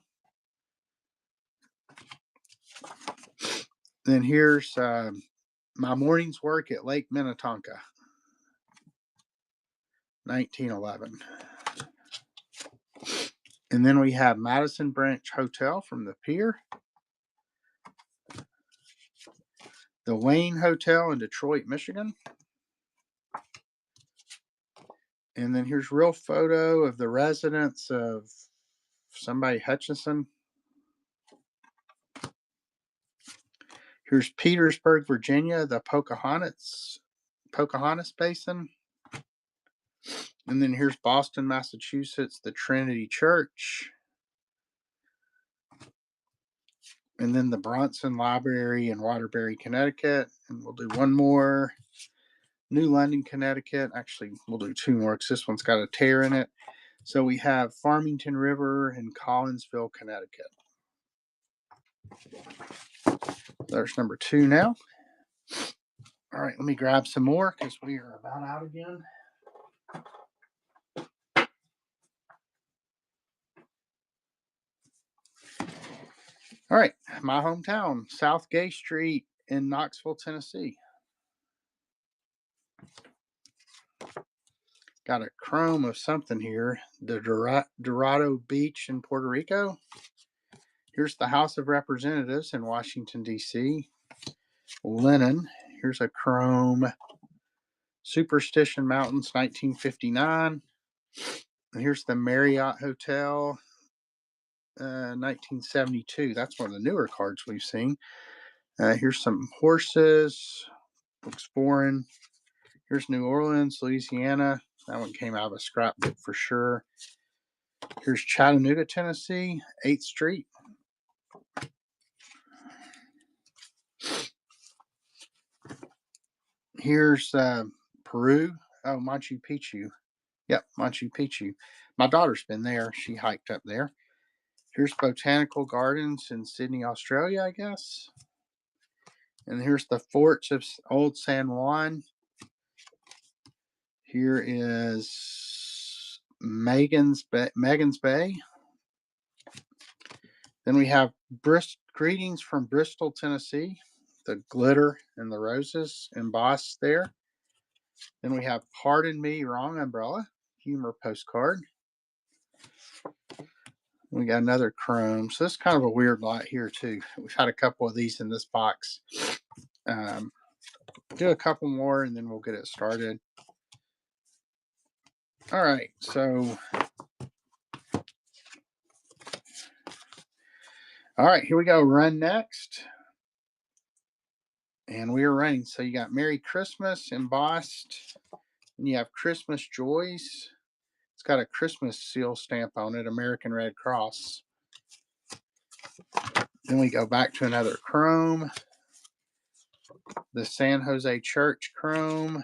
[SPEAKER 1] Then here's My Morning's Work at Lake Minnetonka, 1911. And then we have Madison Branch Hotel from the pier. The Wayne Hotel in Detroit, Michigan. And then here's real photo of the residence of somebody Hutchinson. Here's Petersburg, Virginia, the Pocahontas Basin. And then here's Boston, Massachusetts, the Trinity Church. And then the Bronson Library in Waterbury, Connecticut. And we'll do one more. New London, Connecticut. Actually, we'll do 2 more because this one's got a tear in it. So we have Farmington River in Collinsville, Connecticut. There's number 2 now. All right, let me grab some more because we are about out again. All right, my hometown, South Gay Street in Knoxville, Tennessee. Got a chrome of something here. The Dorado Beach in Puerto Rico. Here's the House of Representatives in Washington, D.C. Linen. Here's a chrome. Superstition Mountains, 1959. And here's the Marriott Hotel, 1972. That's one of the newer cards we've seen. Here's some horses. Looks foreign. Here's New Orleans, Louisiana. That one came out of a scrapbook for sure. Here's Chattanooga, Tennessee, 8th Street. Here's Peru. Oh, Machu Picchu. Yep, Machu Picchu. My daughter's been there. She hiked up there. Here's Botanical Gardens in Sydney, Australia, I guess. And here's the forts of Old San Juan. Here is Megan's Bay. Then we have Greetings from Bristol, Tennessee. The glitter and the roses embossed there. Then we have Pardon Me, Wrong Umbrella, humor postcard. We got another chrome. So this is kind of a weird lot here too. We've had a couple of these in this box. Do a couple more and then we'll get it started. All right, so all right, here we go. Run next. And we are running. So you got Merry Christmas embossed. And you have Christmas Joys. It's got a Christmas seal stamp on it, American Red Cross. Then we go back to another chrome. The San Jose Church chrome.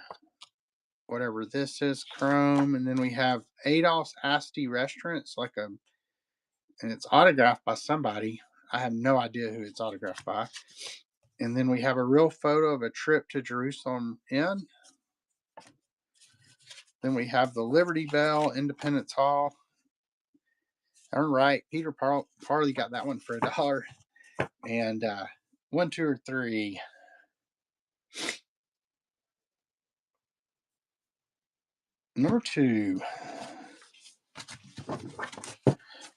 [SPEAKER 1] whatever this is, chrome. And then we have Adolph's Asti Restaurant. It's like a, and it's autographed by somebody. I have no idea who it's autographed by. And then we have a real photo of a trip to Jerusalem Inn. Then we have the Liberty Bell, Independence Hall. All right, Peter Farley got that one for $1. And 1, 2, or 3. Number 2.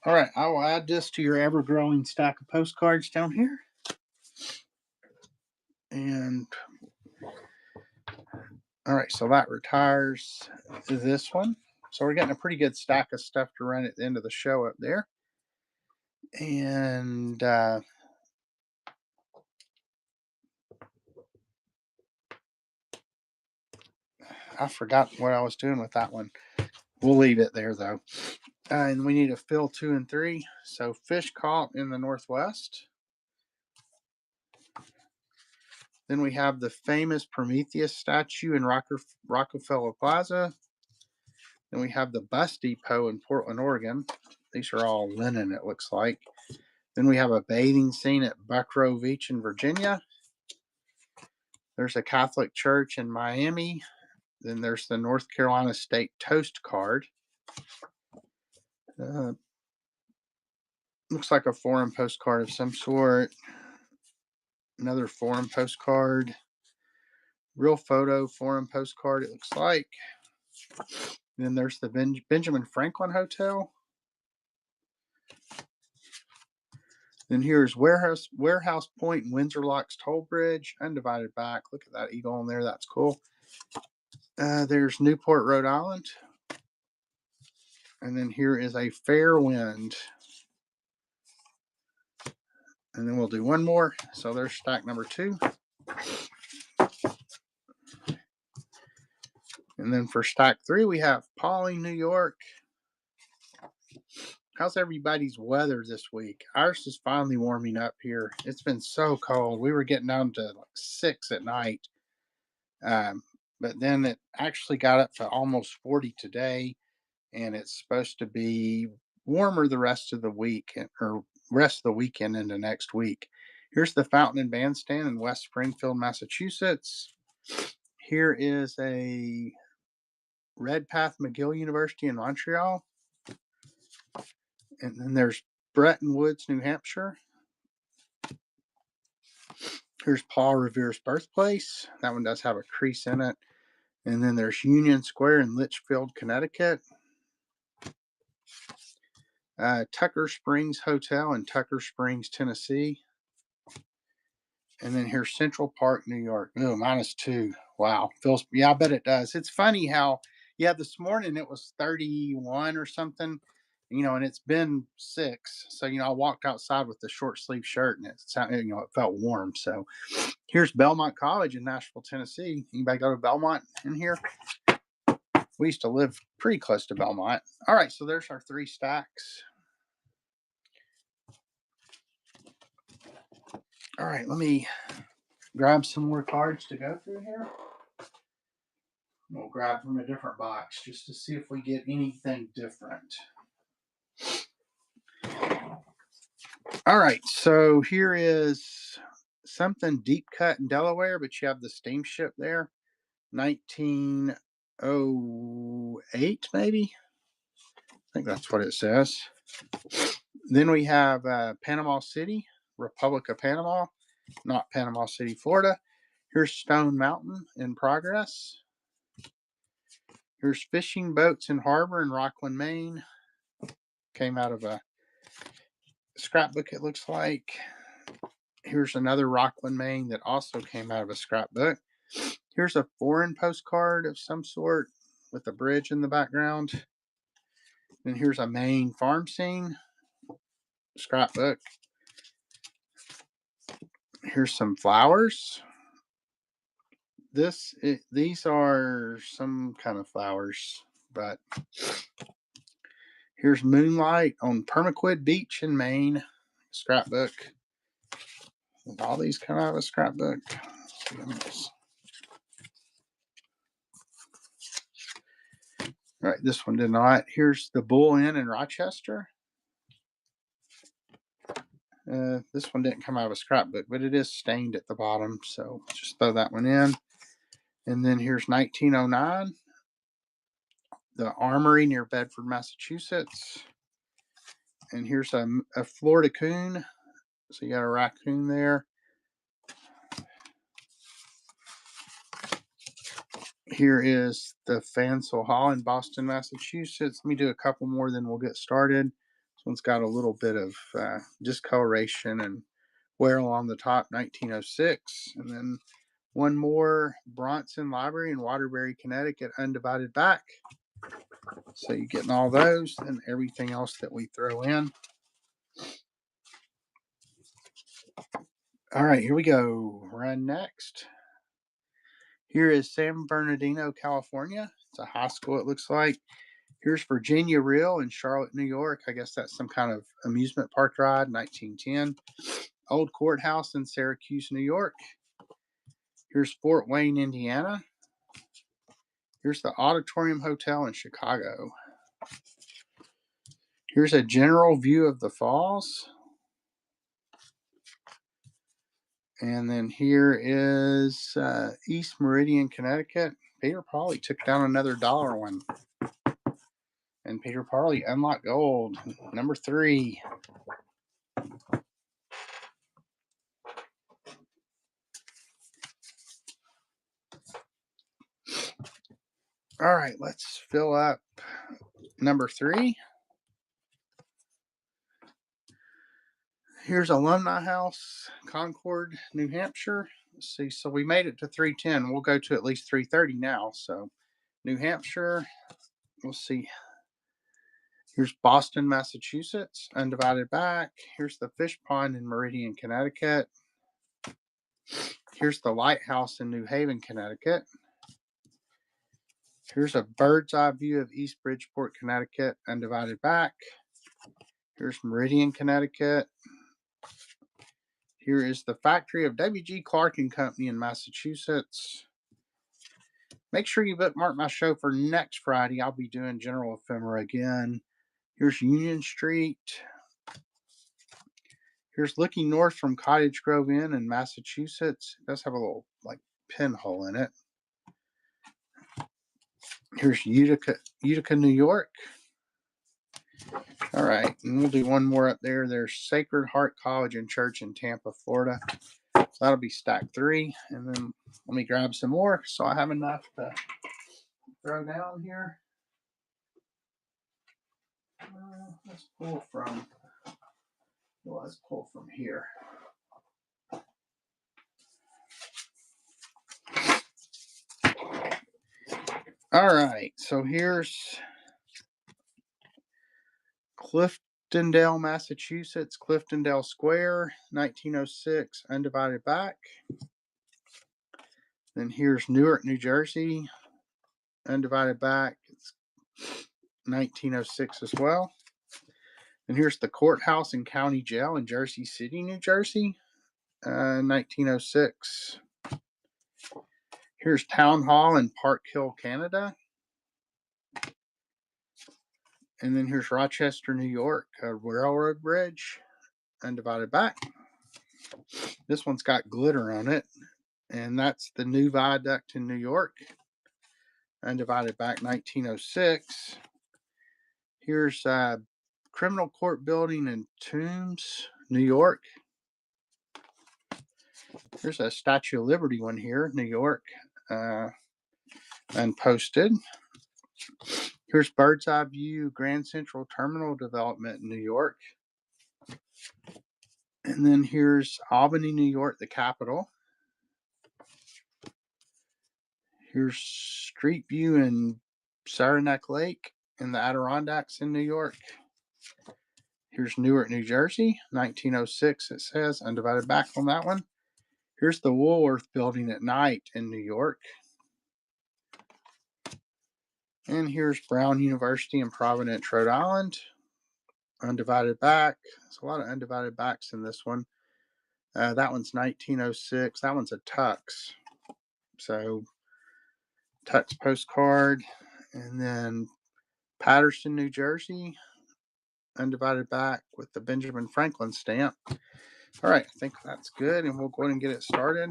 [SPEAKER 1] All right, I will add this to your ever-growing stack of postcards down here. And all right, so that retires this one. So we're getting a pretty good stack of stuff to run at the end of the show up there. And I forgot what I was doing with that one. We'll leave it there, though. And we need to fill 2 and 3. So fish caught in the Northwest. Then we have the famous Prometheus statue in Rockefeller Plaza. Then we have the bus depot in Portland, Oregon. These are all linen, it looks like. Then we have a bathing scene at Buckroe Beach in Virginia. There's a Catholic church in Miami. Then there's the North Carolina State Toast card. Looks like a foreign postcard of some sort. Another foreign postcard. Real photo foreign postcard, it looks like. Then there's the Benjamin Franklin Hotel. Then here's Warehouse Point and Windsor Locks Toll Bridge. Undivided back. Look at that eagle on there. That's cool. There's Newport, Rhode Island. And then here is a fair wind. And then we'll do one more. So there's stack number 2. And then for stack 3, we have Pawling, New York. How's everybody's weather this week? Ours is finally warming up here. It's been so cold. We were getting down to like 6 at night. But then it actually got up to almost 40 today. And it's supposed to be warmer the rest of the week, or rest of the weekend into next week. Here's the Fountain and Bandstand in West Springfield, Massachusetts. Here is a Redpath McGill University in Montreal. And then there's Bretton Woods, New Hampshire. Here's Paul Revere's birthplace. That one does have a crease in it. And then there's Union Square in Litchfield, Connecticut. Tucker Springs Hotel in Tucker Springs, Tennessee. And then here's Central Park, New York. Oh, -2. Wow. Yeah, I bet it does. It's funny how, this morning it was 31 or something, and it's been 6. So, I walked outside with the short sleeve shirt and it felt warm. So here's Belmont College in Nashville, Tennessee. Anybody go to Belmont in here? We used to live pretty close to Belmont. All right. So there's our 3 stacks. All right, let me grab some more cards to go through here. We'll grab from a different box just to see if we get anything different. All right, so here is something deep cut in Delaware, but you have the steamship there. 1908, maybe? I think that's what it says. Then we have Panama City, Republic of Panama, not Panama City, Florida. Here's Stone Mountain in progress. Here's Fishing Boats in Harbor in Rockland, Maine. Came out of a scrapbook, it looks like. Here's another Rockland, Maine that also came out of a scrapbook. Here's a foreign postcard of some sort with a bridge in the background. Then here's a Maine farm scene scrapbook. Here's some flowers. These are some kind of flowers, but here's Moonlight on Permaquid Beach in Maine scrapbook. All these come out of a scrapbook. All right, this one did not. Here's the Bull Inn in Rochester. This one didn't come out of a scrapbook, but it is stained at the bottom, so just throw that one in. And then here's 1909, the Armory near Bedford, Massachusetts. And here's a Florida coon. So you got a raccoon there. Here is the Fansel Hall in Boston, Massachusetts. Let me do a couple more, then we'll get started. This one's got a little bit of discoloration and wear along the top, 1906. And then one more, Bronson Library in Waterbury, Connecticut, undivided back. So you're getting all those and everything else that we throw in. All right, here we go. Run next. Here is San Bernardino, California. It's a high school, it looks like. Here's Virginia Reel in Charlotte, New York. I guess that's some kind of amusement park ride, 1910. Old Courthouse in Syracuse, New York. Here's Fort Wayne, Indiana. Here's the Auditorium Hotel in Chicago. Here's a general view of the falls. And then here is East Meridian, Connecticut. Peter Parley took down another dollar one. And Peter Parley unlocked gold, number 3. All right, let's fill up number 3. Here's Alumni House, Concord, New Hampshire. Let's see, so we made it to 310. We'll go to at least 330 now. So New Hampshire, we'll see. Here's Boston, Massachusetts, undivided back. Here's the Fish Pond in Meridian, Connecticut. Here's the Lighthouse in New Haven, Connecticut. Here's a bird's eye view of East Bridgeport, Connecticut, undivided back. Here's Meridian, Connecticut. Here is the factory of W.G. Clark and Company in Massachusetts. Make sure you bookmark my show for next Friday. I'll be doing General Ephemera again. Here's Union Street. Here's looking north from Cottage Grove Inn in Massachusetts. It does have a little pinhole in it. Here's Utica, New York. All right, and we'll do one more up there. There's Sacred Heart College and Church in Tampa, Florida. So that'll be stack 3. And then let me grab some more so I have enough to throw down here. Let's pull from here. All right, so here's Cliftondale, Massachusetts, Cliftondale Square, 1906, undivided back. Then here's Newark, New Jersey, undivided back. It's 1906 as well. And here's the courthouse and county jail in Jersey City, New Jersey, 1906. Here's Town Hall in Park Hill, Canada. And then here's Rochester, New York, a railroad bridge, undivided back. This one's got glitter on it, and that's the new viaduct in New York, undivided back, 1906. Here's Criminal Court Building in Tombs, New York. There's a Statue of Liberty one here, New York, unposted. Here's Bird's Eye View Grand Central Terminal Development in New York. And then here's Albany, New York, the capital. Here's Street View in Saranac Lake in the Adirondacks in New York. Here's Newark, New Jersey, 1906, it says, undivided back on that one. Here's the Woolworth Building at night in New York. And here's Brown University in Providence, Rhode Island, undivided back. There's a lot of undivided backs in this one. That one's 1906. That one's a Tux. So Tux postcard. And then Patterson, New Jersey, undivided back with the Benjamin Franklin stamp. All right, I think that's good, and we'll go ahead and get it started.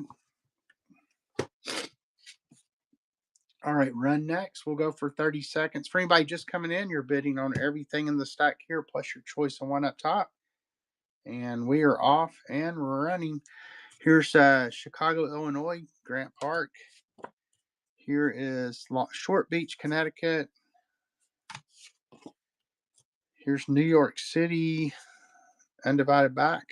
[SPEAKER 1] All right, run next. We'll go for 30 seconds. For anybody just coming in, you're bidding on everything in the stack here, plus your choice of one up top. And we are off and running. Here's Chicago, Illinois, Grant Park. Here is Short Beach, Connecticut. Here's New York City, undivided back.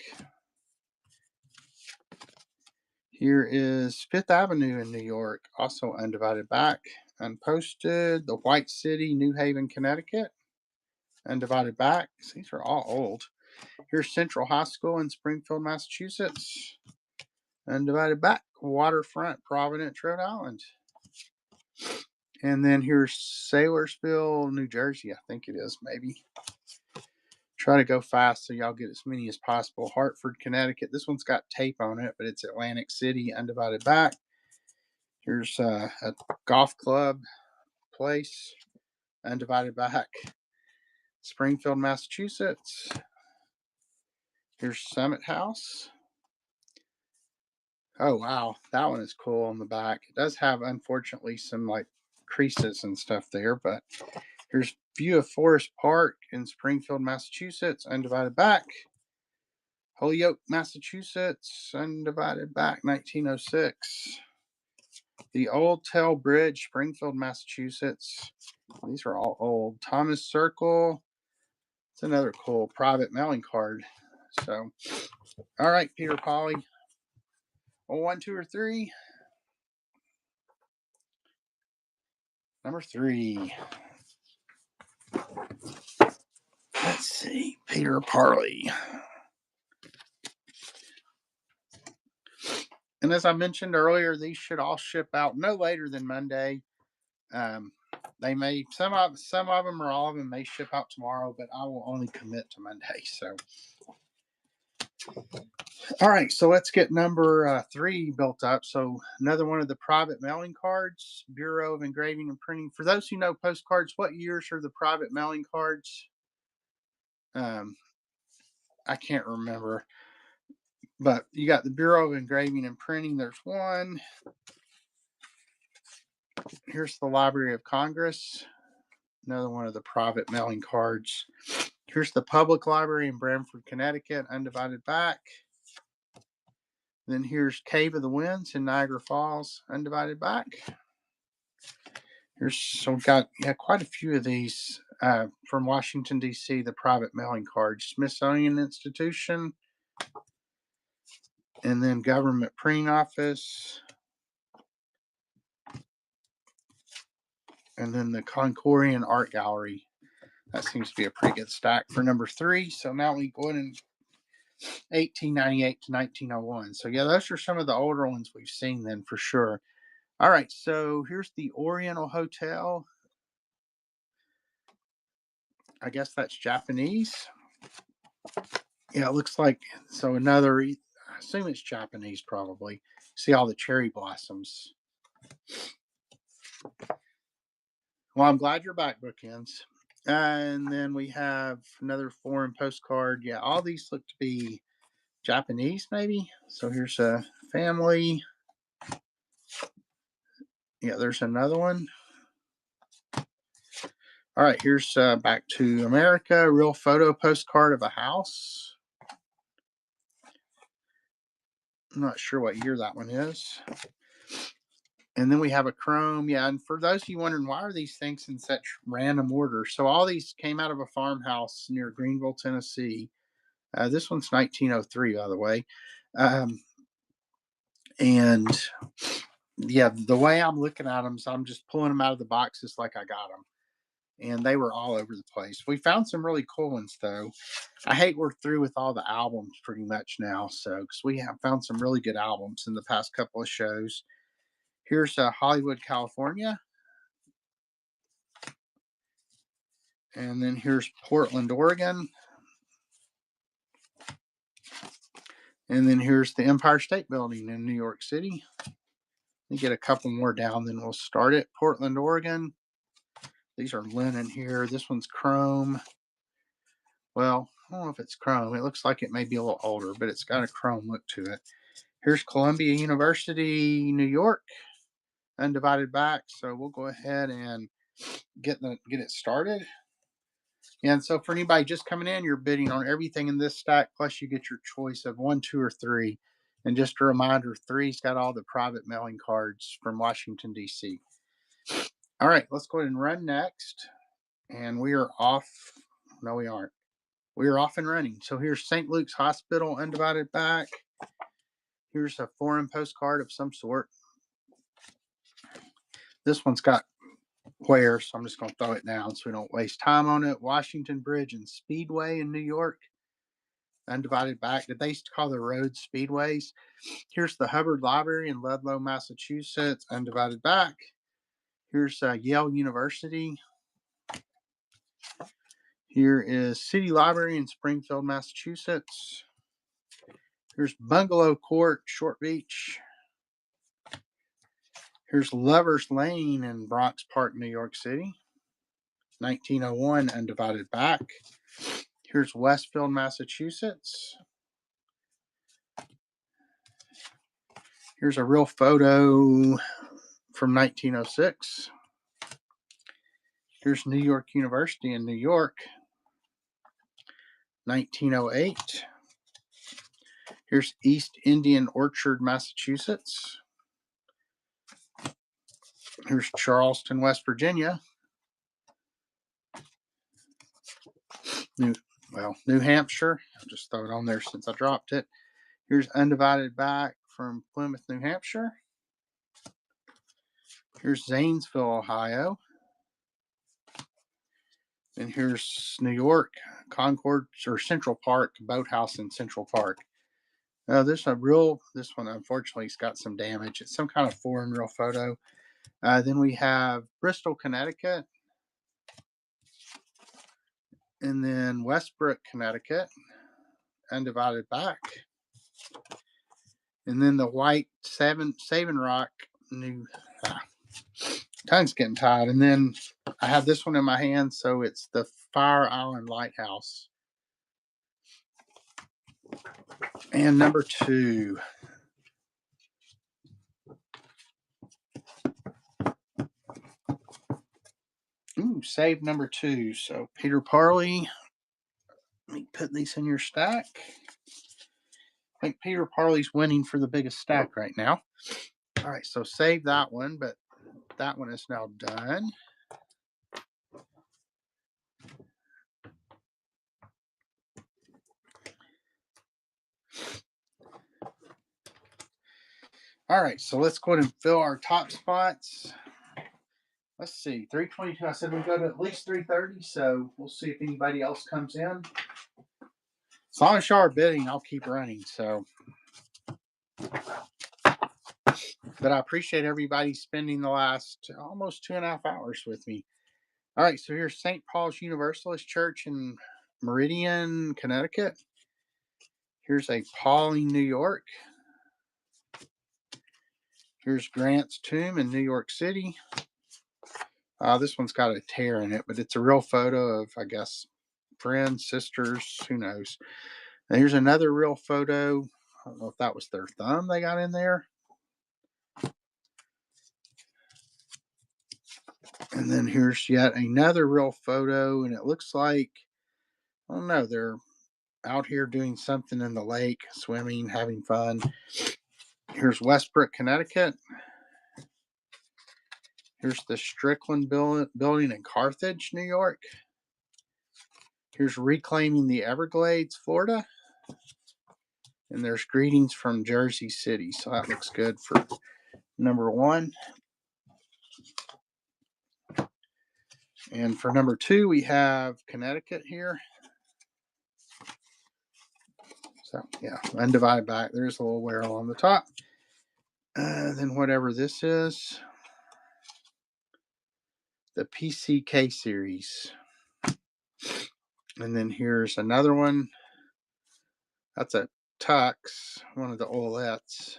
[SPEAKER 1] Here is Fifth Avenue in New York, also undivided back. Unposted, the White City, New Haven, Connecticut, undivided back. These are all old. Here's Central High School in Springfield, Massachusetts, undivided back. Waterfront, Providence, Rhode Island. And then here's Saylorsville, New Jersey, I think it is, maybe. Try to go fast so y'all get as many as possible. Hartford, Connecticut. This one's got tape on it, but it's Atlantic City, undivided back. Here's a golf club place, undivided back. Springfield, Massachusetts. Here's Summit House. Oh, wow. That one is cool on the back. It does have, unfortunately, some like creases and stuff there, but here's View of Forest Park in Springfield, Massachusetts, undivided back. Holyoke, Massachusetts, undivided back, 1906. The Old Tell Bridge, Springfield, Massachusetts. These are all old. Thomas Circle. It's another cool private mailing card. So, all right, Peter Polly. 1, 2, or 3. Number 3. Let's see. Peter Parley. And as I mentioned earlier, these should all ship out no later than Monday. They may, some of them or all of them may ship out tomorrow, but I will only commit to Monday. So, all right, so let's get number 3 built up. So another one of the private mailing cards, Bureau of Engraving and Printing. For those who know Postcards, what years are the private mailing cards? I can't remember, but you got the Bureau of Engraving and Printing. There's one. Here's the Library of Congress, another one of the private mailing cards. Here's the Public Library in Branford, Connecticut, undivided back. Then here's Cave of the Winds in Niagara Falls, undivided back. So we've got quite a few of these from Washington, D.C., the private mailing cards. Smithsonian Institution, and then Government Printing Office, and then the Concorian Art Gallery. That seems to be a pretty good stack for number 3. So now we go in 1898 to 1901. So yeah, those are some of the older ones we've seen then for sure. All right, so here's the Oriental Hotel. I guess that's Japanese. Yeah, it looks like, so another, I assume it's Japanese probably. See all the cherry blossoms. Well, I'm glad you're back, Bookends. And then we have another foreign postcard. Yeah, all these look to be Japanese, maybe. So here's a family. Yeah, there's another one. All right, here's back to America. Real photo postcard of a house. I'm not sure what year that one is. And then we have a chrome. Yeah, and for those of you wondering, why are these things in such random order? So all these came out of a farmhouse near Greenville, Tennessee. This one's 1903, by the way. And yeah, the way I'm looking at them is I'm just pulling them out of the boxes like I got them. And they were all over the place. We found some really cool ones, though. I hate we're through with all the albums pretty much now. So, because we have found some really good albums in the past couple of shows. Here's Hollywood, California. And then here's Portland, Oregon. And then here's the Empire State Building in New York City. Let me get a couple more down, then we'll start it. Portland, Oregon. These are linen here. This one's chrome. Well, I don't know if it's chrome. It looks like it may be a little older, but it's got a chrome look to it. Here's Columbia University, New York, undivided back. So we'll go ahead and get it started. And so for anybody just coming in, you're bidding on everything in this stack, plus you get your choice of 1, 2, or 3. And just a reminder, 3's got all the private mailing cards from Washington, D.C. All right, let's go ahead and run next. And we are off. No, we aren't. We are off and running. So here's St. Luke's Hospital, undivided back. Here's a foreign postcard of some sort. This one's got where, so I'm just going to throw it down so we don't waste time on it. Washington Bridge and Speedway in New York, undivided back. Did they used to call the roads speedways? Here's the Hubbard Library in Ludlow, Massachusetts, undivided back. Here's Yale University. Here is City Library in Springfield, Massachusetts. Here's Bungalow Court, Short Beach. Here's Lover's Lane in Bronx Park, New York City, 1901, undivided back. Here's Westfield, Massachusetts. Here's a real photo from 1906. Here's New York University in New York, 1908. Here's East Indian Orchard, Massachusetts. Here's Charleston, West Virginia. New Hampshire. I'll just throw it on there since I dropped it. Here's undivided back from Plymouth, New Hampshire. Here's Zanesville, Ohio. And here's New York, Concord or Central Park, Boathouse in Central Park. This one unfortunately has got some damage. It's some kind of foreign real photo. Then we have Bristol, Connecticut. And then Westbrook, Connecticut, undivided back. And then the white Savin Rock, tongue's getting tied. And then I have this one in my hand, so it's the Fire Island Lighthouse. And number 2. Save number 2. So Peter Parley. Let me put these in your stack. I think Peter Parley's winning for the biggest stack right now. All right, so save that one, but that one is now done. All right, so let's go ahead and fill our top spots. Let's see, 322. I said we go to at least 330, so we'll see if anybody else comes in. As long as y'all are bidding, I'll keep running. So, but I appreciate everybody spending the last almost 2.5 hours with me. All right, so here's St. Paul's Universalist Church in Meridian, Connecticut. Here's a Pauling, New York. Here's Grant's Tomb in New York City. This one's got a tear in it, but it's a real photo of, I guess, friends, sisters, who knows. And here's another real photo. I don't know if that was their thumb they got in there. And then here's yet another real photo, and it looks like, I don't know, they're out here doing something in the lake, swimming, having fun. Here's Westbrook, Connecticut. Here's the Strickland building in Carthage, New York. Here's Reclaiming the Everglades, Florida. And there's Greetings from Jersey City. So that looks good for number 1. And for number 2, we have Connecticut here. So, yeah, undivided back. There's a little whale on the top. Then whatever this is, the PCK series. And then here's another one. That's a Tux, one of the oilettes.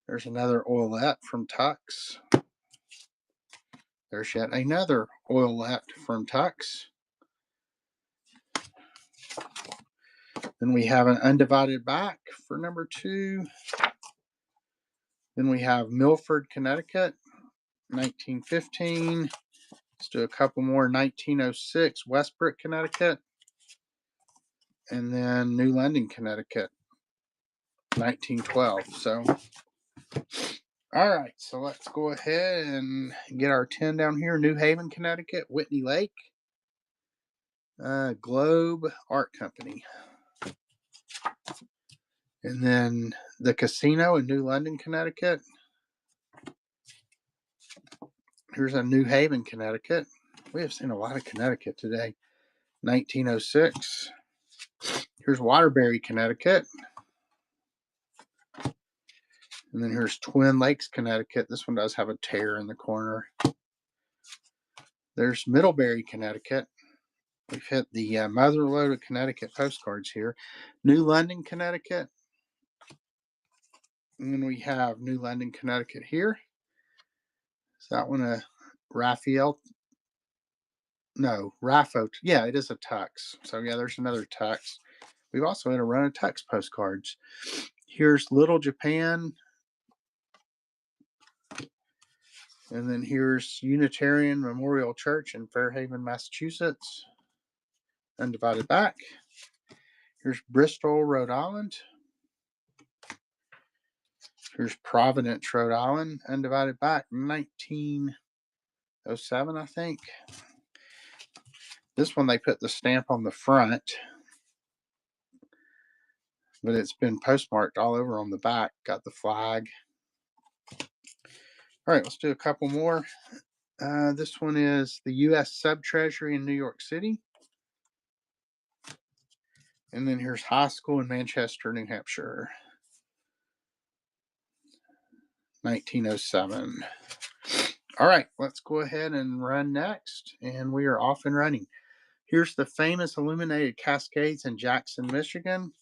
[SPEAKER 1] There's another oilette from Tux. There's yet another oil left from Tux. Then we have an undivided back for number 2. Then we have Milford, Connecticut, 1915. Let's do a couple more. 1906, Westbrook, Connecticut. And then New London, Connecticut, 1912. So, all right. So let's go ahead and get our 10 down here. New Haven, Connecticut, Whitney Lake, Globe Art Company. And then the Casino in New London, Connecticut. Here's a New Haven, Connecticut. We have seen a lot of Connecticut today. 1906. Here's Waterbury, Connecticut. And then here's Twin Lakes, Connecticut. This one does have a tear in the corner. There's Middlebury, Connecticut. We've hit the mother load of Connecticut postcards here. New London, Connecticut. And then we have New London, Connecticut here. Is that one a Raphael? No, Raffo. Yeah, it is a Tux. So yeah, there's another Tux. We've also had a run of Tux postcards. Here's Little Japan. And then here's Unitarian Memorial Church in Fairhaven, Massachusetts. Undivided back. Here's Bristol, Rhode Island. Here's Providence, Rhode Island. Undivided back. 1907, I think. This one they put the stamp on the front, but it's been postmarked all over on the back. Got the flag. All right, let's do a couple more. This one is the U.S. Sub-Treasury in New York City. And then here's High School in Manchester, New Hampshire. 1907. All right, let's go ahead and run next. And we are off and running. Here's the famous illuminated cascades in Jackson, Michigan.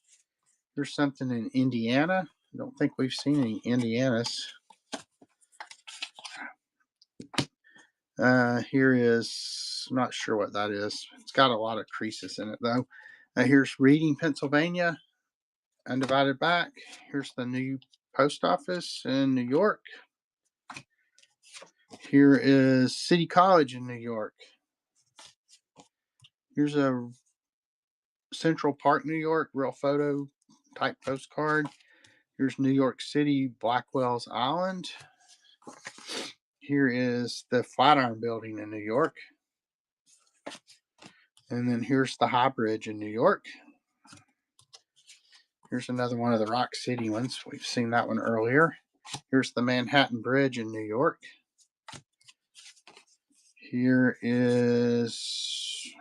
[SPEAKER 1] Here's something in Indiana. I don't think we've seen any Indianas. Here is, I'm not sure what that is. It's got a lot of creases in it, though. Here's Reading, Pennsylvania. Undivided back. Here's the new post office in New York. Here is City College in New York. Here's a Central Park, New York, real photo type postcard. Here's New York City, Blackwell's Island. Here is the Flatiron Building in New York. And then here's the High Bridge in New York. Here's another one of the Rock City ones. We've seen that one earlier. Here's the Manhattan Bridge in New York. Here is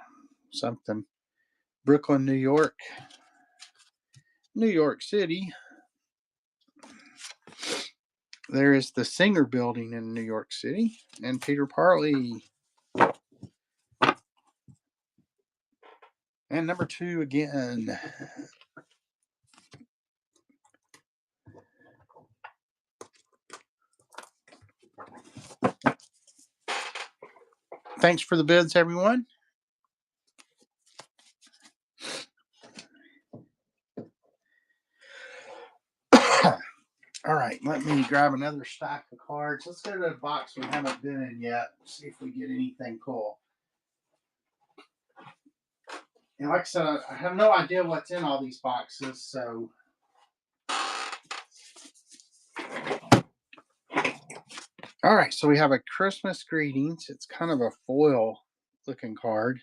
[SPEAKER 1] something. Brooklyn, New York. New York City. There is the Singer Building in New York City. And Peter Parley. And number 2 again. Thanks for the bids, everyone. All right, let me grab another stack of cards. Let's go to the box we haven't been in yet. See if we get anything cool. And like I said, I have no idea what's in all these boxes, so. All right, so we have a Christmas greetings. It's kind of a foil looking card.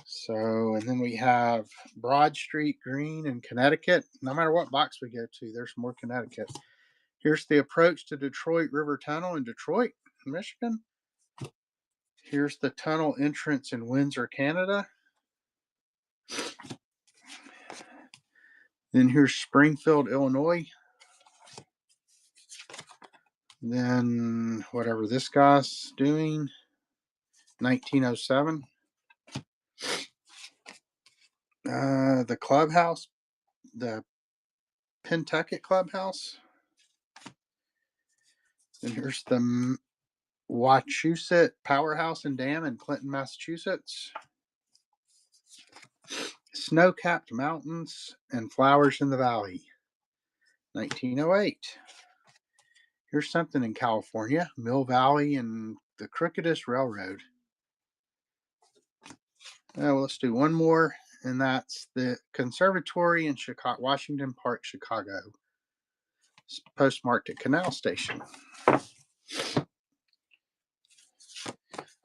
[SPEAKER 1] So, and then we have Broad Street Green in Connecticut. No matter what box we go to, there's more Connecticut. Here's the approach to Detroit River Tunnel in Detroit, Michigan. Here's the tunnel entrance in Windsor, Canada. Then here's Springfield, Illinois. Then whatever this guy's doing, 1907. The clubhouse, the Pentucket Clubhouse. Then here's the Wachusett Powerhouse and Dam in Clinton, Massachusetts. Snow-capped mountains and flowers in the valley, 1908. Here's something in California, Mill Valley and the crookedest railroad. Well, let's do one more, and that's the conservatory in Chicago, Washington Park, Chicago. It's postmarked at Canal Station.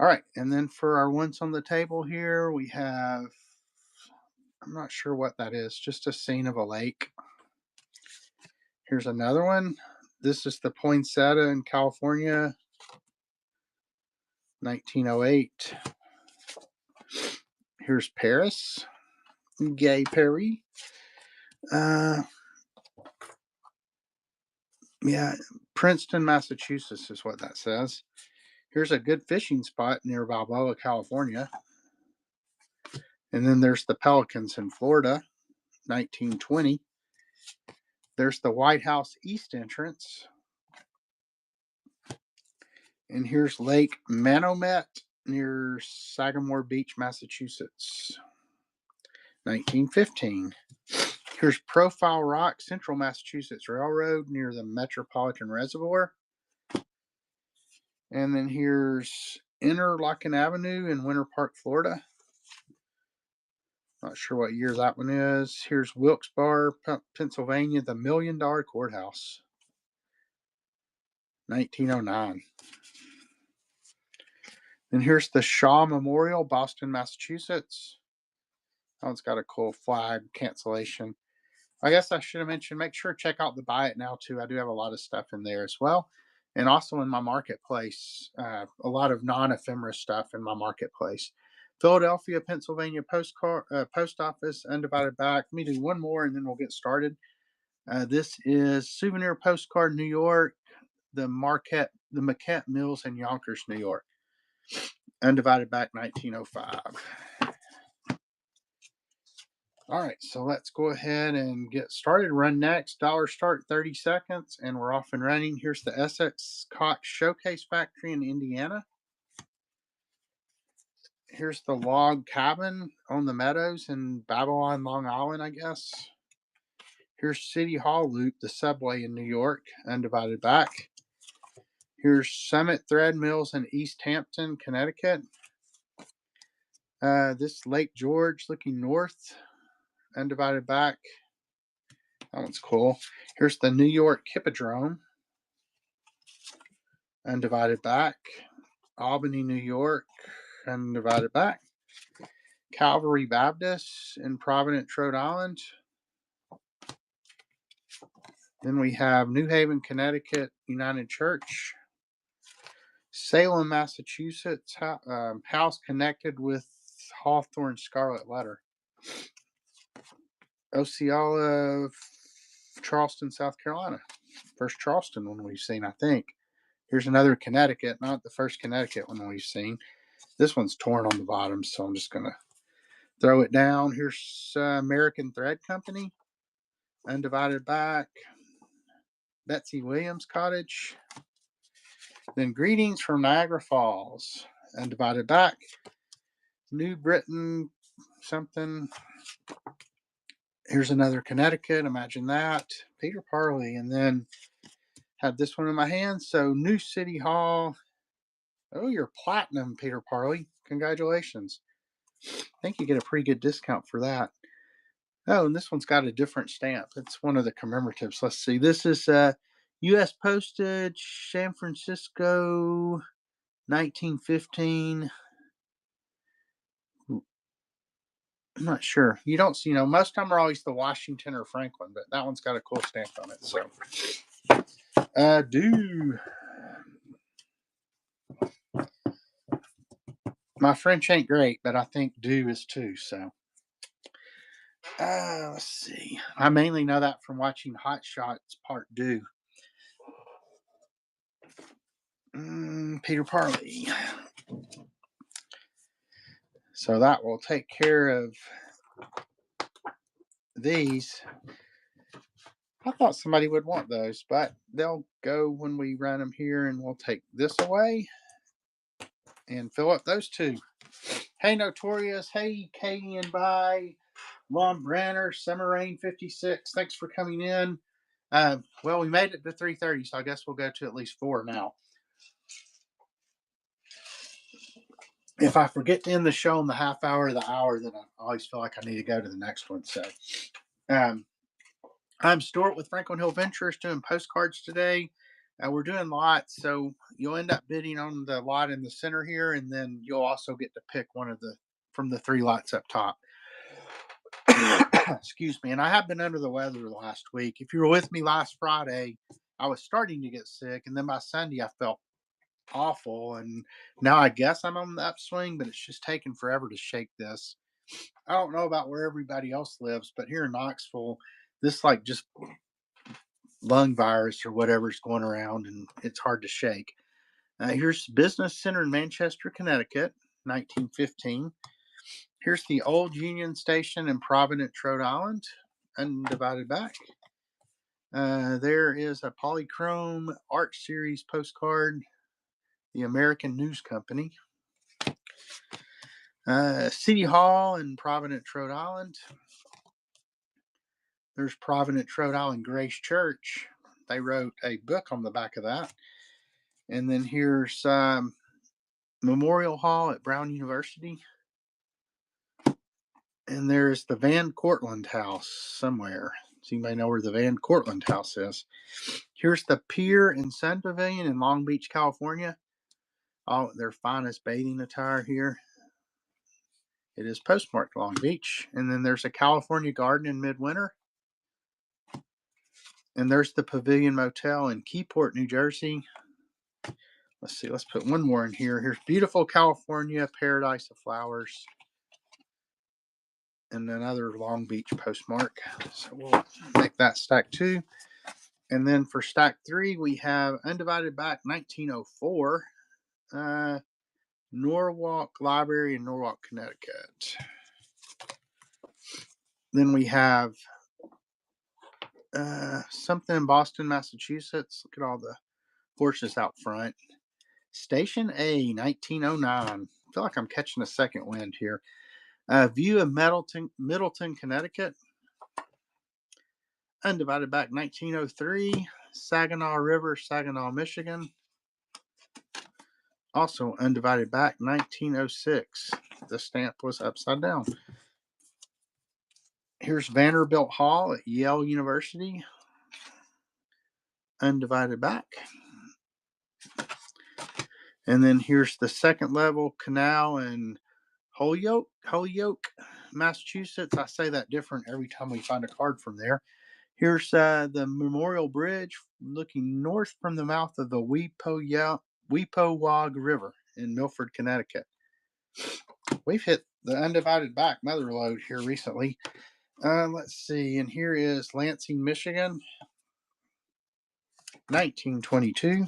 [SPEAKER 1] All right, and then for our ones on the table here, we have, I'm not sure what that is, just a scene of a lake. Here's another one. This is the Poinsettia in California, 1908. Here's Paris, Gay Paris. Yeah, Princeton, Massachusetts is what that says. Here's a good fishing spot near Balboa, California. And then there's the Pelicans in Florida, 1920. There's the White House East entrance. And here's Lake Manomet near Sagamore Beach, Massachusetts, 1915. Here's Profile Rock, Central Massachusetts Railroad near the Metropolitan Reservoir. And then here's Interlochen Avenue in Winter Park, Florida. Not sure what year that one is. Here's Wilkes-Barre, Pennsylvania, the $1 Million Courthouse, 1909. And here's the Shaw Memorial, Boston, Massachusetts. That one's got a cool flag cancellation. I guess I should have mentioned, make sure to check out the Buy It Now too. I do have a lot of stuff in there as well. And also in my marketplace, a lot of non-ephemera stuff in my marketplace. Philadelphia, Pennsylvania post office, undivided back. Let me do one more and then we'll get started. This is Souvenir Postcard, New York, the Marquette Mills in Yonkers, New York. Undivided back, 1905. All right, so let's go ahead and get started. Run next. Dollar start, 30 seconds, and we're off and running. Here's the Essex Cox Showcase Factory in Indiana. Here's the log cabin on the meadows in Babylon, Long Island, I guess. Here's City Hall Loop, the subway in New York, undivided back. Here's Summit Thread Mills in East Hampton, Connecticut. This Lake George looking north, undivided back. That one's cool. Here's the New York Hippodrome, undivided back. Albany, New York, undivided back. Calvary Baptist in Providence, Rhode Island. Then we have New Haven, Connecticut United Church. Salem, Massachusetts, house connected with Hawthorne Scarlet Letter. Osceola, Charleston, South Carolina. First Charleston one we've seen, I think. Here's another Connecticut, not the first Connecticut one we've seen. This one's torn on the bottom, so I'm just going to throw it down. Here's American Thread Company, undivided back. Betsy Williams Cottage. Then Greetings from Niagara Falls, undivided back. New Britain something. Here's another Connecticut, imagine that. Peter Parley, and then have this one in my hand. So New City Hall. Oh, you're platinum, Peter Parley. Congratulations. I think you get a pretty good discount for that. Oh, and this one's got a different stamp. It's one of the commemoratives. Let's see. This is U.S. postage, San Francisco, 1915. I'm not sure. You don't see, most of them are always the Washington or Franklin, but that one's got a cool stamp on it. So, do. My French ain't great, but I think do is too. So, let's see. I mainly know that from watching Hot Shots Part 2. Peter Parley. So that will take care of these. I thought somebody would want those, but they'll go when we run them here, and we'll take this away. and fill up those two. Hey, Notorious. Hey, Katie and Bye. Lon Branner, Summer Rain 56. Thanks for coming in. Well, we made it to 3:30, so I guess we'll go to at least 4 now. If I forget to end the show in the half hour or the hour, then I always feel like I need to go to the next one. So, um, I'm Stuart with Franklin Hill Ventures doing postcards today. We're doing lots, so you'll end up bidding on the lot in the center here, and then you'll also get to pick one of the from the 3 lots up top. Excuse me. And I have been under the weather the last week. If you were with me last Friday, I was starting to get sick, and then by Sunday I felt awful, and now I guess I'm on the upswing, but it's just taken forever to shake this. I don't know about where everybody else lives, but here in Knoxville, this like just lung virus or whatever's going around, and it's hard to shake. Here's Business Center in Manchester, Connecticut, 1915. Here's the old Union Station in Providence, Rhode Island, undivided back. There is a polychrome art series postcard, the American News Company. City Hall in Providence, Rhode Island. There's Providence, Rhode Island Grace Church. They wrote a book on the back of that. And then here's Memorial Hall at Brown University. And there's the Van Cortlandt House somewhere. So you may know where the Van Cortlandt House is. Here's the Pier and Sun Pavilion in Long Beach, California. Oh, their finest bathing attire here. It is postmarked Long Beach. And then there's a California Garden in Midwinter. And there's the Pavilion Motel in Keyport, New Jersey. Let's see, let's put one more in here. Here's beautiful California, Paradise of Flowers. And another Long Beach postmark. So we'll make that stack 2. And then for stack 3, we have undivided back 1904, Norwalk Library in Norwalk, Connecticut. Then we have something in Boston, Massachusetts. Look at all the horses out front. Station A, 1909. I feel like I'm catching a second wind here. View of Middleton, Connecticut. Undivided back 1903. Saginaw River, Saginaw, Michigan. Also undivided back 1906. The stamp was upside down. Here's Vanderbilt Hall at Yale University. Undivided back. And then here's the second level canal in Holyoke, Massachusetts. I say that different every time we find a card from there. Here's the Memorial Bridge looking north from the mouth of the Weepowaga River in Milford, Connecticut. We've hit the undivided back mother lode here recently. Let's see. And here is Lansing, Michigan, 1922.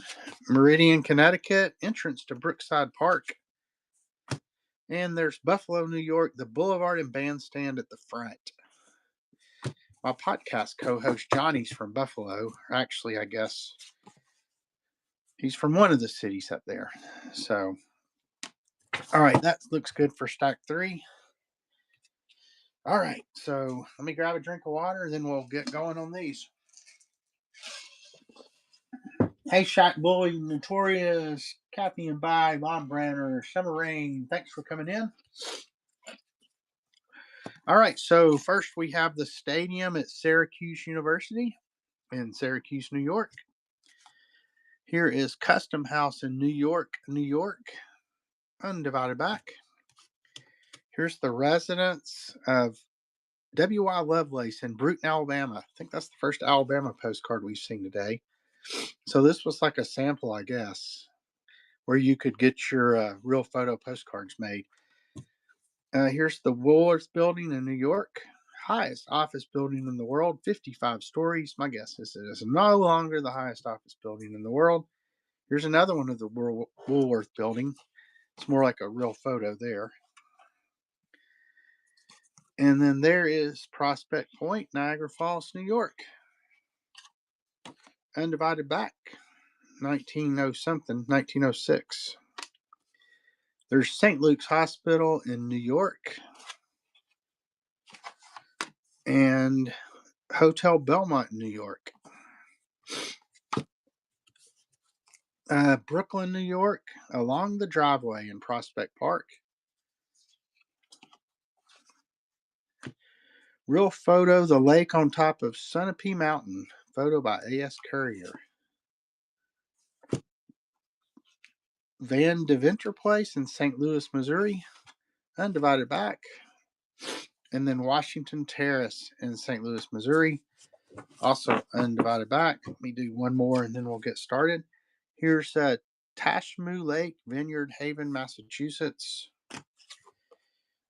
[SPEAKER 1] Meridian, Connecticut, entrance to Brookside Park. And there's Buffalo, New York, the Boulevard and Bandstand at the front. My podcast co-host Johnny's from Buffalo. Actually, I guess he's from one of the cities up there. So, all right, that looks good for stack 3. All right, so let me grab a drink of water, then we'll get going on these. Hey, Shot Bully, Notorious, Kathy and Bye, Lon Branner, Summer Rain, thanks for coming in. All right, so first we have the stadium at Syracuse University in Syracuse, New York. Here is Custom House in New York, New York, undivided back. Here's the residence of W.Y. Lovelace in Bruton, Alabama. I think that's the first Alabama postcard we've seen today. So this was like a sample, I guess, where you could get your real photo postcards made. Here's the Woolworth Building in New York. Highest office building in the world, 55 stories. My guess is it is no longer the highest office building in the world. Here's another one of the Woolworth Building. It's more like a real photo there. And then there is Prospect Point, Niagara Falls, New York. Undivided back, 1906. There's St. Luke's Hospital in New York. And Hotel Belmont in New York. Brooklyn, New York, Along the Driveway in Prospect Park. Real photo, the lake on top of Sunapee Mountain. Photo by A.S. Courier. Van Deventer Place in St. Louis, Missouri. Undivided back. And then Washington Terrace in St. Louis, Missouri. Also undivided back. Let me do one more and then we'll get started. Here's Tashmoo Lake, Vineyard Haven, Massachusetts.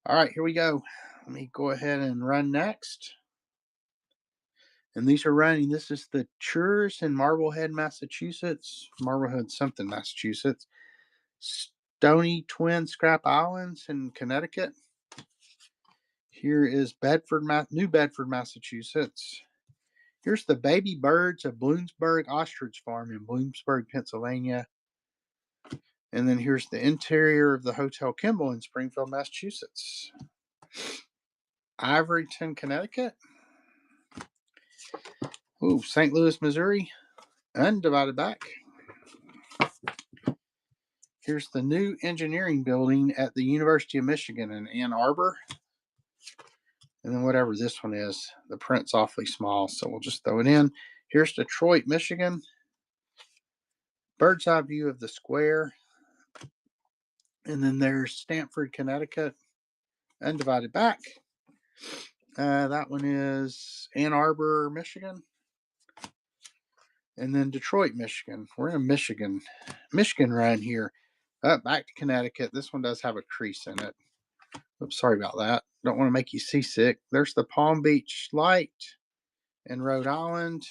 [SPEAKER 1] All right, here we go. Let me go ahead and run next. And these are running. This is the Churs in Marblehead, Massachusetts. Marblehead something, Massachusetts. Stony Twin Scrap Islands in Connecticut. Here is New Bedford, Massachusetts. Here's the Baby Birds of Bloomsburg Ostrich Farm in Bloomsburg, Pennsylvania. And then here's the interior of the Hotel Kimball in Springfield, Massachusetts. Ivoryton, Connecticut. Ooh, St. Louis, Missouri. Undivided back. Here's the new engineering building at the University of Michigan in Ann Arbor. And then whatever this one is, the print's awfully small, so we'll just throw it in. Here's Detroit, Michigan. Bird's eye view of the square. And then there's Stamford, Connecticut. Undivided back. That one is Ann Arbor, Michigan. And then Detroit, Michigan. We're in Michigan run here. Back to Connecticut. This one does have a crease in it. Oops, sorry about that. Don't want to make you seasick. There's the Palm Beach Light in Rhode Island.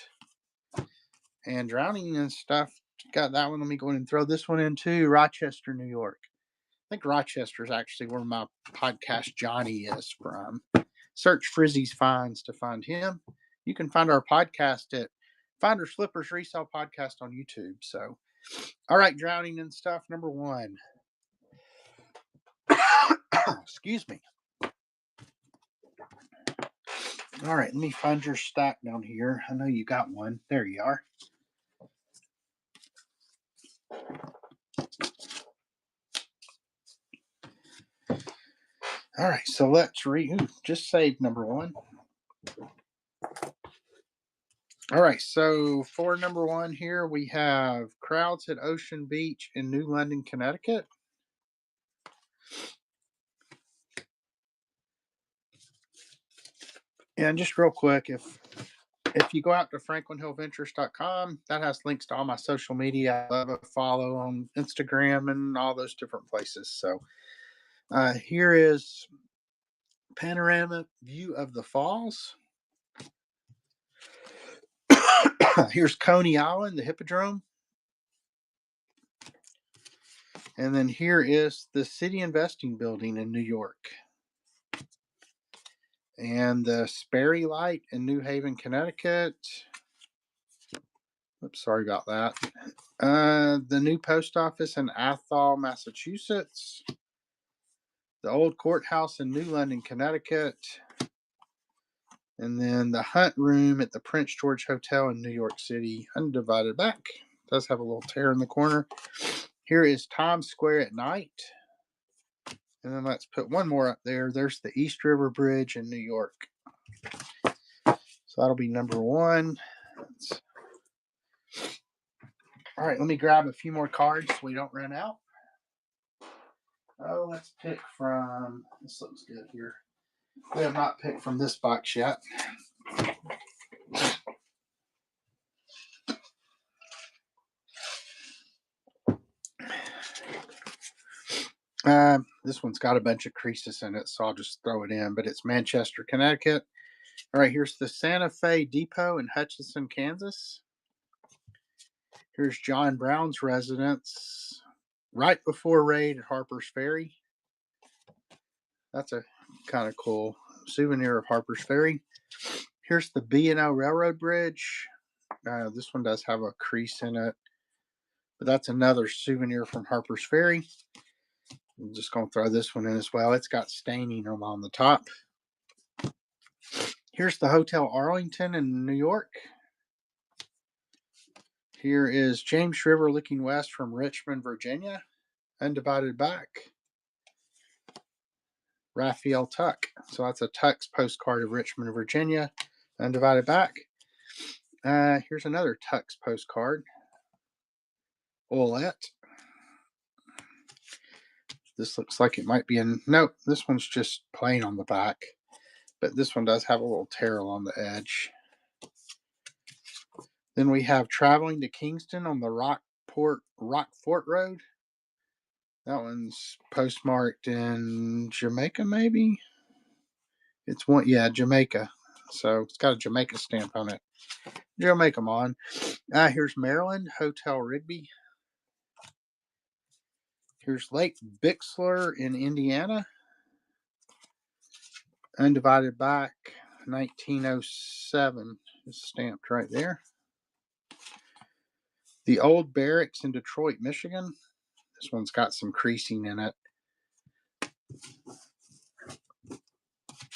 [SPEAKER 1] And Drowning and stuff. Got that one. Let me go ahead and throw this one in too. Rochester, New York. I think Rochester is actually where my podcast Johnny is from. Search Frizzy's Finds to find him. You can find our podcast at Finder Slippers Resale Podcast on YouTube. So, all right, Drowning and stuff, number 1. Excuse me. All right, let me find your stack down here. I know you got one. There you are. All right, so let's read. Just saved number 1. All right, so for number 1 here, we have Crowds at Ocean Beach in New London, Connecticut. And just real quick, if you go out to franklinhillventures.com, that has links to all my social media. I love a follow on Instagram and all those different places. So here is panoramic view of the falls. Here's Coney Island, the Hippodrome. And then here is the City Investing Building in New York. And the Sperry Light in New Haven, Connecticut. Oops, sorry about that. The new post office in Athol, Massachusetts. The old courthouse in New London, Connecticut. And then the Hunt Room at the Prince George Hotel in New York City. Undivided back. It does have a little tear in the corner. Here is Times Square at night. And then let's put one more up there. There's the East River Bridge in New York. So that'll be number 1. All right, let me grab a few more cards so we don't run out. Oh, let's pick from, this looks good here. We have not picked from this box yet. This one's got a bunch of creases in it, so I'll just throw it in, but it's Manchester, Connecticut. All right, here's the Santa Fe Depot in Hutchinson, Kansas. Here's John Brown's residence right before raid at Harper's Ferry. That's a kind of cool souvenir of Harper's Ferry. Here's the B&O Railroad Bridge. This one does have a crease in it, but that's another souvenir from Harper's Ferry. I'm just going to throw this one in as well. It's got staining along the top. Here's the Hotel Arlington in New York. Here is James River looking west from Richmond, Virginia. Undivided back. Raphael Tuck. So that's a Tuck's postcard of Richmond, Virginia. Undivided back. Here's another Tuck's postcard. Olet. This looks like it might be in. Nope, this one's just plain on the back. But this one does have a little tear along the edge. Then we have Traveling to Kingston on the Rockfort Road. That one's postmarked in Jamaica, maybe? It's one, yeah, Jamaica. So it's got a Jamaica stamp on it. Jamaica on. Here's Maryland, Hotel Rigby. Here's Lake Bixler in Indiana. Undivided back, 1907 is stamped right there. The Old Barracks in Detroit, Michigan. This one's got some creasing in it.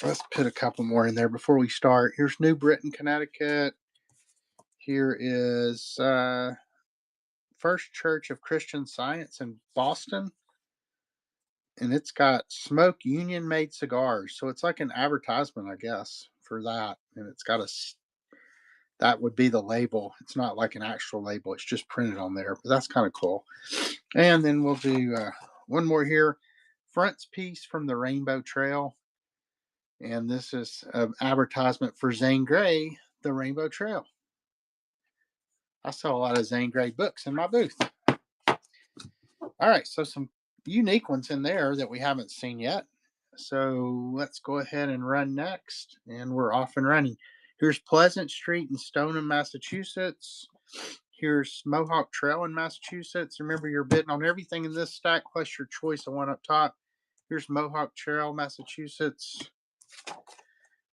[SPEAKER 1] Let's put a couple more in there before we start. Here's New Britain, Connecticut. Here is First Church of Christian Science in Boston. And it's got Smoke Union Made Cigars. So it's like an advertisement, I guess, for that. And it's got that would be the label. It's not like an actual label. It's just printed on there. But that's kind of cool. And then we'll do one more here. Frontispiece from the Rainbow Trail. And this is an advertisement for Zane Grey, the Rainbow Trail. I sell a lot of Zane Grey books in my booth. All right, so some unique ones in there that we haven't seen yet. So let's go ahead and run next. And we're off and running. Here's Pleasant Street in Stoneham, Massachusetts. Here's Mohawk Trail in Massachusetts. Remember, you're bidding on everything in this stack plus your choice of one up top. Here's Mohawk Trail, Massachusetts.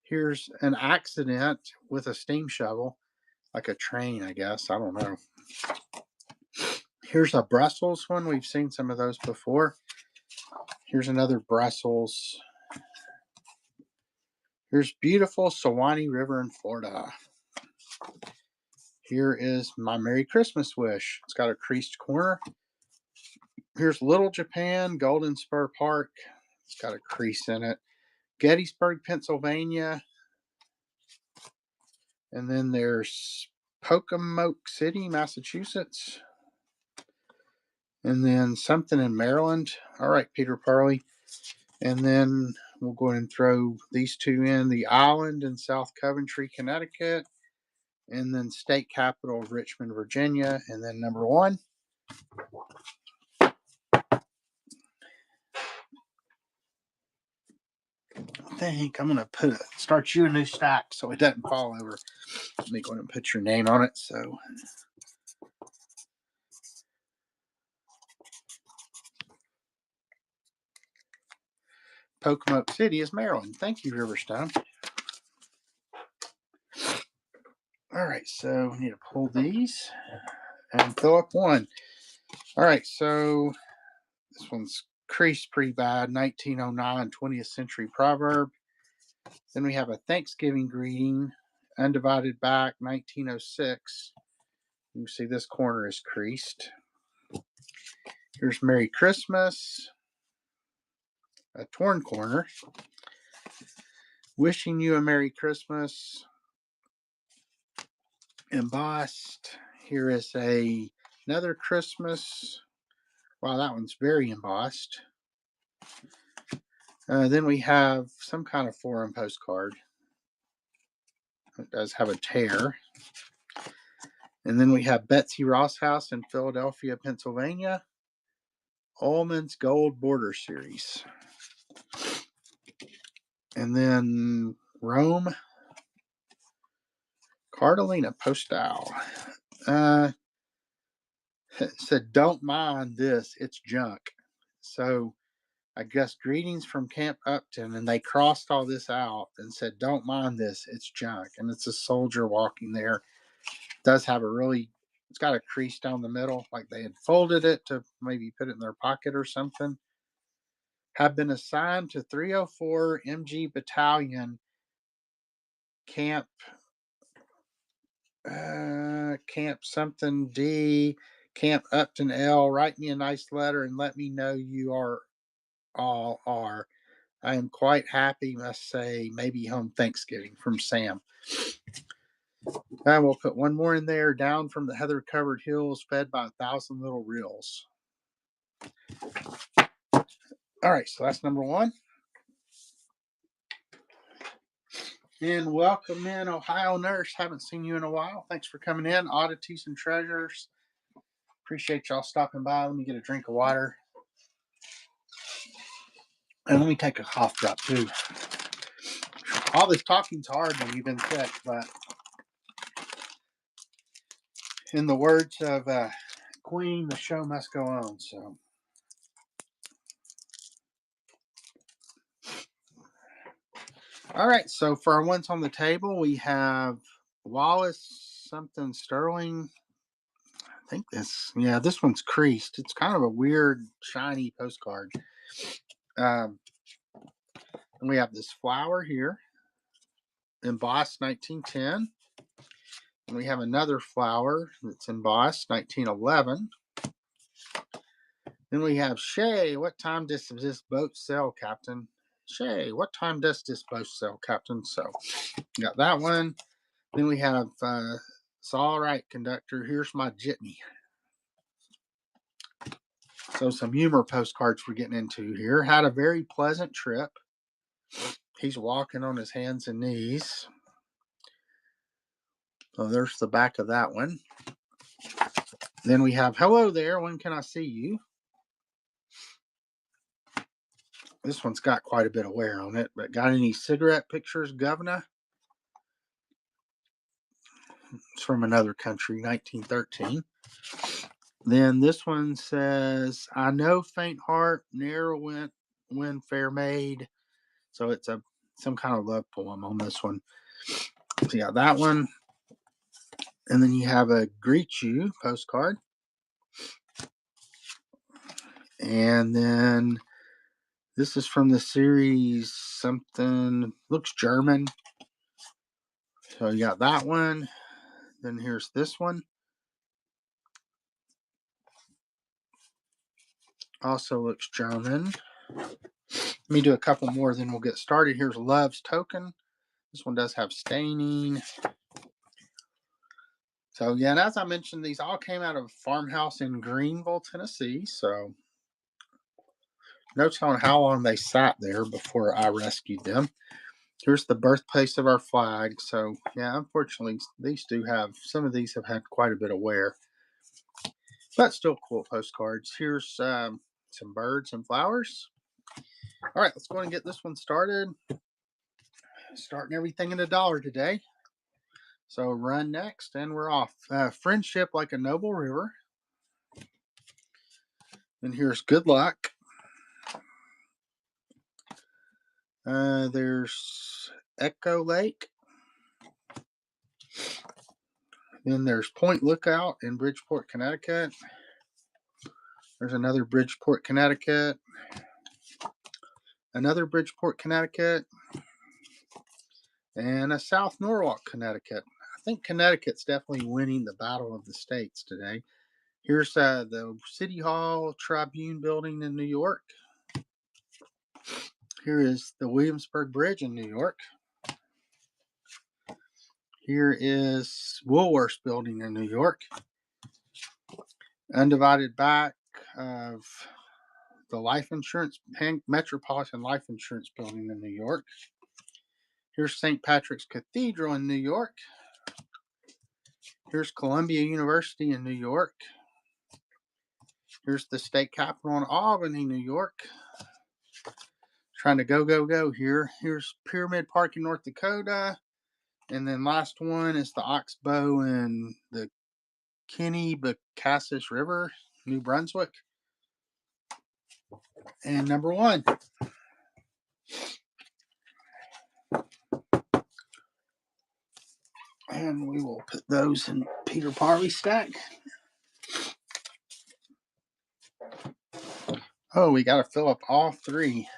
[SPEAKER 1] Here's an accident with a steam shovel, like a train, I guess. I don't know. Here's a Brussels one. We've seen some of those before. Here's another Brussels. Here's beautiful Sewanee River in Florida. Here is My Merry Christmas Wish. It's got a creased corner. Here's Little Japan, Golden Spur Park. It's got a crease in it. Gettysburg, Pennsylvania. And then there's Pocomoke City, Massachusetts. And then something in Maryland. All right, Peter Parley. And then we'll go ahead and throw these two in. The Island in South Coventry, Connecticut. And then state capital of Richmond, Virginia. And then number one. I think I'm going to start you a new stack so it doesn't fall over. Let me go ahead and put your name on it. So Pocomoke City is Maryland. Thank you, Riverstone. All right, so we need to pull these and fill up one. All right, so this one's creased pretty bad. 1909 20th century proverb. Then we have a Thanksgiving greeting, undivided back, 1906. You can see this corner is creased. Here's Merry Christmas, a torn corner. Wishing you a Merry Christmas, embossed. Here is another Christmas. Wow, that one's very embossed. Then we have some kind of foreign postcard. It does have a tear. And then we have Betsy Ross House in Philadelphia, Pennsylvania. Ullman's Gold Border Series. And then Rome. Carolina Postal. It said, don't mind this, it's junk. So I guess greetings from Camp Upton, and they crossed all this out and said, don't mind this, it's junk. And it's a soldier walking there. It does have it's got a crease down the middle, like they had folded it to maybe put it in their pocket or something. have been assigned to 304 MG Battalion, Camp Camp something D, Camp Upton L. Write me a nice letter and let me know you all are. I am quite happy, must say. Maybe home Thanksgiving from Sam. And we'll put one more in there. Down from the heather covered hills, fed by 1,000 little rills. All right, so that's number one. And welcome in, Ohio Nurse. Haven't seen you in a while. Thanks for coming in. Oddities and Treasures. Appreciate y'all stopping by. Let me get a drink of water. And let me take a cough drop too. All this talking's hard when you've been sick, but in the words of Queen, the show must go on. So, all right. So for our ones on the table, we have Wallace something Sterling. I think this one's creased. It's kind of a weird shiny postcard. And we have this flower here, embossed 1910. And we have another flower that's embossed 1911. Then we have Shay. What time does this boat sail, Captain? Shay, what time does this boat sail, Captain? So, got that one. Then we have It's all right, conductor. Here's my jitney. So, some humor postcards we're getting into here. Had a very pleasant trip. He's walking on his hands and knees. So, there's the back of that one. Then we have, hello there. When can I see you? This one's got quite a bit of wear on it, but got any cigarette pictures, Governor? It's from another country, 1913. Then this one says, I know faint heart, ne'er when fair maid. So it's some kind of love poem on this one. So you got that one. And then you have a greet you postcard. And then this is from the series something, looks German. So you got that one. Then here's this one. Also looks German. Let me do a couple more, then we'll get started. Here's Love's Token. This one does have staining. So, yeah, and as I mentioned, these all came out of a farmhouse in Greenville, Tennessee. So, no telling how long they sat there before I rescued them. Here's the birthplace of our flag. So, yeah, unfortunately, some of these have had quite a bit of wear. But still cool postcards. Here's some birds and flowers. All right, let's go ahead and get this one started. Starting everything in $1 today. So run next, and we're off. Friendship like a noble river. And here's good luck. There's Echo Lake. Then there's Point Lookout in Bridgeport, Connecticut. There's another Bridgeport, Connecticut. Another Bridgeport, Connecticut. And a South Norwalk, Connecticut. I think Connecticut's definitely winning the battle of the states today. Here's the City Hall Tribune building in New York. Here is the Williamsburg Bridge in New York. Here is Woolworths building in New York. Undivided back of the life insurance, Metropolitan Life Insurance building in New York. Here's St. Patrick's Cathedral in New York. Here's Columbia University in New York. Here's the state capitol in Albany, New York. Trying to go here. Here's Pyramid Park in North Dakota. And then last one is the Oxbow in the Kennebecassis River, New Brunswick. And number one. And we will put those in Peter Parley stack. Oh, we got to fill up all three.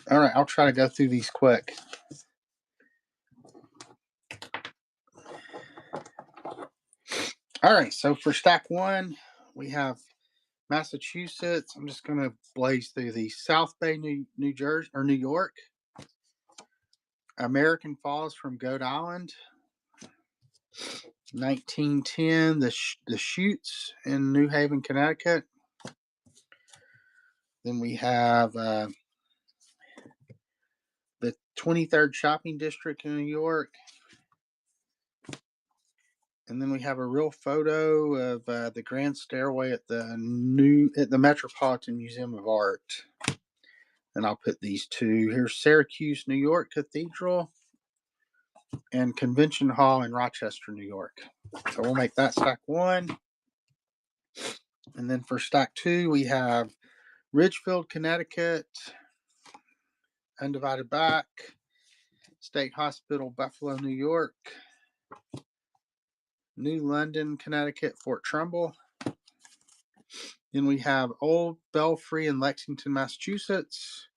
[SPEAKER 1] All right, I'll try to go through these quick. All right, so for stack one, we have Massachusetts. I'm just going to blaze through these. South Bay, New Jersey, or New York. American Falls from Goat Island. 1910, the Chutes in New Haven, Connecticut. Then we have the 23rd Shopping District in New York. And then we have a real photo of the Grand Stairway at the Metropolitan Museum of Art. And I'll put these two. Here's Syracuse, New York Cathedral and Convention Hall in Rochester, New York. So we'll make that stack one. And then for stack two, we have Ridgefield, Connecticut, Undivided Back, State Hospital, Buffalo, New York, New London, Connecticut, Fort Trumbull. Then we have Old Belfry in Lexington, Massachusetts,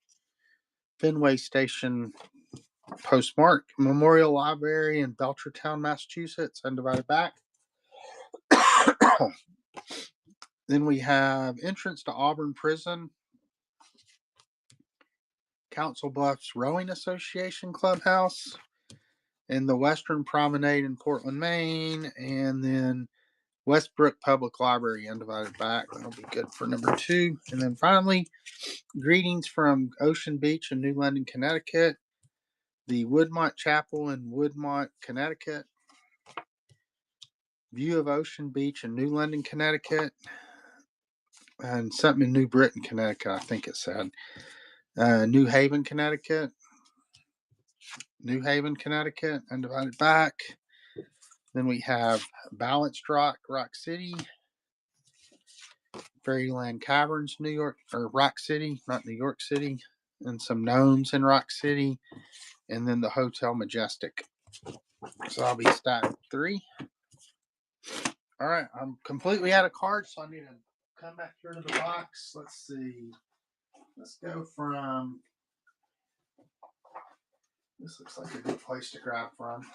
[SPEAKER 1] Fenway Station postmark, Memorial Library in Belchertown, Massachusetts, Undivided Back. Then we have entrance to Auburn Prison, Council Bluffs Rowing Association Clubhouse, and the Western Promenade in Portland, Maine, and then Westbrook Public Library, Undivided Back. That'll be good for number two. And then finally, greetings from Ocean Beach in New London, Connecticut, the Woodmont Chapel in Woodmont, Connecticut, view of Ocean Beach in New London, Connecticut, and something in New Britain, Connecticut, I think it said. New Haven, Connecticut, Undivided Back. Then we have Balanced Rock, Rock City, Fairyland Caverns, New York, or Rock City, not New York City, and some gnomes in Rock City, and then the Hotel Majestic. So I'll be stack three. All right, I'm completely out of cards, so I need to come back here to the box. Let's see. Let's go from. This looks like a good place to grab from.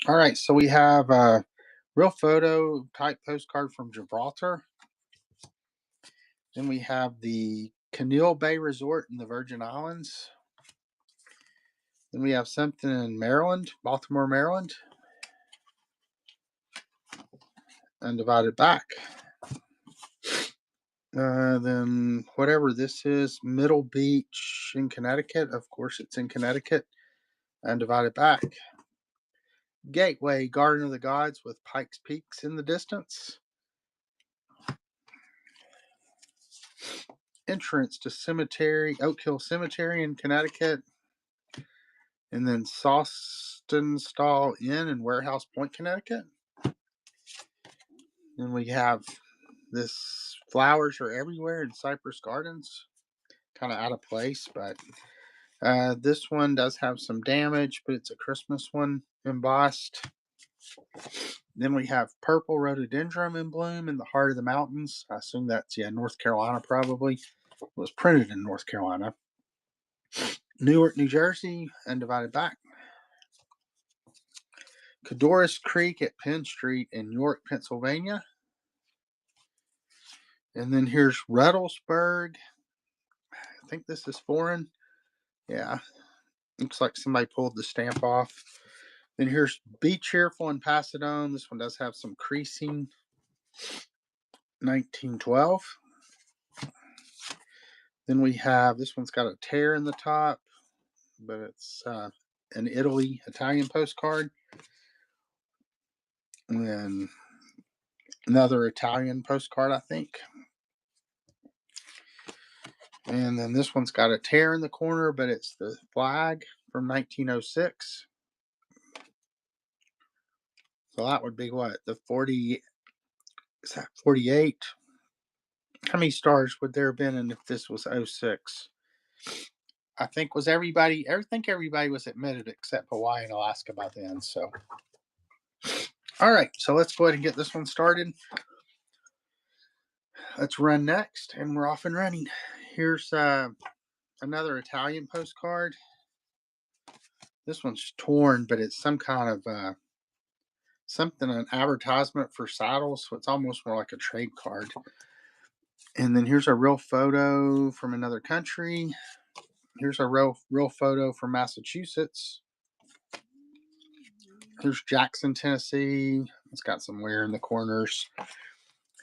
[SPEAKER 1] All right, so we have a real photo type postcard from Gibraltar. Then we have the Canil Bay Resort in the Virgin Islands. Then we have something in Maryland, Baltimore, Maryland. Undivided Back. Then whatever this is, Middle Beach in Connecticut. Of course, it's in Connecticut. Undivided Back. Gateway, Garden of the Gods with Pikes Peaks in the distance. Entrance to Cemetery, Oak Hill Cemetery in Connecticut. And then Sawstonstall Inn in Warehouse Point, Connecticut. Then we have this flowers are everywhere in Cypress Gardens. Kind of out of place, but this one does have some damage, but it's a Christmas one embossed. Then we have purple rhododendron in bloom in the heart of the mountains. I assume that's, North Carolina probably. It was printed in North Carolina. Newark, New Jersey, Undivided Back. Cadorus Creek at Penn Street in York, Pennsylvania. And then here's Ruttlesburg. I think this is foreign. Yeah. Looks like somebody pulled the stamp off. Then here's Be Cheerful in Pasadena. This one does have some creasing. 1912. Then we have, this one's got a tear in the top, but it's an Italian postcard. And then another Italian postcard, I think. And then this one's got a tear in the corner, but it's the flag from 1906. So that would be what? The 40, is that 48? How many stars would there have been if this was 06? I think was everybody. I think everybody was admitted except Hawaii and Alaska by then. So, all right. So let's go ahead and get this one started. Let's run next, and we're off and running. Here's another Italian postcard. This one's torn, but it's some kind of something, an advertisement for saddles. So it's almost more like a trade card. And then here's a real photo from another country. Here's a real photo from Massachusetts. Here's Jackson, Tennessee. It's got some wear in the corners.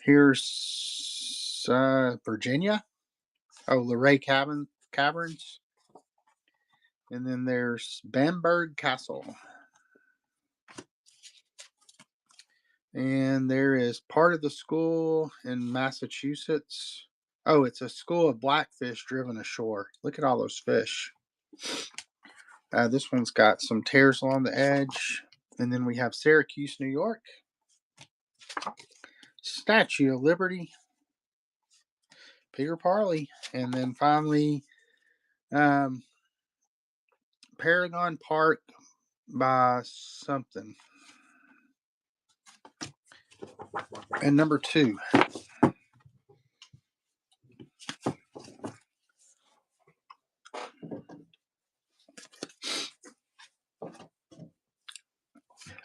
[SPEAKER 1] Here's Virginia. Oh, Luray Caverns. And then there's Bamberg Castle. And there is part of the school in Massachusetts. Oh, it's a school of blackfish driven ashore. Look at all those fish. This one's got some tears along the edge. And then we have Syracuse, New York. Statue of Liberty. Peter Parley. And then finally, Paragon Park by something. And number 2.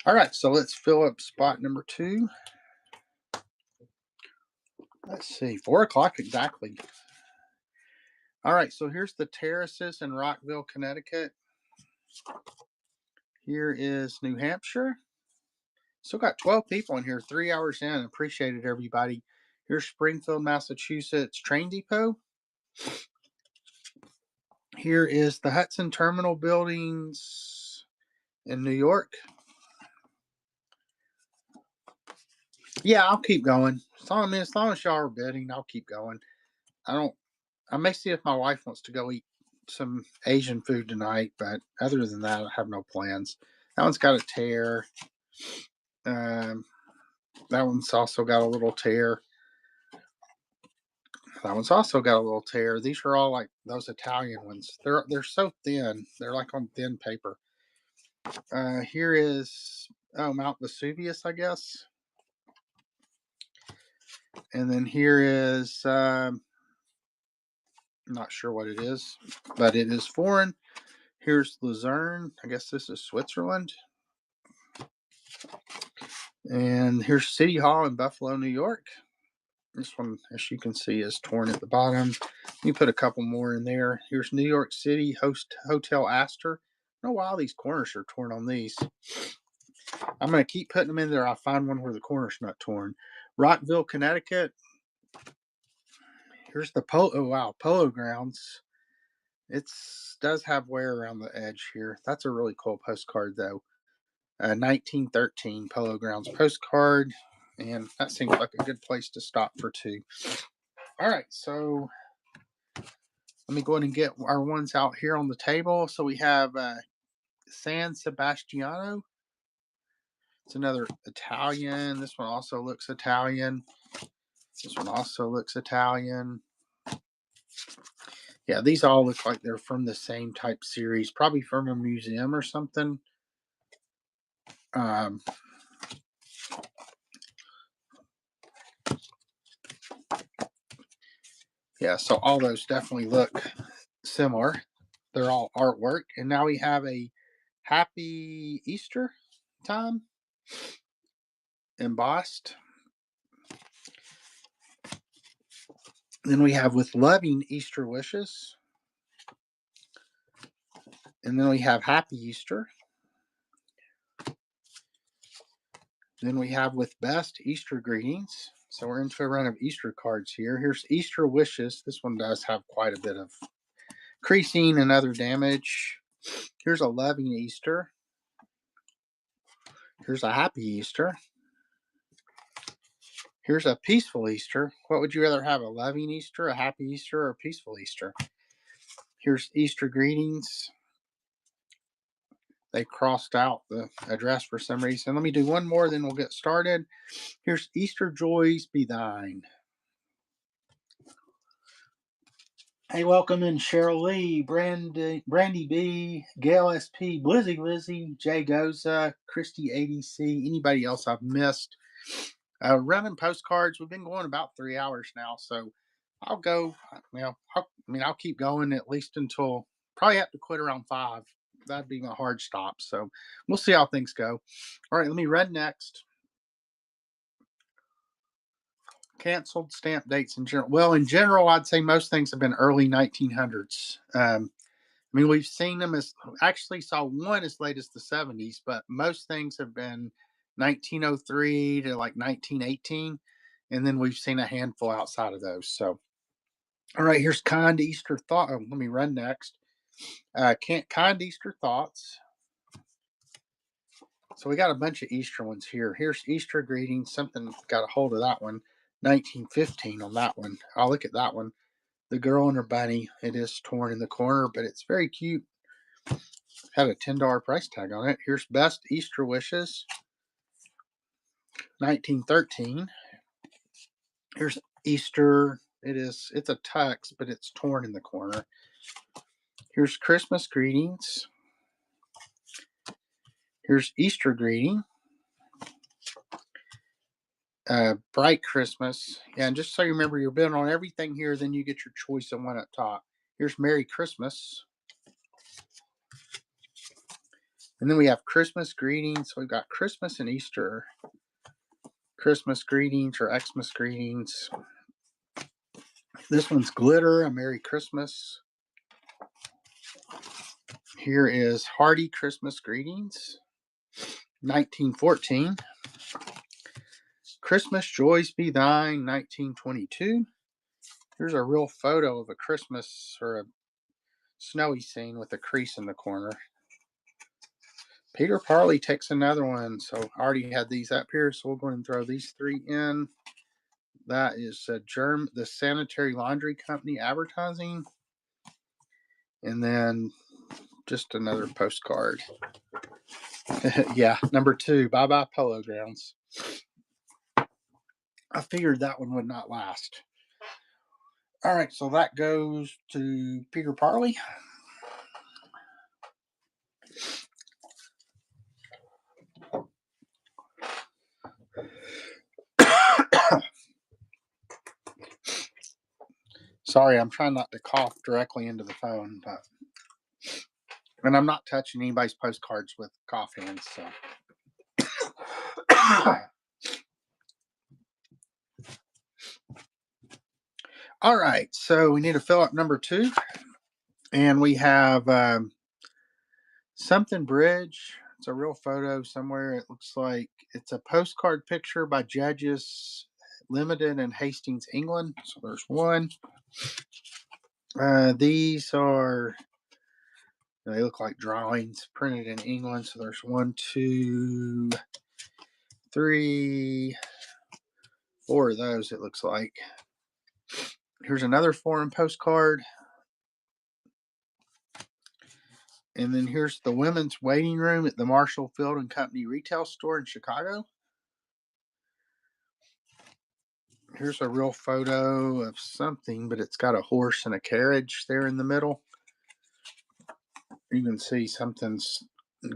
[SPEAKER 1] All right, so let's fill up spot number 2. Let's see, 4 o'clock exactly. All right, so here's the terraces in Rockville, Connecticut. Here is New Hampshire. Still got 12 people in here, 3 hours in. Appreciate it, everybody. Here's Springfield, Massachusetts train depot. Here is the Hudson Terminal buildings in New York. Yeah, I'll keep going. As long as y'all are bidding, I'll keep going. I may see if my wife wants to go eat some Asian food tonight, but other than that, I have no plans. That one's got a tear. That one's also got a little tear. That one's also got a little tear. These are all like those Italian ones. They're so thin. They're like on thin paper. Here is Mount Vesuvius, I guess. And then here is not sure what it is, but it is foreign. Here's Luzerne. I guess this is Switzerland. And here's City Hall in Buffalo, New York. This one, as you can see, is torn at the bottom. You put a couple more in there. Here's New York City Hotel Astor. I don't know why all these corners are torn on these. I'm going to keep putting them in there. I'll find one where the corner's not torn. Rockville, Connecticut. Here's the Polo Grounds. It does have wear around the edge here. That's a really cool postcard, though. 1913 Polo Grounds postcard. And that seems like a good place to stop for 2. All right, so let me go ahead and get our ones out here on the table. So we have San Sebastiano. It's another Italian. This one also looks Italian. This one also looks Italian. Yeah, these all look like they're from the same type series, probably from a museum or something. Yeah, so all those definitely look similar. They're all artwork. And now we have a Happy Easter Time embossed. Then we have With Loving Easter Wishes. And then we have Happy Easter. Then we have With Best Easter Greetings. So we're into a run of Easter cards here. Here's Easter Wishes. This one does have quite a bit of creasing and other damage. Here's a Loving Easter. Here's a Happy Easter. Here's a Peaceful Easter. What would you rather have, a loving Easter, a happy Easter, or a peaceful Easter? Here's Easter Greetings. They crossed out the address for some reason. Let me do one more, then we'll get started. Here's Easter Joys Be Thine. Hey, welcome in Cheryl Lee, Brandy B, Gail SP, Blizzy Lizzy, Jay Goza, Christy ADC, anybody else I've missed. Running postcards. We've been going about 3 hours now, so I'll go. I'll keep going at least until probably have to quit around 5. That'd be my hard stop. So we'll see how things go. All right, let me run next. Canceled stamp dates in general. Well, in general, I'd say most things have been early 1900s. We've seen them as actually saw one as late as the 70s, but most things have been 1903 to like 1918. And then we've seen a handful outside of those. So, all right, here's kind Easter thought. Oh, let me run next. Kind Easter thoughts. So we got a bunch of Easter ones here. Here's Easter greetings. Something got a hold of that one. 1915 on that one. I'll look at that one. The girl and her bunny. It is torn in the corner, but it's very cute. Had a $10 price tag on it. Here's Best Easter Wishes. 1913. Here's Easter. It's a tux, but it's torn in the corner. Here's Christmas Greetings. Here's Easter Greeting. Bright Christmas. Yeah, and just so you remember, you're bidding on everything here, then you get your choice of one up top. Here's Merry Christmas. And then we have Christmas Greetings. So we've got Christmas and Easter. Christmas Greetings or Xmas Greetings. This one's Glitter, a Merry Christmas. Here is Hearty Christmas Greetings. 1914. Christmas Joys Be Thine, 1922. Here's a real photo of a Christmas or a snowy scene with a crease in the corner. Peter Parley takes another one. So I already had these up here, so we'll go ahead and throw these 3 in. That is the Sanitary Laundry Company advertising. And then just another postcard. Yeah, number 2, Bye Bye Polo Grounds. I figured that one would not last. All right, so that goes to Peter Parley. Sorry, I'm trying not to cough directly into the phone, and I'm not touching anybody's postcards with cough hands. So, all right, so we need to fill up number 2, and we have Something Bridge. It's a real photo somewhere. It looks like it's a postcard picture by Judges Limited in Hastings, England. So there's one. These they look like drawings printed in England. So there's 1, 2, 3, 4 of those, it looks like. Here's another foreign postcard. And then here's the women's waiting room at the Marshall Field and Company retail store in Chicago. Here's a real photo of something, but it's got a horse and a carriage there in the middle. You can see something's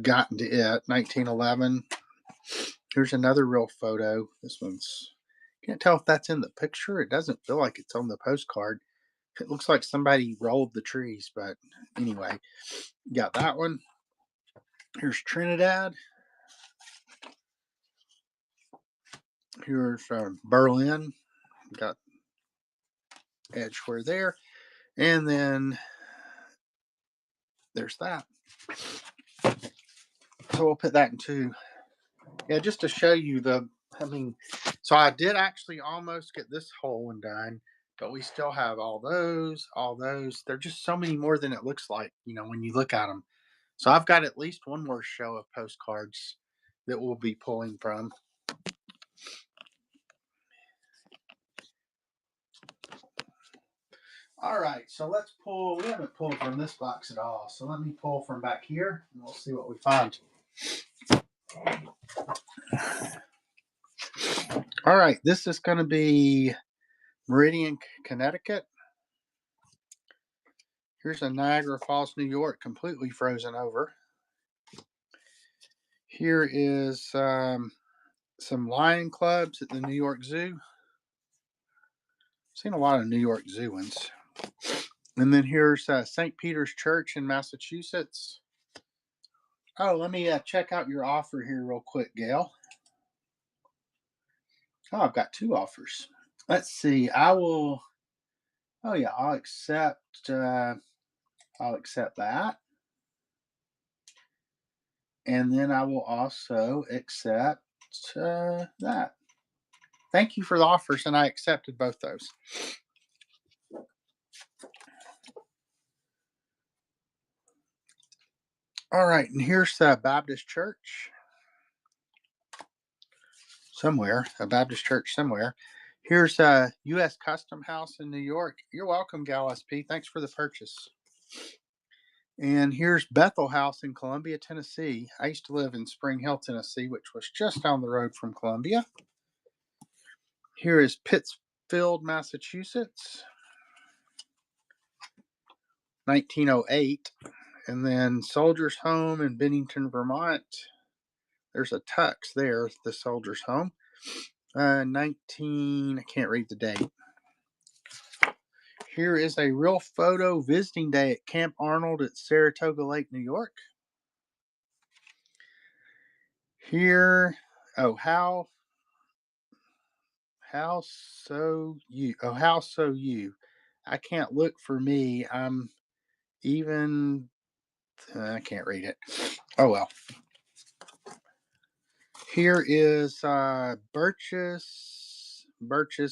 [SPEAKER 1] gotten to it. 1911. Here's another real photo. This one's, can't tell if that's in the picture. It doesn't feel like it's on the postcard. It looks like somebody rolled the trees, but anyway, got that one. Here's Trinidad. Here's Berlin. Got Edgeware there. And then there's that. So we'll put that in 2. Yeah, just to show you so I did actually almost get this whole one done, but we still have all those. They're just so many more than it looks like, when you look at them. So I've got at least one more show of postcards that we'll be pulling from. All right, so let's pull. We haven't pulled from this box at all, so let me pull from back here, and we'll see what we find. All right, this is going to be Meridian, Connecticut. Here's a Niagara Falls, New York, completely frozen over. Here is some lion clubs at the New York Zoo. Seen a lot of New York Zoo ones. And then here's St. Peter's Church in Massachusetts. Oh, let me check out your offer here real quick, Gail. Oh, I've got two offers. Let's see. I will. Oh yeah, I'll accept. I'll accept that, and then I will also accept that. Thank you for the offers, and I accepted both those. All right, and here's a Baptist church somewhere, a Baptist church somewhere. Here's a U.S. Custom House in New York. You're welcome, Gal SP. Thanks for the purchase. And here's Bethel House in Columbia, Tennessee. I used to live in Spring Hill, Tennessee, which was just down the road from Columbia. Here is Pittsfield, Massachusetts, 1908. And then Soldiers Home in Bennington, Vermont. There's a tux there, the Soldiers Home. I can't read the date. Here is a real photo visiting day at Camp Arnold at Saratoga Lake, New York. Here, how so you? Oh, how so you? I can't look for me. I'm even. I can't read it. Oh well. Here is Birches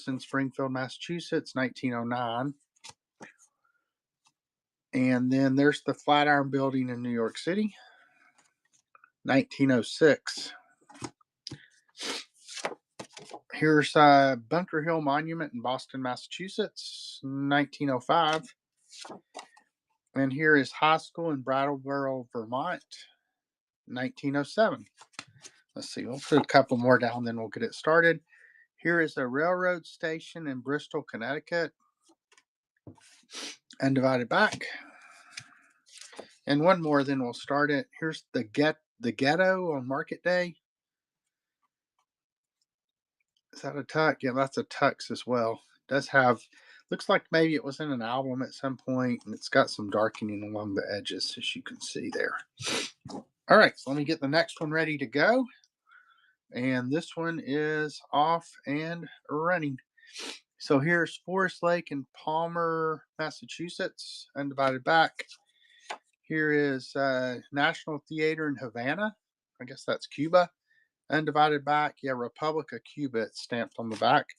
[SPEAKER 1] in Springfield, Massachusetts, 1909. And then there's the Flatiron Building in New York City, 1906. Here's Bunker Hill Monument in Boston, Massachusetts, 1905. And here is High School in Brattleboro, Vermont, 1907. Let's see, we'll put a couple more down, then we'll get it started. Here is a railroad station in Bristol, Connecticut, undivided back. And one more, then we'll start it. Here's the ghetto on Market Day. Is that a tux? Yeah, that's a tux as well. It does have, looks like maybe it was in an album at some point, and it's got some darkening along the edges, as you can see there. All right, so let me get the next one ready to go. And this one is off and running. So here's Forest Lake in Palmer, Massachusetts, undivided back. Here is National Theater in Havana. I guess that's Cuba. Undivided back. Yeah, Republic of Cuba. It's stamped on the back.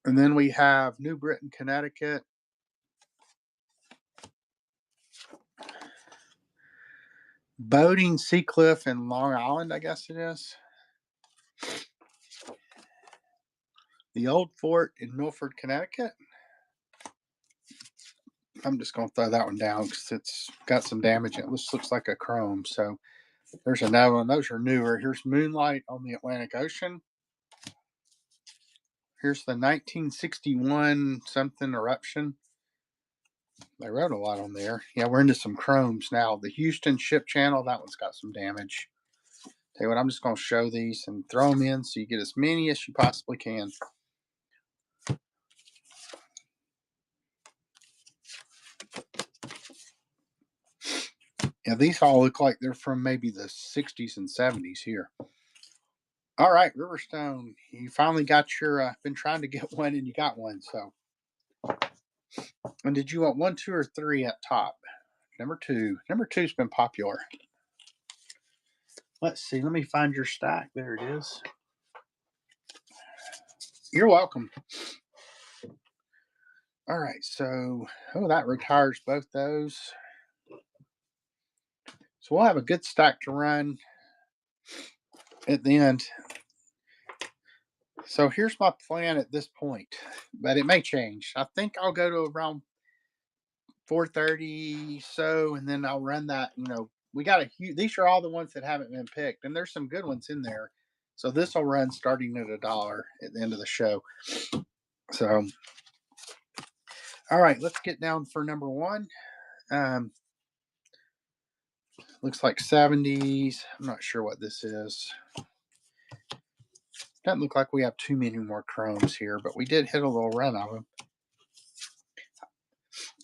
[SPEAKER 1] And then we have New Britain, Connecticut. Boating Seacliff in Long Island, I guess it is. The Old Fort in Milford, Connecticut. I'm just going to throw that one down because it's got some damage. It looks like a chrome. So there's another one. Those are newer. Here's Moonlight on the Atlantic Ocean. Here's the 1961 something eruption. They wrote a lot on there. Yeah, we're into some chromes now. The Houston Ship Channel, that one's got some damage. Tell you what, I'm just going to show these and throw them in so you get as many as you possibly can. Yeah, these all look like they're from maybe the 60s and 70s here. All right, Riverstone, you finally got your, been trying to get one and you got one, so. And did you want 1, 2, or 3 at top? Number 2. Number 2's been popular. Let's see, let me find your stack. There it is. You're welcome. All right, so, that retires both those. So we'll have a good stack to run at the end. So here's my plan at this point, but it may change. I think I'll go to around 4:30 so, and then I'll run that. We got a huge. These are all the ones that haven't been picked, and there's some good ones in there. So this will run starting at $1 at the end of the show. So All right, let's get down for number one. Um, looks like 70s. I'm not sure what this is. Doesn't look like we have too many more chromes here, but we did hit a little run of them.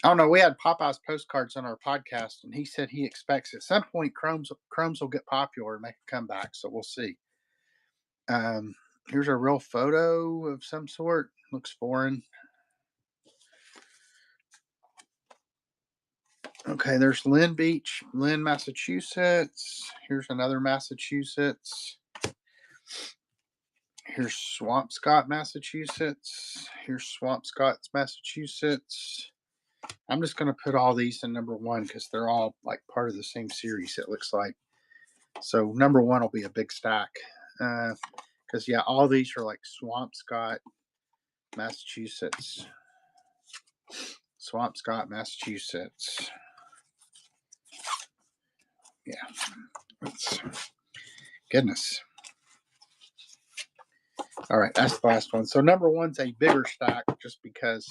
[SPEAKER 1] I don't know. We had Popeye's Postcards on our podcast, and he said he expects at some point chromes will get popular and make a comeback. So we'll see. Here's a real photo of some sort. Looks foreign. Okay, there's Lynn Beach, Lynn, Massachusetts. Here's another Massachusetts. Here's Swampscott, Massachusetts. Here's Swampscott, Massachusetts. I'm just going to put all these in number one because they're all like part of the same series, it looks like. So number one will be a big stack. Because, yeah, all these are like Swampscott, Massachusetts. Swampscott, Massachusetts. Yeah. Goodness. All right, that's the last one. So number one's a bigger stack just because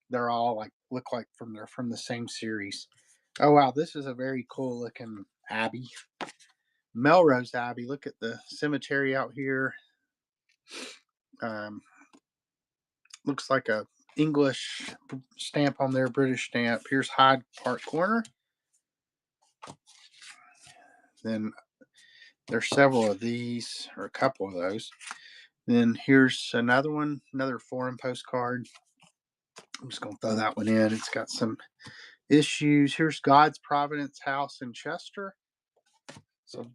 [SPEAKER 1] they're all like look like they're from the same series. Oh wow, this is a very cool looking abbey. Melrose Abbey. Look at the cemetery out here. Looks like a English stamp on there, British stamp. Here's Hyde Park Corner. Then there's several of these, or a couple of those. Then here's another one, another foreign postcard. I'm just going to throw that one in. It's got some issues. Here's God's Providence House in Chester. So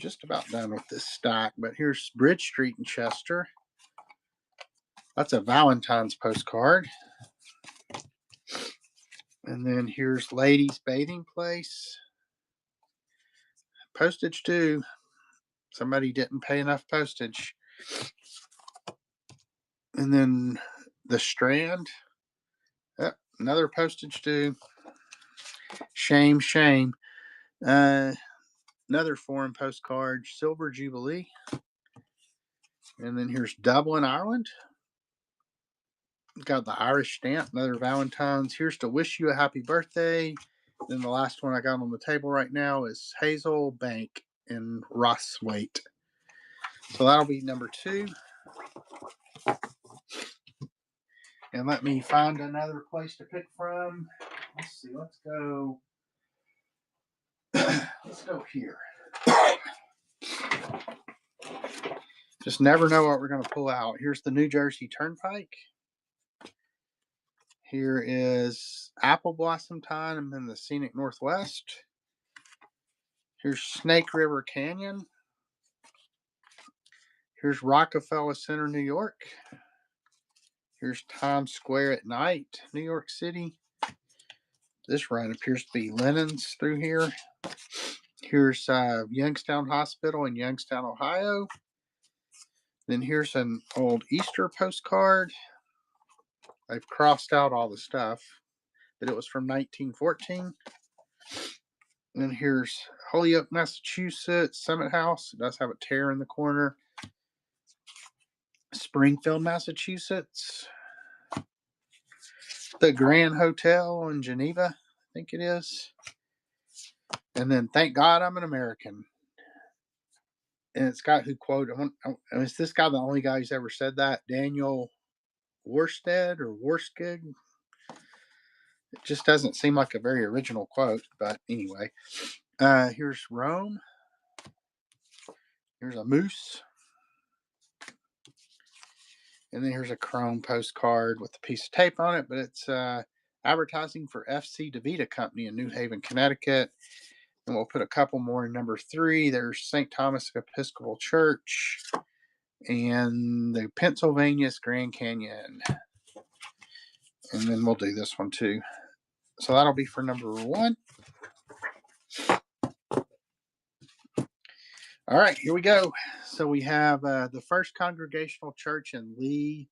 [SPEAKER 1] just about done with this stack. But here's Bridge Street in Chester. That's a Valentine's postcard. And then here's Ladies Bathing Place. Postage due. Somebody didn't pay enough postage. And then the Strand. Yep, another postage due. Shame, shame. Another foreign postcard, Silver Jubilee. And then here's Dublin, Ireland. Got the Irish stamp, another Valentine's. Here's to wish you a happy birthday. Then the last one I got on the table right now is Hazel Bank in Rosswaite. So that'll be number two. And let me find another place to pick from. Let's see, let's go. Let's go here. Just never know what we're going to pull out. Here's the New Jersey Turnpike. Here is Apple Blossom Time in the scenic Northwest. Here's Snake River Canyon. Here's Rockefeller Center, New York. Here's Times Square at night, New York City. This run appears to be Lennon's through here. Here's Youngstown Hospital in Youngstown, Ohio. Then here's an old Easter postcard. I've crossed out all the stuff, but it was from 1914. And here's Holyoke, Massachusetts, Summit House. It does have a tear in the corner. Springfield, Massachusetts. The Grand Hotel in Geneva, I think it is. And then Thank God I'm an American. And it's got who quote. Is this guy the only guy who's ever said that? Daniel Worsted or Worskig? It just doesn't seem like a very original quote, but anyway. Here's Rome. Here's a moose. And then here's a chrome postcard with a piece of tape on it, but it's advertising for FC DeVita Company in New Haven, Connecticut. And we'll put a couple more in number three. There's St. Thomas Episcopal Church and the Pennsylvania's Grand Canyon. And then we'll do this one too. So that'll be for number one. All right, here we go. So we have the First Congregational Church in Lee,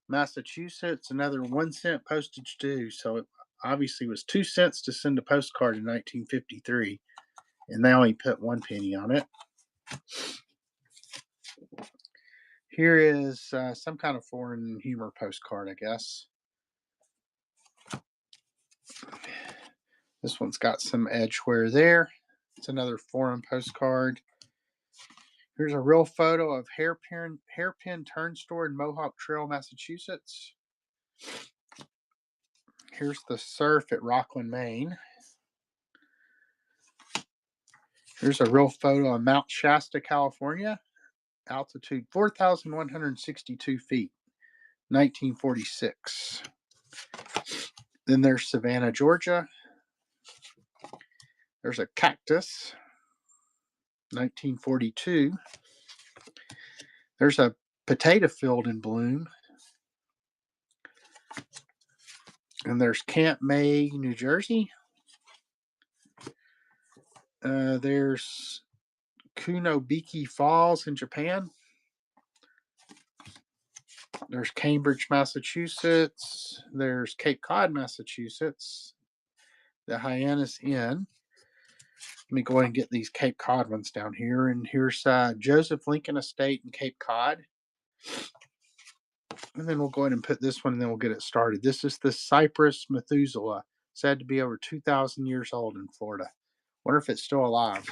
[SPEAKER 1] Massachusetts, another 1 cent postage due. So it obviously was 2 cents to send a postcard in 1953, and they only put 1 penny on it. Here is some kind of foreign humor postcard, I guess. This one's got some edge wear there. It's another foreign postcard. Here's a real photo of Hairpin Turn Store in Mohawk Trail, Massachusetts. Here's the surf at Rockland, Maine. Here's a real photo of Mount Shasta, California. Altitude 4,162 feet, 1946. Then there's Savannah, Georgia. There's a cactus, 1942. There's a potato field in bloom. And there's Camp May, New Jersey. There's Kunobiki Falls in Japan. There's Cambridge, Massachusetts. There's Cape Cod, Massachusetts. The Hyannis Inn. Let me go ahead and get these Cape Cod ones down here. And here's Joseph Lincoln Estate in Cape Cod. And then we'll go ahead and put this one, and then we'll get it started. This is the Cypress Methuselah, said to be over 2,000 years old in Florida. Wonder if it's still alive.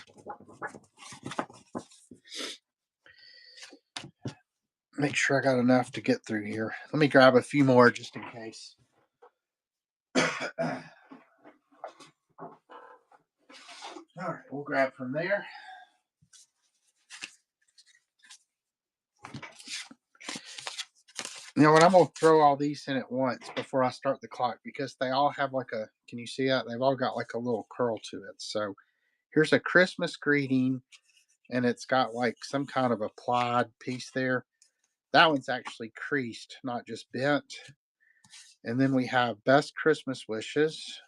[SPEAKER 1] Make sure I got enough to get through here. Let me grab a few more just in case. All right, we'll grab from there. You know what? I'm going to throw all these in at once before I start the clock because they all have like a, can you see that? They've all got like a little curl to it. So here's a Christmas greeting, and it's got like some kind of a plaid piece there. That one's actually creased, not just bent. And then we have Best Christmas Wishes.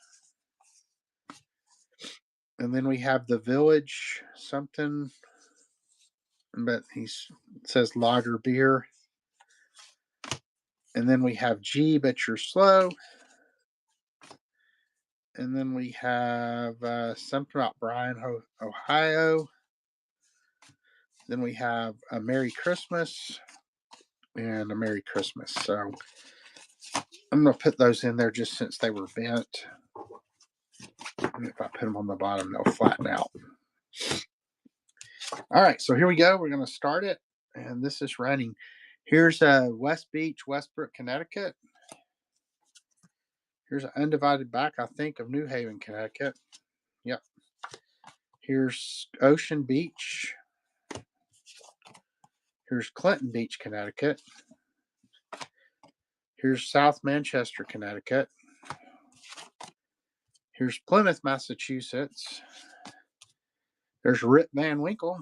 [SPEAKER 1] And then we have the Village something, but he says lager beer. And then we have G, but you're slow. And then we have something about Bryan, Ohio. Then we have a Merry Christmas and a Merry Christmas. So I'm going to put those in there just since they were bent. And if I put them on the bottom, they'll flatten out. All right, so here we go. We're going to start it. And this is running. Here's West Beach, Westbrook, Connecticut. Here's an undivided back, I think, of New Haven, Connecticut. Yep. Here's Ocean Beach. Here's Clinton Beach, Connecticut. Here's South Manchester, Connecticut. Here's Plymouth, Massachusetts. There's Rip Van Winkle.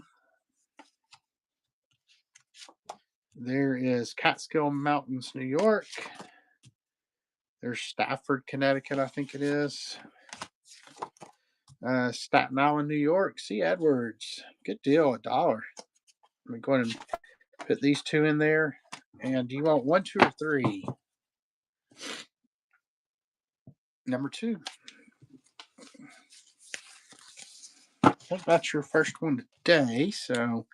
[SPEAKER 1] There is Catskill Mountains, New York. There's Stafford, Connecticut, I think it is. Staten Island, New York. C. Edwards. Good deal, $1. Let me go ahead and put these two in there. And do you want 1, 2, or 3? Number 2. I think that's your first one today, so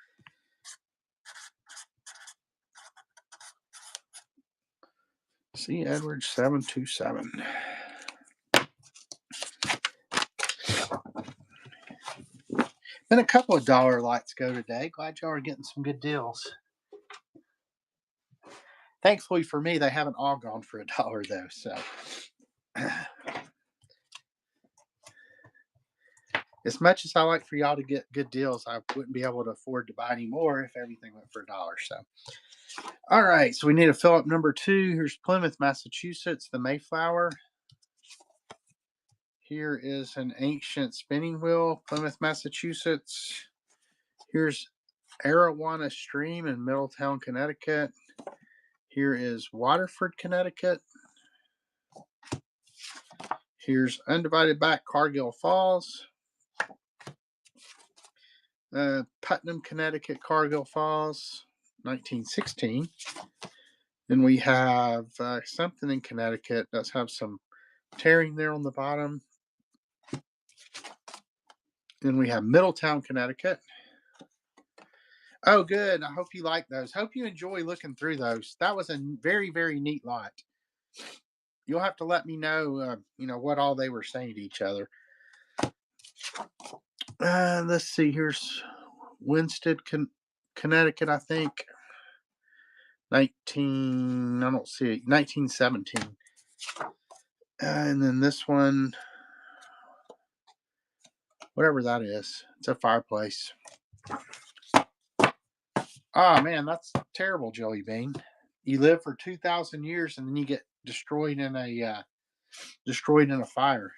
[SPEAKER 1] C. Edwards 727. Been a couple of dollar lights go today. Glad y'all are getting some good deals. Thankfully for me, they haven't all gone for $1 though. So as much as I like for y'all to get good deals, I wouldn't be able to afford to buy any more if everything went for $1. So all right, so we need to fill up number 2. Here's Plymouth, Massachusetts, the Mayflower. Here is an ancient spinning wheel, Plymouth, Massachusetts. Here's Arawana Stream in Middletown, Connecticut. Here is Waterford, Connecticut. Here's Undivided Back, Cargill Falls. Putnam, Connecticut, Cargill Falls, 1916. Then we have something in Connecticut. Does have some tearing there on the bottom. Then we have Middletown, Connecticut. Oh, good. I hope you like those. Hope you enjoy looking through those. That was a very, very neat lot. you'll have to let me know, what all they were saying to each other. Let's see. Here's Winston, Connecticut, I think. 19. I don't see it. 1917. And then this one, whatever that is, it's a fireplace. Oh man, that's terrible, Jelly Bean. You live for 2,000 years and then you get destroyed in a fire.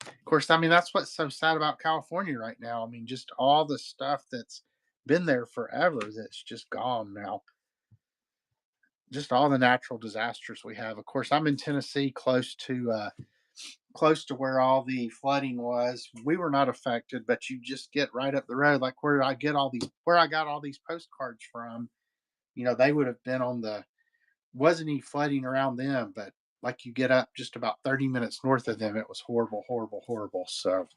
[SPEAKER 1] Of course, I mean that's what's so sad about California right now. I mean, just all the stuff that's been there forever that's just gone now. Just all the natural disasters we have. Of course, I'm in Tennessee, close to where all the flooding was. We were not affected, but you just get right up the road, like where I got all these postcards from. They would have been on the wasn't any flooding around them, but like you get up just about 30 minutes north of them, it was horrible, horrible, horrible. So,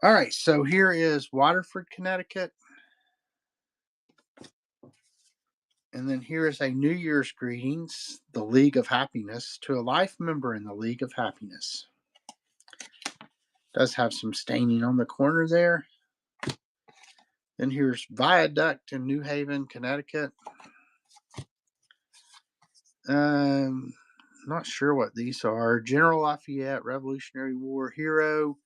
[SPEAKER 1] all right. So here is Waterford, Connecticut. And then here is a New Year's greetings, the League of Happiness, to a life member in the League of Happiness. Does have some staining on the corner there. Then here's Viaduct in New Haven, Connecticut. Not sure what these are. General Lafayette, Revolutionary War hero.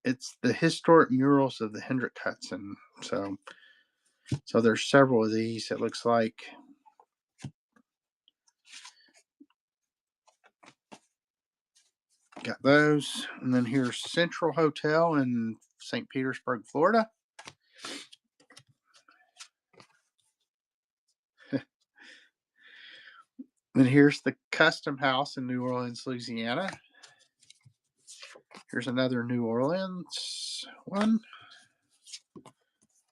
[SPEAKER 1] It's the historic murals of the Hendrick Hudson. So there's several of these. It looks like. Got those. And then here's Central Hotel in St. Petersburg, Florida. Then here's the Custom House in New Orleans, Louisiana. Here's another New Orleans one.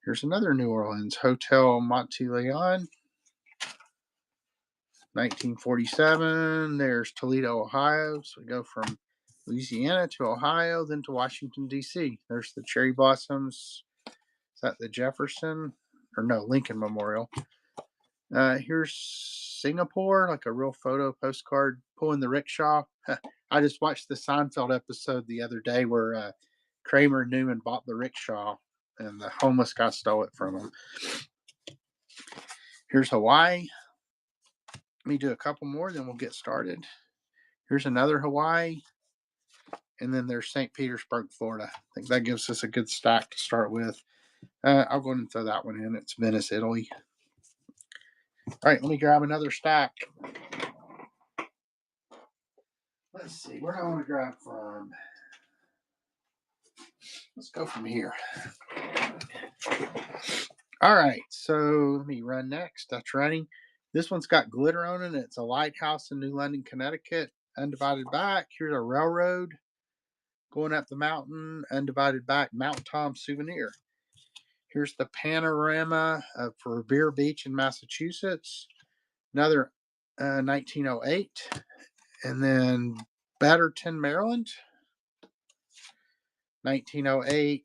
[SPEAKER 1] Here's another New Orleans, Hotel Monteleone, 1947. There's Toledo, Ohio. So we go from Louisiana to Ohio, then to Washington, D.C. There's the cherry blossoms. Is that the Jefferson? Or no, Lincoln Memorial. Here's Singapore, like a real photo postcard pulling the rickshaw. I just watched the Seinfeld episode the other day where Kramer and Newman bought the rickshaw and the homeless guy stole it from him. Here's Hawaii. Let me do a couple more, then we'll get started. Here's another Hawaii. And then there's St. Petersburg, Florida. I think that gives us a good stack to start with. I'll go ahead and throw that one in. It's Venice, Italy. All right, let me grab another stack. Let's see, where do I want to grab from? Let's go from here. All right, so let me run next. That's running. This one's got glitter on it. It's a lighthouse in New London, Connecticut. Undivided back. Here's a railroad going up the mountain. Undivided back. Mount Tom souvenir. Here's the panorama for Revere Beach in Massachusetts. Another 1908. And then Betterton, Maryland. 1908.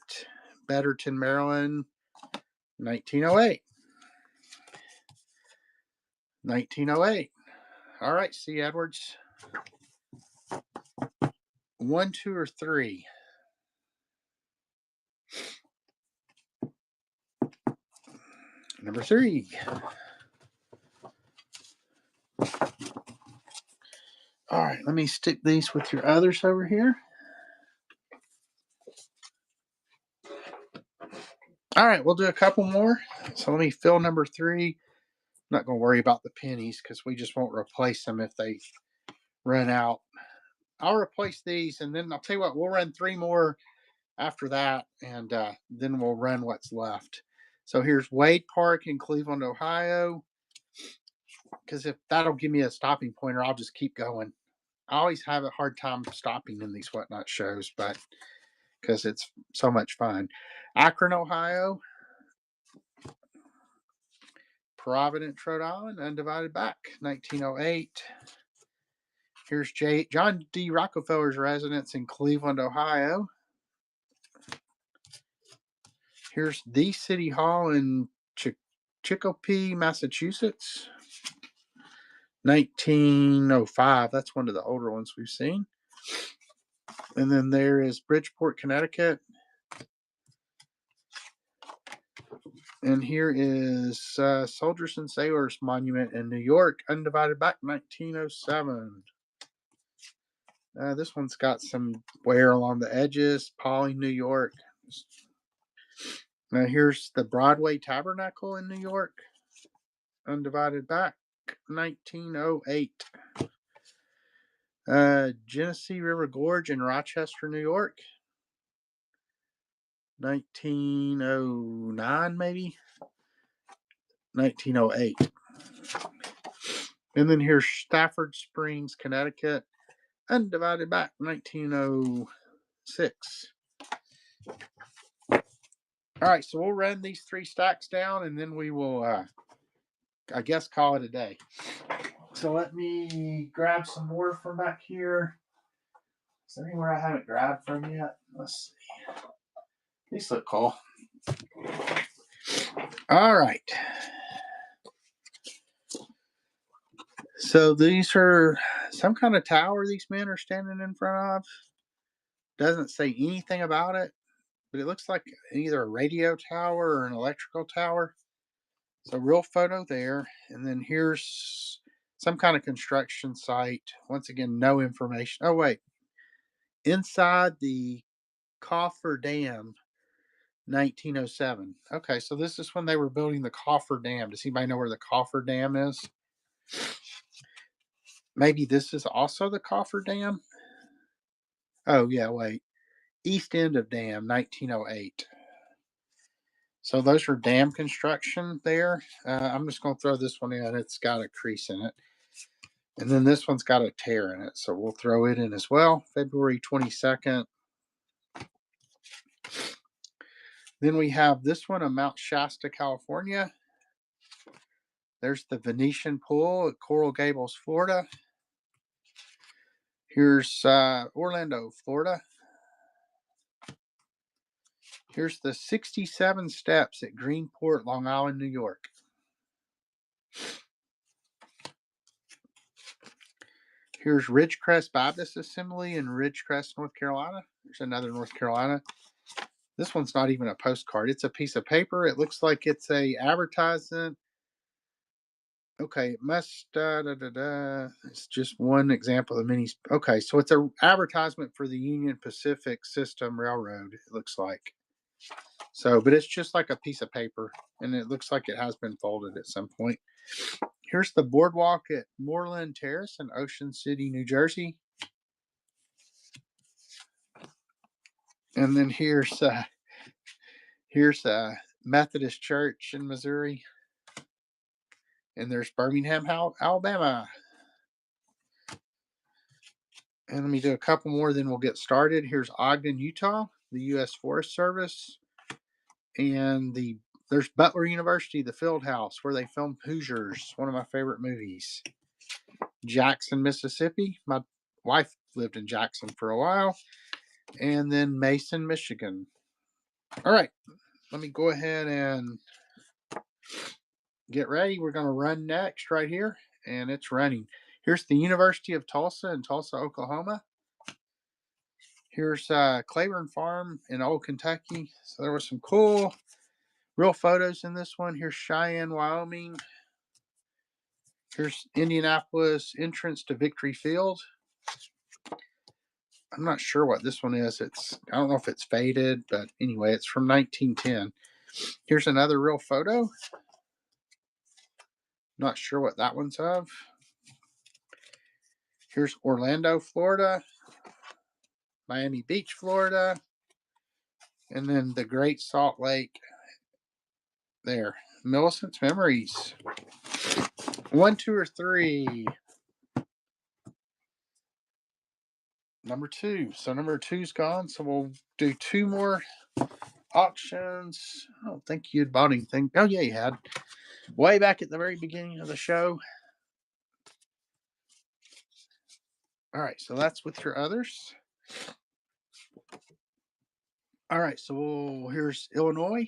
[SPEAKER 1] Betterton, Maryland. 1908. 1908. All right, C. Edwards. 1, 2, or 3. Number 3. All right, let me stick these with your others over here. All right, we'll do a couple more. So let me fill number 3. I'm not going to worry about the pennies because we just won't replace them if they run out. I'll replace these, and then I'll tell you what, we'll run 3 more after that, and then we'll run what's left. So here's Wade Park in Cleveland, Ohio, because if that'll give me a stopping point, or I'll just keep going. I always have a hard time stopping in these whatnot shows, but because it's so much fun. Akron, Ohio. Providence, Rhode Island, Undivided back, 1908. Here's John D. Rockefeller's residence in Cleveland, Ohio. Here's the City Hall in Chicopee, Massachusetts. 1905. That's one of the older ones we've seen. And then there is Bridgeport, Connecticut. And here is Soldiers and Sailors Monument in New York, undivided back, 1907. This one's got some wear along the edges, Pawling, New York. Now here's the Broadway Tabernacle in New York, undivided back, 1908. Genesee River Gorge in Rochester, New York, 1909 maybe, 1908. And then here's Stafford Springs, Connecticut, undivided back, 1906. All right, so we'll run these 3 stacks down, and then we will, I guess, call it a day. So let me grab some more from back here. Is there anywhere I haven't grabbed from yet? Let's see. These look cool. All right. So these are some kind of tower these men are standing in front of. Doesn't say anything about it, but it looks like either a radio tower or an electrical tower. So real photo there. And then here's some kind of construction site. Once again, no information. Oh, wait. Inside the Coffer Dam, 1907. Okay, so this is when they were building the Coffer Dam. Does anybody know where the Coffer Dam is? Maybe this is also the Coffer Dam? Oh, yeah, wait. East end of dam, 1908. So those are dam construction there. I'm just going to throw this one in. It's got a crease in it. And then this one's got a tear in it. So we'll throw it in as well. February 22nd. Then we have this one in Mount Shasta, California. There's the Venetian Pool at Coral Gables, Florida. Here's Orlando, Florida. Here's the 67 steps at Greenport, Long Island, New York. Here's Ridgecrest Baptist Assembly in Ridgecrest, North Carolina. There's another North Carolina. This one's not even a postcard. It's a piece of paper. It looks like it's a advertisement. Okay, it must, It's just one example of many. Okay, so it's an advertisement for the Union Pacific System Railroad, it looks like. So, but it's just like a piece of paper, and it looks like it has been folded at some point. Here's the boardwalk at Moreland Terrace in Ocean City, New Jersey. And then here's a Methodist Church in Missouri. And there's Birmingham, Alabama. And let me do a couple more, then we'll get started. Here's Ogden, Utah, the U.S. Forest Service. And there's Butler University, the Field House, where they filmed Hoosiers, one of my favorite movies. Jackson, Mississippi. My wife lived in Jackson for a while. And then Mason, Michigan. All right, let me go ahead and get ready. We're going to run next right here, and it's running. Here's the University of Tulsa in Tulsa, Oklahoma. Here's Claiborne Farm in Old Kentucky. So there was some cool real photos in this one. Here's Cheyenne, Wyoming. Here's Indianapolis entrance to Victory Field. I'm not sure what this one is. I don't know if it's faded, but anyway, it's from 1910. Here's another real photo. Not sure what that one's of. Here's Orlando, Florida. Miami Beach, Florida. And then the Great Salt Lake there. Millicent's Memories. 1, 2, or 3. Number 2. So number 2's gone. So we'll do 2 more auctions. I don't think you'd bought anything. Oh, yeah, you had. Way back at the very beginning of the show. All right, so that's with your others. All right, so here's Illinois.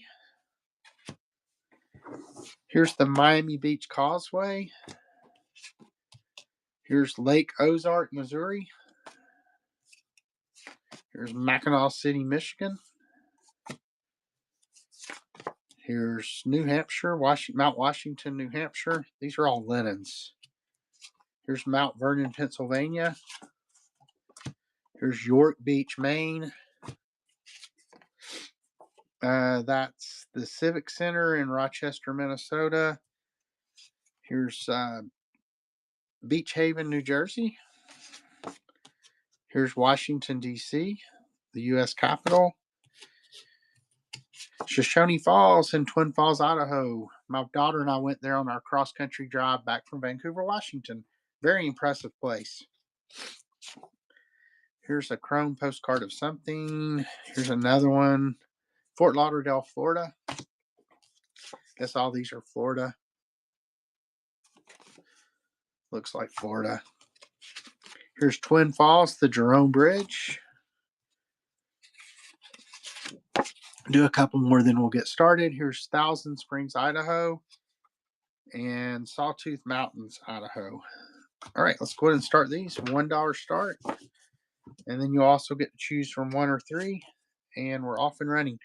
[SPEAKER 1] Here's the Miami Beach Causeway. Here's Lake Ozark, Missouri. Here's Mackinac City, Michigan. Here's New Hampshire, Mount Washington, New Hampshire. These are all linens. Here's Mount Vernon, Pennsylvania. Here's York Beach, Maine. That's the Civic Center in Rochester, Minnesota. Here's Beach Haven, New Jersey. Here's Washington, D.C., the U.S. Capitol. Shoshone Falls in Twin Falls, Idaho. My daughter and I went there on our cross-country drive back from Vancouver, Washington. Very impressive place. Here's a chrome postcard of something. Here's another one. Fort Lauderdale, Florida. Guess all these are Florida. Looks like Florida. Here's Twin Falls, the Jerome Bridge. Do a couple more, then we'll get started. Here's Thousand Springs, Idaho. And Sawtooth Mountains, Idaho. All right, let's go ahead and start these. $1 start. And then you also get to choose from 1 or 3. And we're off and running.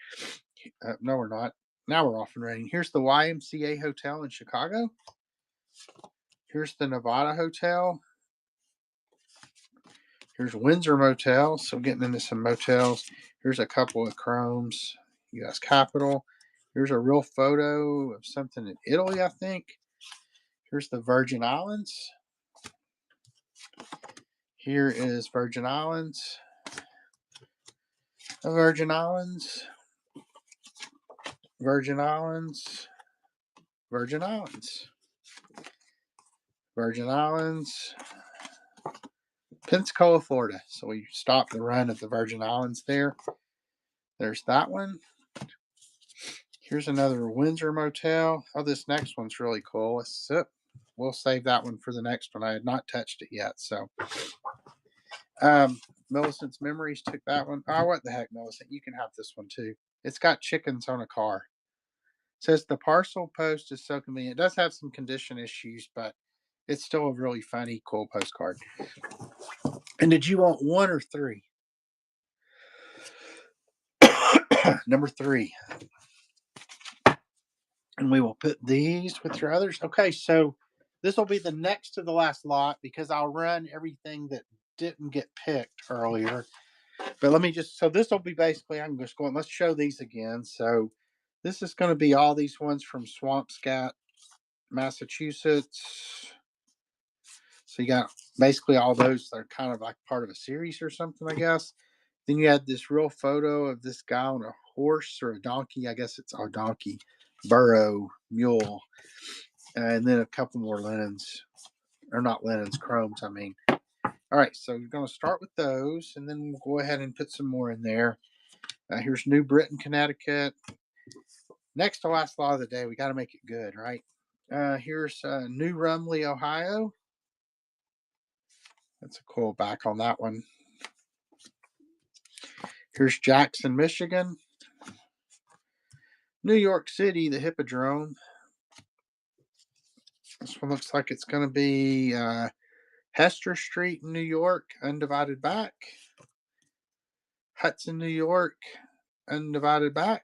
[SPEAKER 1] No, we're not. Now we're off and running. Here's the YMCA Hotel in Chicago. Here's the Nevada Hotel. Here's Windsor Motel. So getting into some motels. Here's a couple of chromes. U.S. Capitol. Here's a real photo of something in Italy, I think. Here's the Virgin Islands. Here is Virgin Islands. The Virgin Islands. Virgin Islands. Virgin Islands. Virgin Islands. Pensacola, Florida. So we stopped the run at the Virgin Islands there. There's that one. Here's another Windsor Motel. Oh, this next one's really cool. Let's sip. We'll save that one for the next one. I had not touched it yet. So, Millicent's Memories took that one. Oh, what the heck, Millicent? You can have this one too. It's got chickens on a car. It says the parcel post is so convenient. It does have some condition issues, but it's still a really funny, cool postcard. And did you want 1 or 3? Number 3. And we will put these with your others. Okay, so this will be the next to the last lot because I'll run everything that didn't get picked earlier. But let me just, so this will be basically, I'm just going, let's show these again. So this is going to be all these ones from Swampscott, Massachusetts. So you got basically all those that are kind of like part of a series or something, I guess. Then you had this real photo of this guy on a horse or a donkey. I guess it's a donkey, burro, mule. And then a couple more linens. Or not linens, chromes, I mean. All right, so you're going to start with those, and then we'll go ahead and put some more in there. Here's New Britain, Connecticut. Next to last law of the day, we got to make it good, right? Here's New Rumley, Ohio. That's a cool back on that one. Here's Jackson, Michigan. New York City, the Hippodrome. This one looks like it's going to be Hester Street in New York, undivided back. Hudson, New York, undivided back.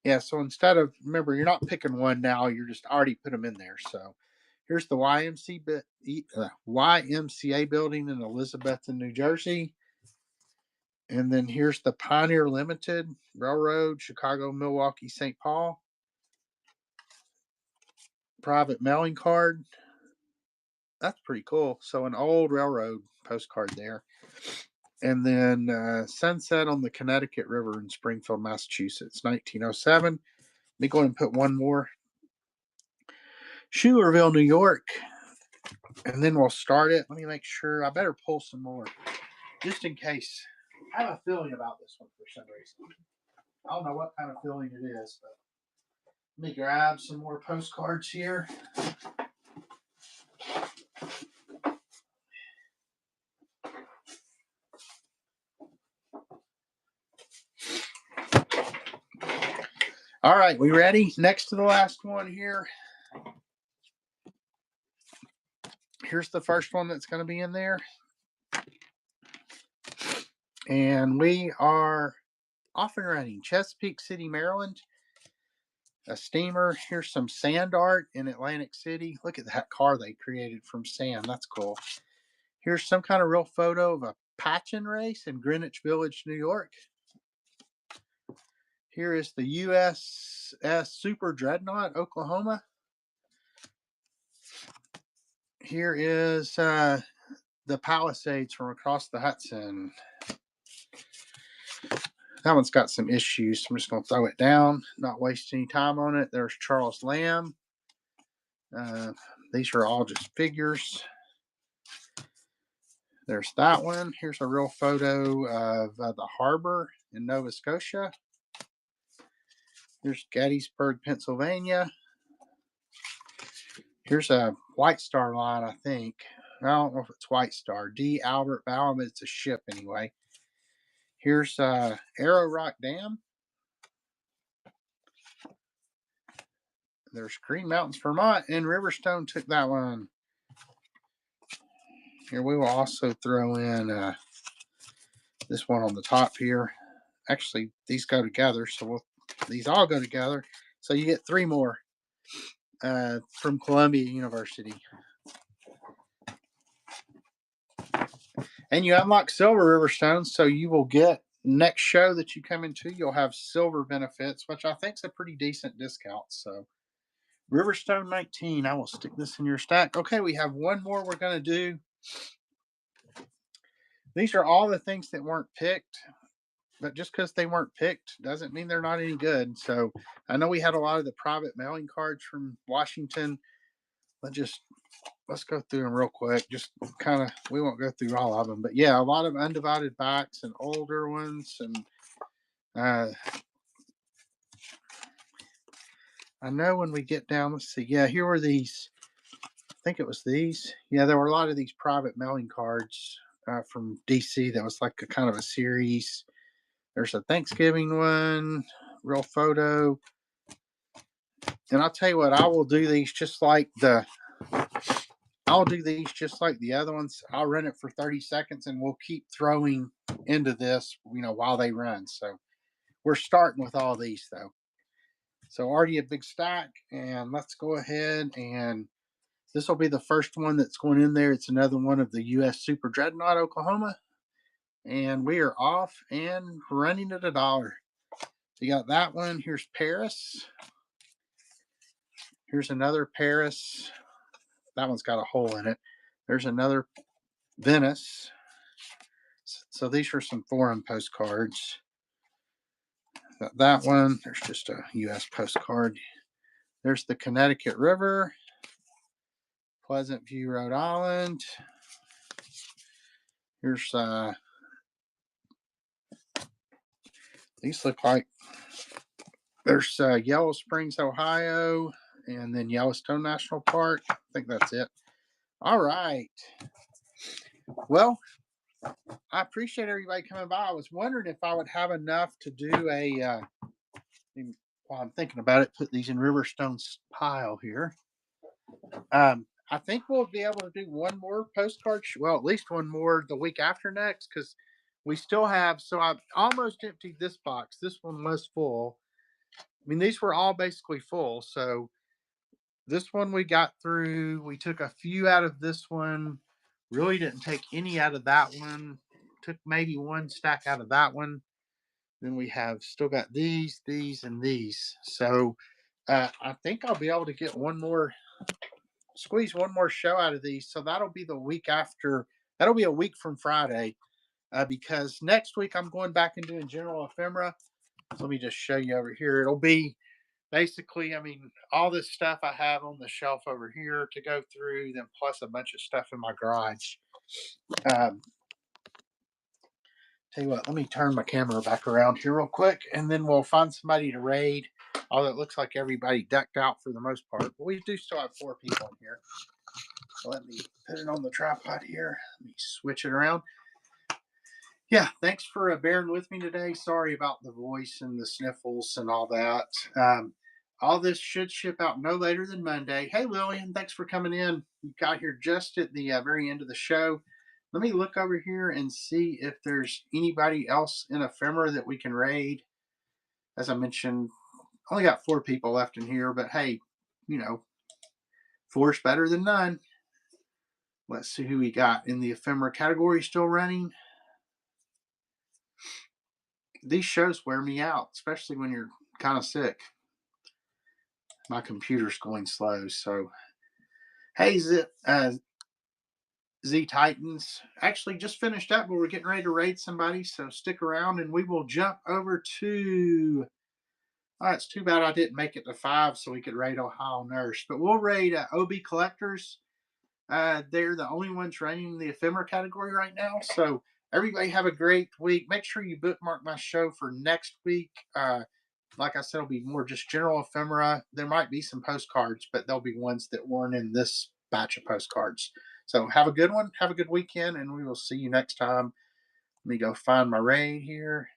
[SPEAKER 1] Yeah, so instead of, remember, you're not picking one now, you're just already put them in there. So here's the YMCA building in Elizabethton, New Jersey. And then here's the Pioneer Limited Railroad, Chicago, Milwaukee, St. Paul. Private mailing card. That's pretty cool. So an old railroad postcard there. And then Sunset on the Connecticut River in Springfield, Massachusetts, 1907. Let me go ahead and put one more. Schuylerville, New York. And then we'll start it. Let me make sure. I better pull some more just in case. I have a feeling about this one for some reason. I don't know what kind of feeling it is, but let me grab some more postcards here. All right, we ready? Next to the last one here. Here's the first one that's going to be in there. And we are off and running. Chesapeake City, Maryland. A steamer. Here's some sand art in Atlantic City. Look at that car they created from sand. That's cool. Here's some kind of real photo of a patchen race in Greenwich Village, New York. Here is the USS Super Dreadnought, Oklahoma. Here is the Palisades from across the Hudson. That one's got some issues, so I'm just going to throw it down, not waste any time on it. There's Charles Lamb. These are all just figures. There's that one. Here's a real photo of the harbor in Nova Scotia. Here's Gettysburg, Pennsylvania. Here's a White Star Line, I think. I don't know if it's White Star. D. Albert Ballum, it's a ship anyway. Here's Arrow Rock Dam. There's Green Mountains, Vermont, and Riverstone took that one. Here we will also throw in this one on the top here. Actually, these go together, so these all go together. So you get 3 more from Columbia University. And you unlock silver Riverstones, so you will get next show that you come into, you'll have silver benefits, which I think is a pretty decent discount. So Riverstone 19, I will stick this in your stack. Okay, we have one more we're going to do. These are all the things that weren't picked, but just because they weren't picked doesn't mean they're not any good. So I know we had a lot of the private mailing cards from Washington. Let's go through them real quick. Just kind of, we won't go through all of them, but yeah, a lot of undivided backs and older ones. And I know when we get down, let's see. Yeah, here were these. I think it was these. Yeah, there were a lot of these private mailing cards from DC that was like a kind of a series. There's a Thanksgiving one, real photo. And I'll tell you what, I will do these just like the other ones. I'll run it for 30 seconds and we'll keep throwing into this, while they run. So we're starting with all these though. So already a big stack, and let's go ahead, and this will be the first one that's going in there. It's another one of the US Super Dreadnought, Oklahoma. And we are off and running at $1. So you got that one. Here's Paris. Here's another Paris. That one's got a hole in it. There's another Venice. So these are some foreign postcards. Got that one. There's just a U.S. postcard. There's the Connecticut River. Pleasant View, Rhode Island. Here's these look like there's Yellow Springs, Ohio, and then Yellowstone National Park. I think that's it. All right. Well, I appreciate everybody coming by. I was wondering if I would have enough to do a, while I'm thinking about it, put these in Riverstone's pile here. I think we'll be able to do one more postcard. Well, at least one more the week after next, because we still have. So I've almost emptied this box. This one was full. I mean, these were all basically full. So this one we got through. We took a few out of this one. Really didn't take any out of that one. Took maybe one stack out of that one. Then we have still got these, and these. So I think I'll be able to get squeeze one more show out of these. So that'll be the week after. That'll be a week from Friday, because next week I'm going back and doing general ephemera. So let me just show you over here. It'll be basically, all this stuff I have on the shelf over here to go through, then plus a bunch of stuff in my garage. Tell you what, let me turn my camera back around here real quick, and then we'll find somebody to raid. Although it looks like everybody ducked out for the most part, but we do still have 4 people in here. So let me put it on the tripod here. Let me switch it around. Yeah, thanks for bearing with me today. Sorry about the voice and the sniffles and all that. Um, all this should ship out no later than Monday. Hey, Lillian, thanks for coming in. You got here just at the very end of the show. Let me look over here and see if there's anybody else in ephemera that we can raid. As I mentioned, only got four people left in here, but hey, you know, four's better than none. Let's see who we got in the ephemera category still running. These shows wear me out, especially when you're kind of sick. My computer's going slow. So, hey, Z Titans actually just finished up, but we're getting ready to raid somebody. So stick around, and we will jump over to. Oh, it's too bad I didn't make it to five, so we could raid Ohio Nurse. But we'll raid OB Collectors. They're the only ones running the ephemera category right now. So everybody have a great week. Make sure you bookmark my show for next week. Like I said, it'll be more just general ephemera. There might be some postcards, but there'll be ones that weren't in this batch of postcards. So have a good one. Have a good weekend, and we will see you next time. Let me go find my raid here.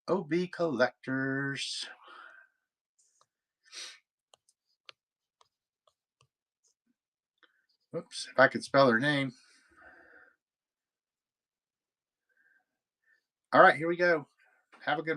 [SPEAKER 1] OB Collectors. Oops, if I could spell their name. All right, here we go. Have a good one.